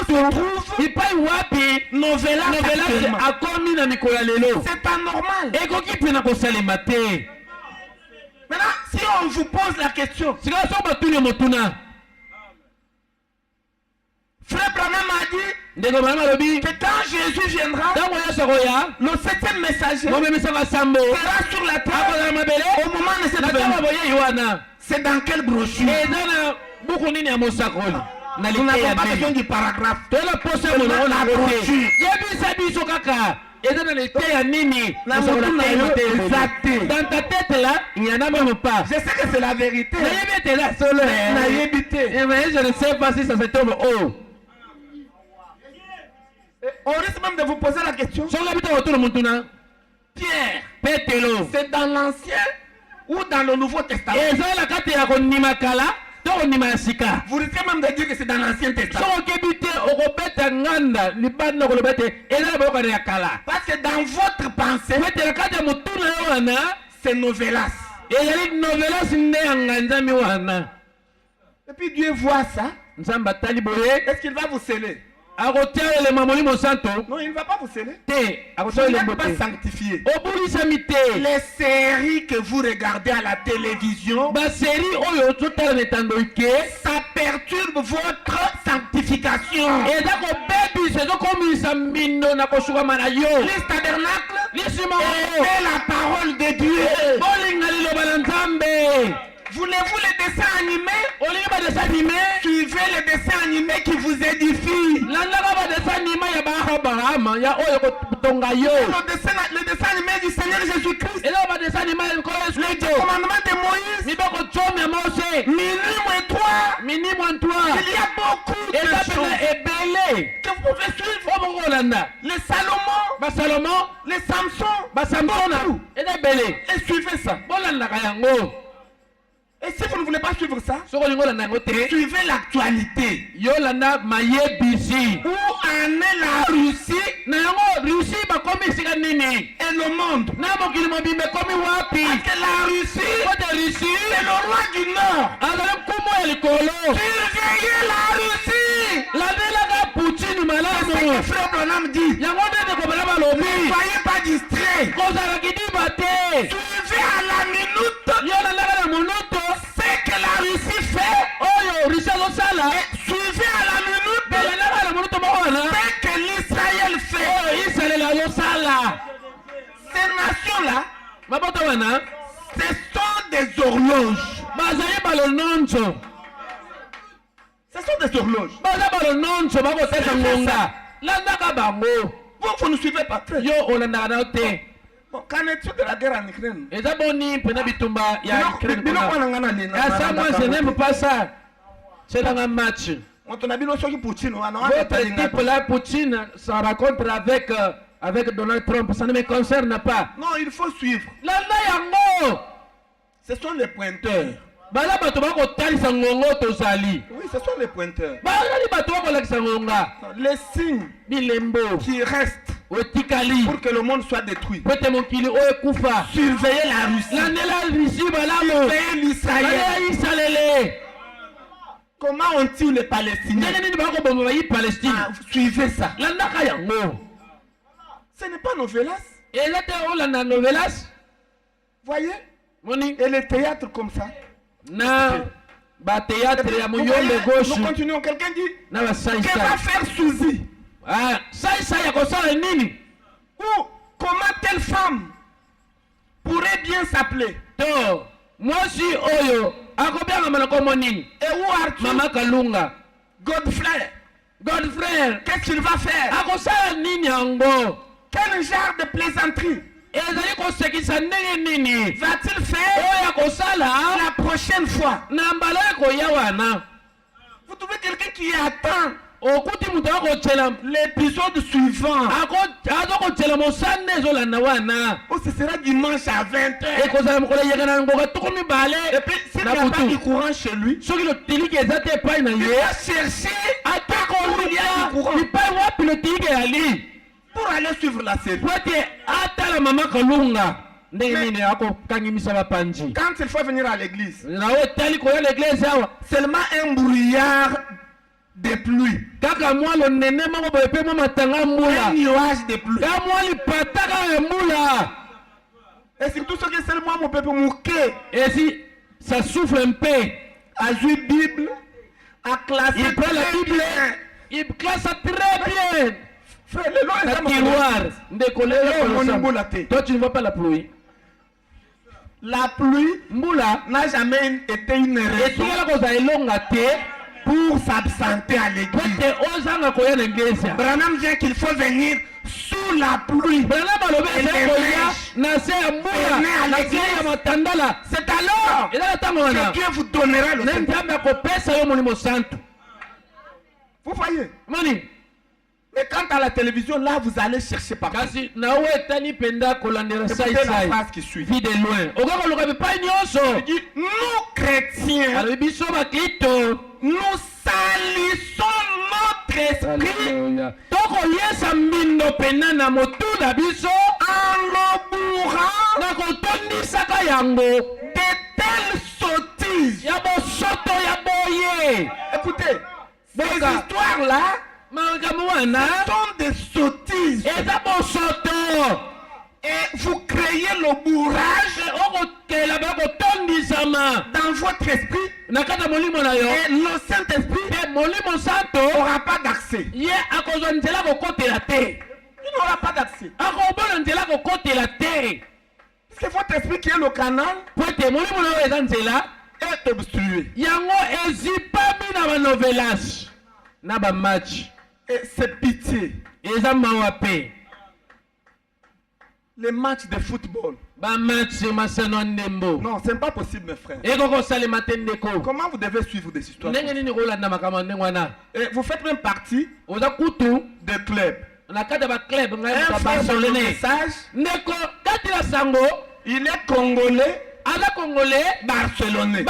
se trouve Novelas, c'est anormal. Maintenant, si on vous pose la question, Frère Branham a dit que quand Jésus viendra, le 7e messager sera sur la terre au moment de cette venue. C'est dans quelle brochure? Nous n'avons pas besoin du paragraphe. La brochure. Dans ta tête là, il n'y en a même pas. Je sais que c'est la vérité. Je ne sais pas si ça se trouve haut. On risque même de vous poser la question. Pierre, c'est dans l'Ancien ou dans le Nouveau Testament? Vous risquez même de dire que c'est dans l'Ancien Testament. Parce que dans votre pensée, c'est Novelas. Et puis Dieu voit ça. Est-ce qu'il va vous sceller? Non, il ne va pas vous sceller. Il n'est pas sanctifié. Les séries que vous regardez à la télévision, ça perturbe votre sanctification. Les tabernacles et la parole de Dieu. Voulez-vous les dessins animés? Suivez les dessins animés qui vous édifient. Le dessin animé du Seigneur Jésus-Christ. Le commandement de Moïse. Minuit moins 3. Il y a beaucoup de choses que vous pouvez suivre. Les Salomon, les Samson, beaucoup. Et suivez ça. Et si vous ne voulez pas suivre ça, soko lingo landa yango te suivez l'actualité. yo landa mayebisi Où en est la Russie na yango Russie bakomi esika nini et le monde? na mokili mobimba ekomi wapi Parce que la Russie, kote Russie c'est le roi du Nord. azali nkumu ya likolo Surveillez la Russie. landelaka Poutine C'est ce que malamu frère Branham dit. yango ndenge kobala Ne balobi soyez pas distraits. kozala kidiba te Suivez à la minute yo landaka na monuto ce que la Russie fait. oyo Russie azosala Suivez à la minute belandaka na monuto moko wana ce que l'Israël fait. oyo Israel azosala Ces nations-là, maboto wana ce sont des horloges. bazali balononso Ce sont des horloges. baza balononso bakotesa ngonga landaka bango Vous ne suivez pas très. yo olandaka na yo te Bon, qu'en est-il de la guerre en Ukraine? eza boni mpena bitumba ya Ukraine Bino kuna kwana ngana lina. asa moi je n'aime pas ça selanga match Moto na bino soki Poutine wana votre type là Poutine ça rencontre avec Donald Trump ça ne me concerne pas Non, il faut suivre. landa yango Ce sont les pointeurs. baza bato bakotalisa ngongo tozali Oui, ce sont les pointeurs. bazali bato bakolakisa ngonga Les signes bilembo qui restent otikali pour que le monde soit détruit. po ete mokili oyo ekufa Surveillez la Russie. landela Russie balamu Surveillez l'Israël. landela Israele Comment ont-ils les Palestiniens? ndenge nini bakoboma bayi Palestine Ah, suivez ça. landaka yango Ce n'est pas novelas. eza te olanda novelas Voyez? moni Et les théâtres comme ça. na bateatre ya Vous moyombe voyez, gauche nous continuons. Quelqu'un dit, na que va basaisai faire Suzy? saisai ya kosala nini Ou comment telle femme pourrait bien s'appeler? to mwasi oyo akobiangama na kombo nini Et où Arthur? mama kalunga Godfrey. Godfrey Qu'est-ce qu'il va faire? akosala nini yango Quel genre de plaisanterie ezali kosekisa ndenge nini va-t-il faire oyo akosala la prochaine fois? na mbala ekoya wana Vous trouvez quelqu'un qui attend okuti moto akotyela l'épisode suivant? azokotyela mosande ezolanda wana Oh, ce sera dimanche à 20h. ekozala mokolo eyaka na ngoka tuku mibale Et puis, s'il n'y na a pas du butu courant chez lui, soki lotiliki eza te epai na il ye va chercher ata il y a du courant koluka lipai wapi lotiliki eyali pour aller suivre la série. po ete atala mama kalunga ndenge nini akokangimisa bapanzi Quand il faut venir à l'église, na oyo etali koya na eglise awa seulement un brouillard de pluie, kaka mwa lonene moko boye mpe mwa matanga un mbula nuage de pluie. ka mwa lipata kaka ya mbula Et surtout ce que seulement mon peuple mouquet esi ça souffle un peu a joué Bible, a classé. il prend la très Bible bien. il classe ça très bien Frère, le long na est tiroir ndeko lelo Mon ensemble. mbula te. Toi tu ne vois pas la pluie La pluie mbula n'a jamais été une raison etikala kozala elonga te pour s'absenter à po l'église. ete ozanga koya na eglise Branham dit qu'il faut venir sous la pluie. bana balobi eza koya na se ya mbula na se ya matandala C'est alors eza na ntango wana que Dieu vous donnera le na Saint-Esprit. nzambe akopesa yo molimo santu Vous voyez? moni Mais quant à la télévision, là, vous allez chercher partout. kasi na oyo etali mpenza kolandela Écoutez la saisai phrase qui suit. vi de loin okoki koluka bipai nyonso Il dit, nous chrétiens, alobi biso bakristo nous salissons notre esprit Alléluia. tokoyesa mbindo pena na motu na biso en l'embourrant na kotondisaka yango de telles sottises. ya bosoto ya boye Écoutez, ces Boka. histoires-là makambo wana sont des sottises. eza bosoto Et vous créez le bourrage okokela bakotondisama dans votre esprit. na kati ya molimo na yo Et le Saint-Esprit mpe molimo santo n'aura pas d'accès. ye akozwa nzela kokotela te Il n'aura pas d'accès. akobona nzela kokotela te Parce que votre esprit qui est le canal po ete molimo na yo eza nzela est obstrué. yango ezipami na banovelage na bamatch Et c'est pitié. eza mawa mpe Les matchs de football. bamatch masano ya ndembo Non, c'est pas possible, mes frères. ekoki kosalema te ndeko Comment vous devez suivre des histoires? ndenge nini kolanda makambo ya ndenge wana Et vous faites même partie oza kutu des clubs. na kati ya baclub ngai Un moto ya frère dans le barcelone message, ndeko kati ya sango il est congolais, Aza Congolais. Barcelonais.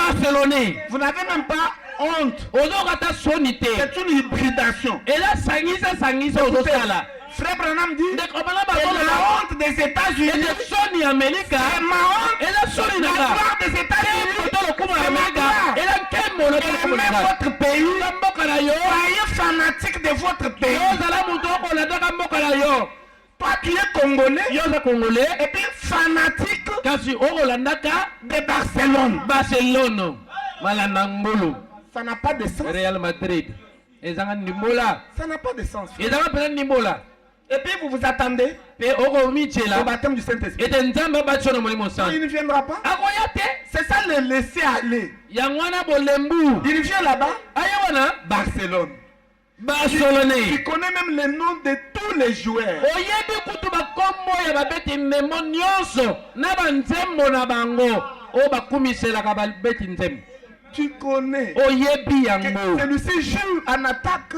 Vous n'avez même pas honte. C'est une hybridation. Et là, Sangisa Ozosala. Frère Branham dit que la honte des États-Unis. C'est ma honte. Et la la gloire des États-Unis. Aimez votre pays. Soyez fanatique de votre pays. Toi, tu es Congolais. Et puis fanatique de Barcelone. Ça n'a pas de sens. Real Madrid. Ça n'a pas de sens. Et puis vous vous attendez au baptême du Saint-Esprit. Il ne viendra pas. C'est ça le laisser aller. Il vient là-bas. Barcelone. Tu connais même les noms de tous les joueurs. Tu connais. Celui-ci joue en attaque.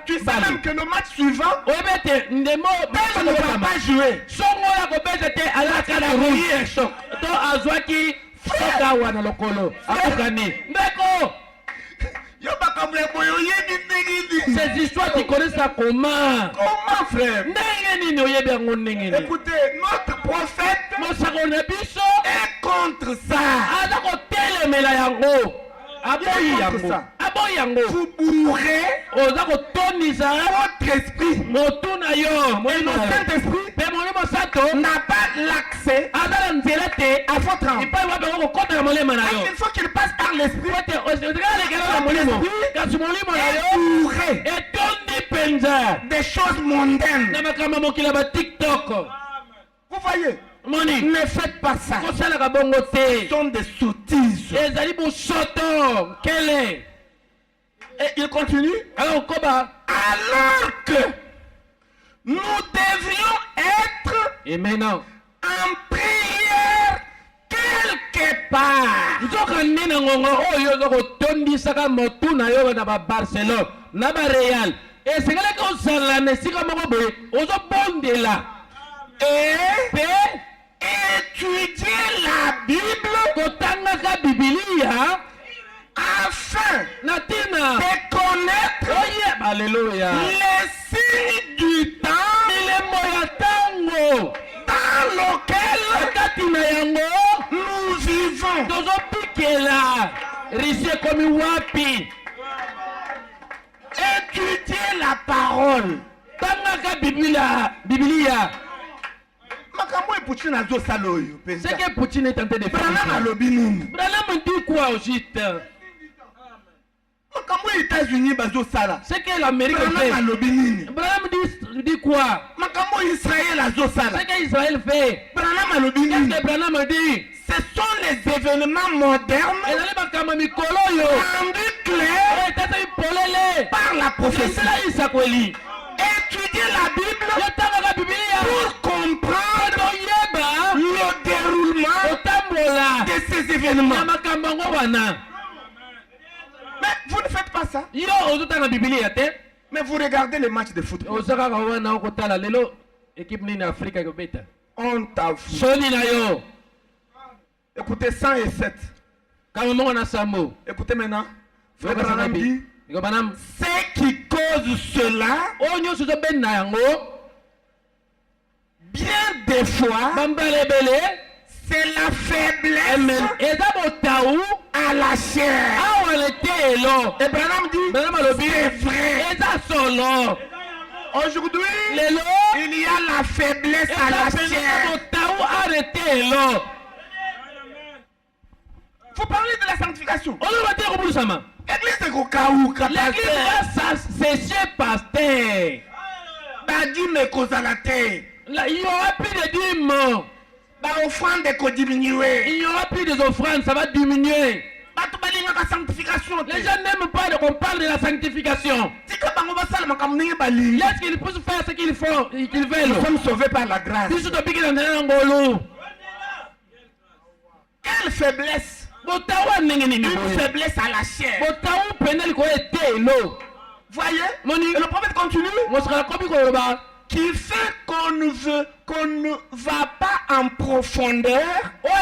Tu sais même que le match suivant, personne ne va pas jouer. Ces histoires, tu connais ça comment? Comment, frère? Écoutez, notre prophète est contre ça. Vous bourrez votre esprit. Et le Saint-Esprit n'a pas l'accès à votre âme. Il faut qu'il passe par l'esprit. Des choses mondaines. Vous voyez? Ne faites pas ça. Ce sont des sottises. Et il continue. Alors que nous devions être en prière quelque part. Et étudier la Bible afin de connaître les signes du temps dans lequel nous vivons. Étudier la parole. C'est que Poutine est tenté de faire. Branham dit quoi au gîte? C'est que l'Amérique fait. Branham dit quoi? C'est qu'Israël fait. Qu'est-ce que Branham dit? Ce sont les événements modernes rendus clairs par la prophétie. Étudier la Bible pour comprendre le déroulement de ces événements. Mais vous ne faites pas ça. Mais vous regardez les matchs de football. Honte à vous. Écoutez 107. Écoutez maintenant. Frère Branham dit, ce qui cause cela, bien des fois, c'est la faiblesse à la chair. Et Branham dit, c'est vrai. Aujourd'hui, il y a la faiblesse à la chair. Vous parlez de la sanctification. L'église de Kokaouka. L'église va sécher pasteur. Il y aura plus de dîmes. Il y aura plus des offrandes, ça va diminuer. Les gens n'aiment pas qu'on parle de la sanctification. Laisse qu'ils puissent faire ce qu'ils font, qu'ils veulent. Nous sommes sauvés par la grâce. Quelle faiblesse! Une faiblesse à la chair. Voyez? Et le prophète continue. Qui fait qu'on qu'on ne va pas en profondeur pour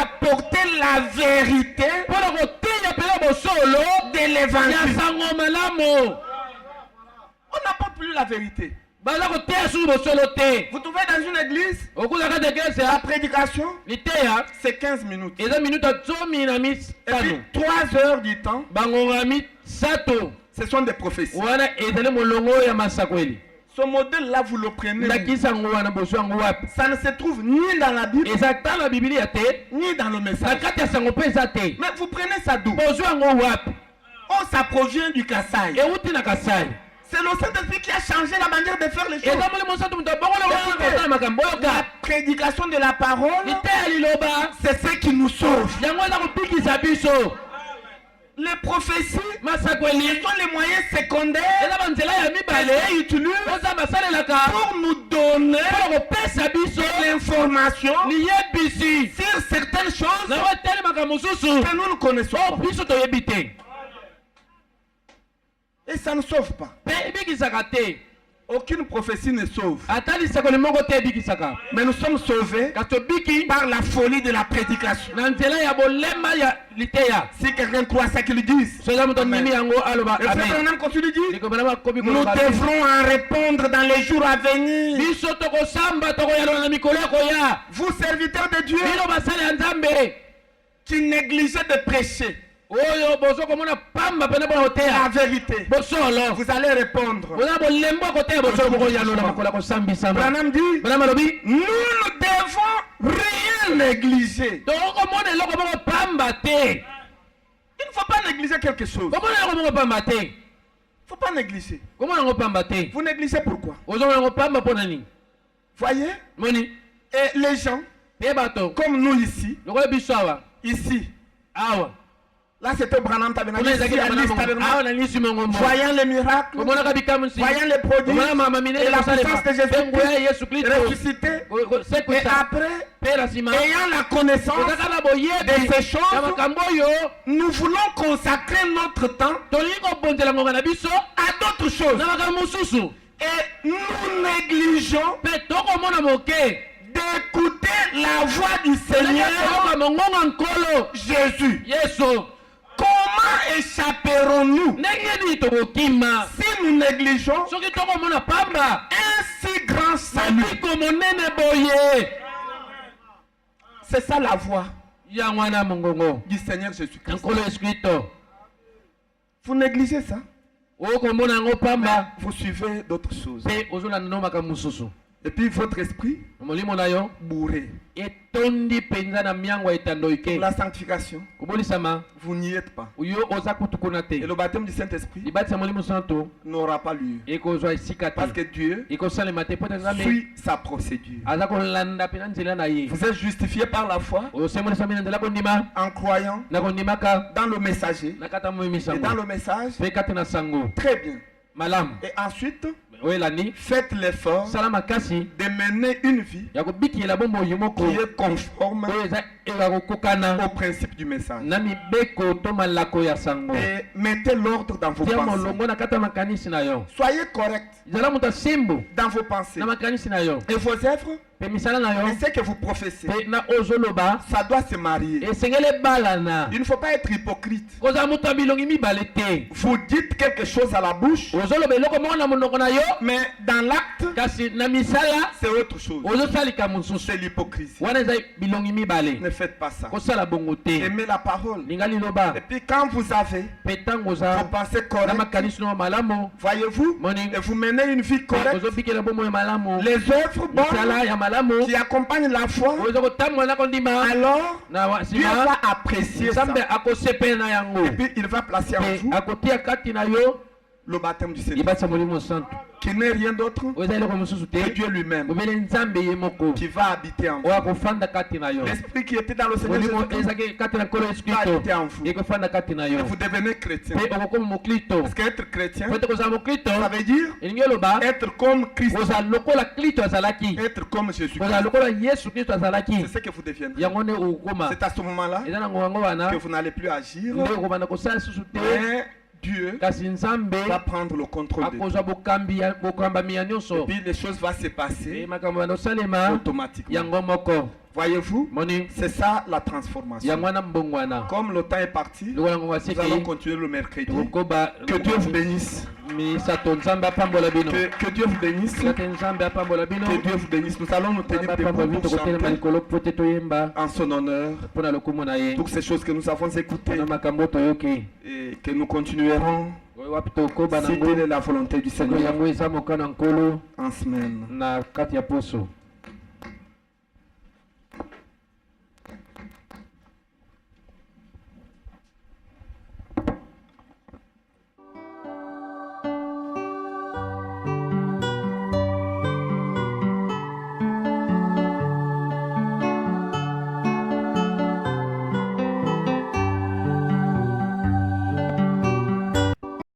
apporter la vérité de l'évangile. On n'apporte plus la vérité. Vous trouvez dans une église, la prédication, c'est 15 minutes. Et puis 3 heures du temps, ce sont des prophéties. Ce modèle-là, vous le prenez. Ça ne se trouve ni dans la Bible, ni dans le message. Mais vous prenez ça d'où? Oh, ça provient du Kassai. C'est le Saint-Esprit qui a changé la manière de faire les choses. La prédication de la parole, c'est ce qui nous sauve. Les prophéties sont les moyens secondaires qu'elles utilisent pour nous donner de l'information sur certaines choses que nous ne connaissons pas. Et ça ne sauve pas. Aucune prophétie ne sauve. Mais nous sommes sauvés par la folie de la prédication. Si quelqu'un croit ça qu'il dise, nous devrons en répondre dans les jours à venir. Vous, serviteurs de Dieu, qui négligez de prêcher la vérité, vous allez répondre. Branham dit, nous ne devons rien négliger. Il ne faut pas négliger quelque chose. Il ne faut pas négliger. Vous négligez pourquoi? Voyez? Et les gens, comme nous ici, là c'était Branham Tabernacle, voyant les miracles, voyant les produits et la puissance de Jésus-Christ ressuscité, et après, ayant la connaissance de ces choses, nous voulons consacrer notre temps à d'autres choses. Et nous négligeons d'écouter la voix du Seigneur Jésus. Comment échapperons-nous si nous négligeons un si grand salut? C'est ça la voix du Seigneur Jésus-Christ. Vous négligez ça, vous suivez d'autres choses. Et puis votre esprit bourré. La sanctification, vous n'y êtes pas. Et le baptême du Saint-Esprit n'aura pas lieu. Parce que Dieu suit sa procédure. Vous êtes justifié par la foi en croyant dans le messager et dans le message. Très bien. Et ensuite, faites l'effort de mener une vie qui est conforme au principe du message. Et mettez l'ordre dans vos pensées. Soyez correct dans vos pensées. Et vos œuvres, et ce que vous professez, ça doit se marier. Il ne faut pas être hypocrite. Vous dites quelque chose à la bouche, mais dans l'acte, c'est autre chose. C'est l'hypocrisie. Ne faites pas ça. Aimez la parole. Et puis quand vous avez vos pensées correctes, voyez-vous, et vous menez une vie correcte, les œuvres bonnes qui accompagne la foi, alors Dieu va apprécier ça. Et puis il va placer en vous le baptême du Seigneur, qui n'est rien d'autre que Dieu lui-même, qui va habiter en vous. L'esprit qui était dans le Seigneur Jésus-Christ va habiter en vous. Et vous devenez chrétien. Parce qu'être chrétien, ça veut dire être comme Christ, être comme Jésus-Christ. C'est ce que vous deviendrez. C'est à ce moment-là que vous n'allez plus agir, mais Dieu kasi nzambe va prendre le contrôle de tout. akozwa bokambami ya Et nyonso puis les choses vont se e passer makambo yanosalema automatiquement. yango moko. Voyez-vous, Moni c'est ça la transformation. yango wana mbongwana Comme le temps est parti, lokola ngongo nous allons asiki continuer le mercredi. okoba Que Dieu vous bénisse. misato nzambe apambola bino Que Dieu vous bénisse. ate nzambe apambola bino Que Dieu vous bénisse. Nous allons nous tenir nzambe apambola debout bino pour tokotelema chanter likolo po te toyemba en son honneur mpona lokumu na ye toutes ces choses que nous avons écoutées mpona makambo toyoki et que nous continuerons oyo wapi tokoba si nango telle est la volonté du siko Seigneur yango eza mokano nkolo en semaine. na kati ya poso.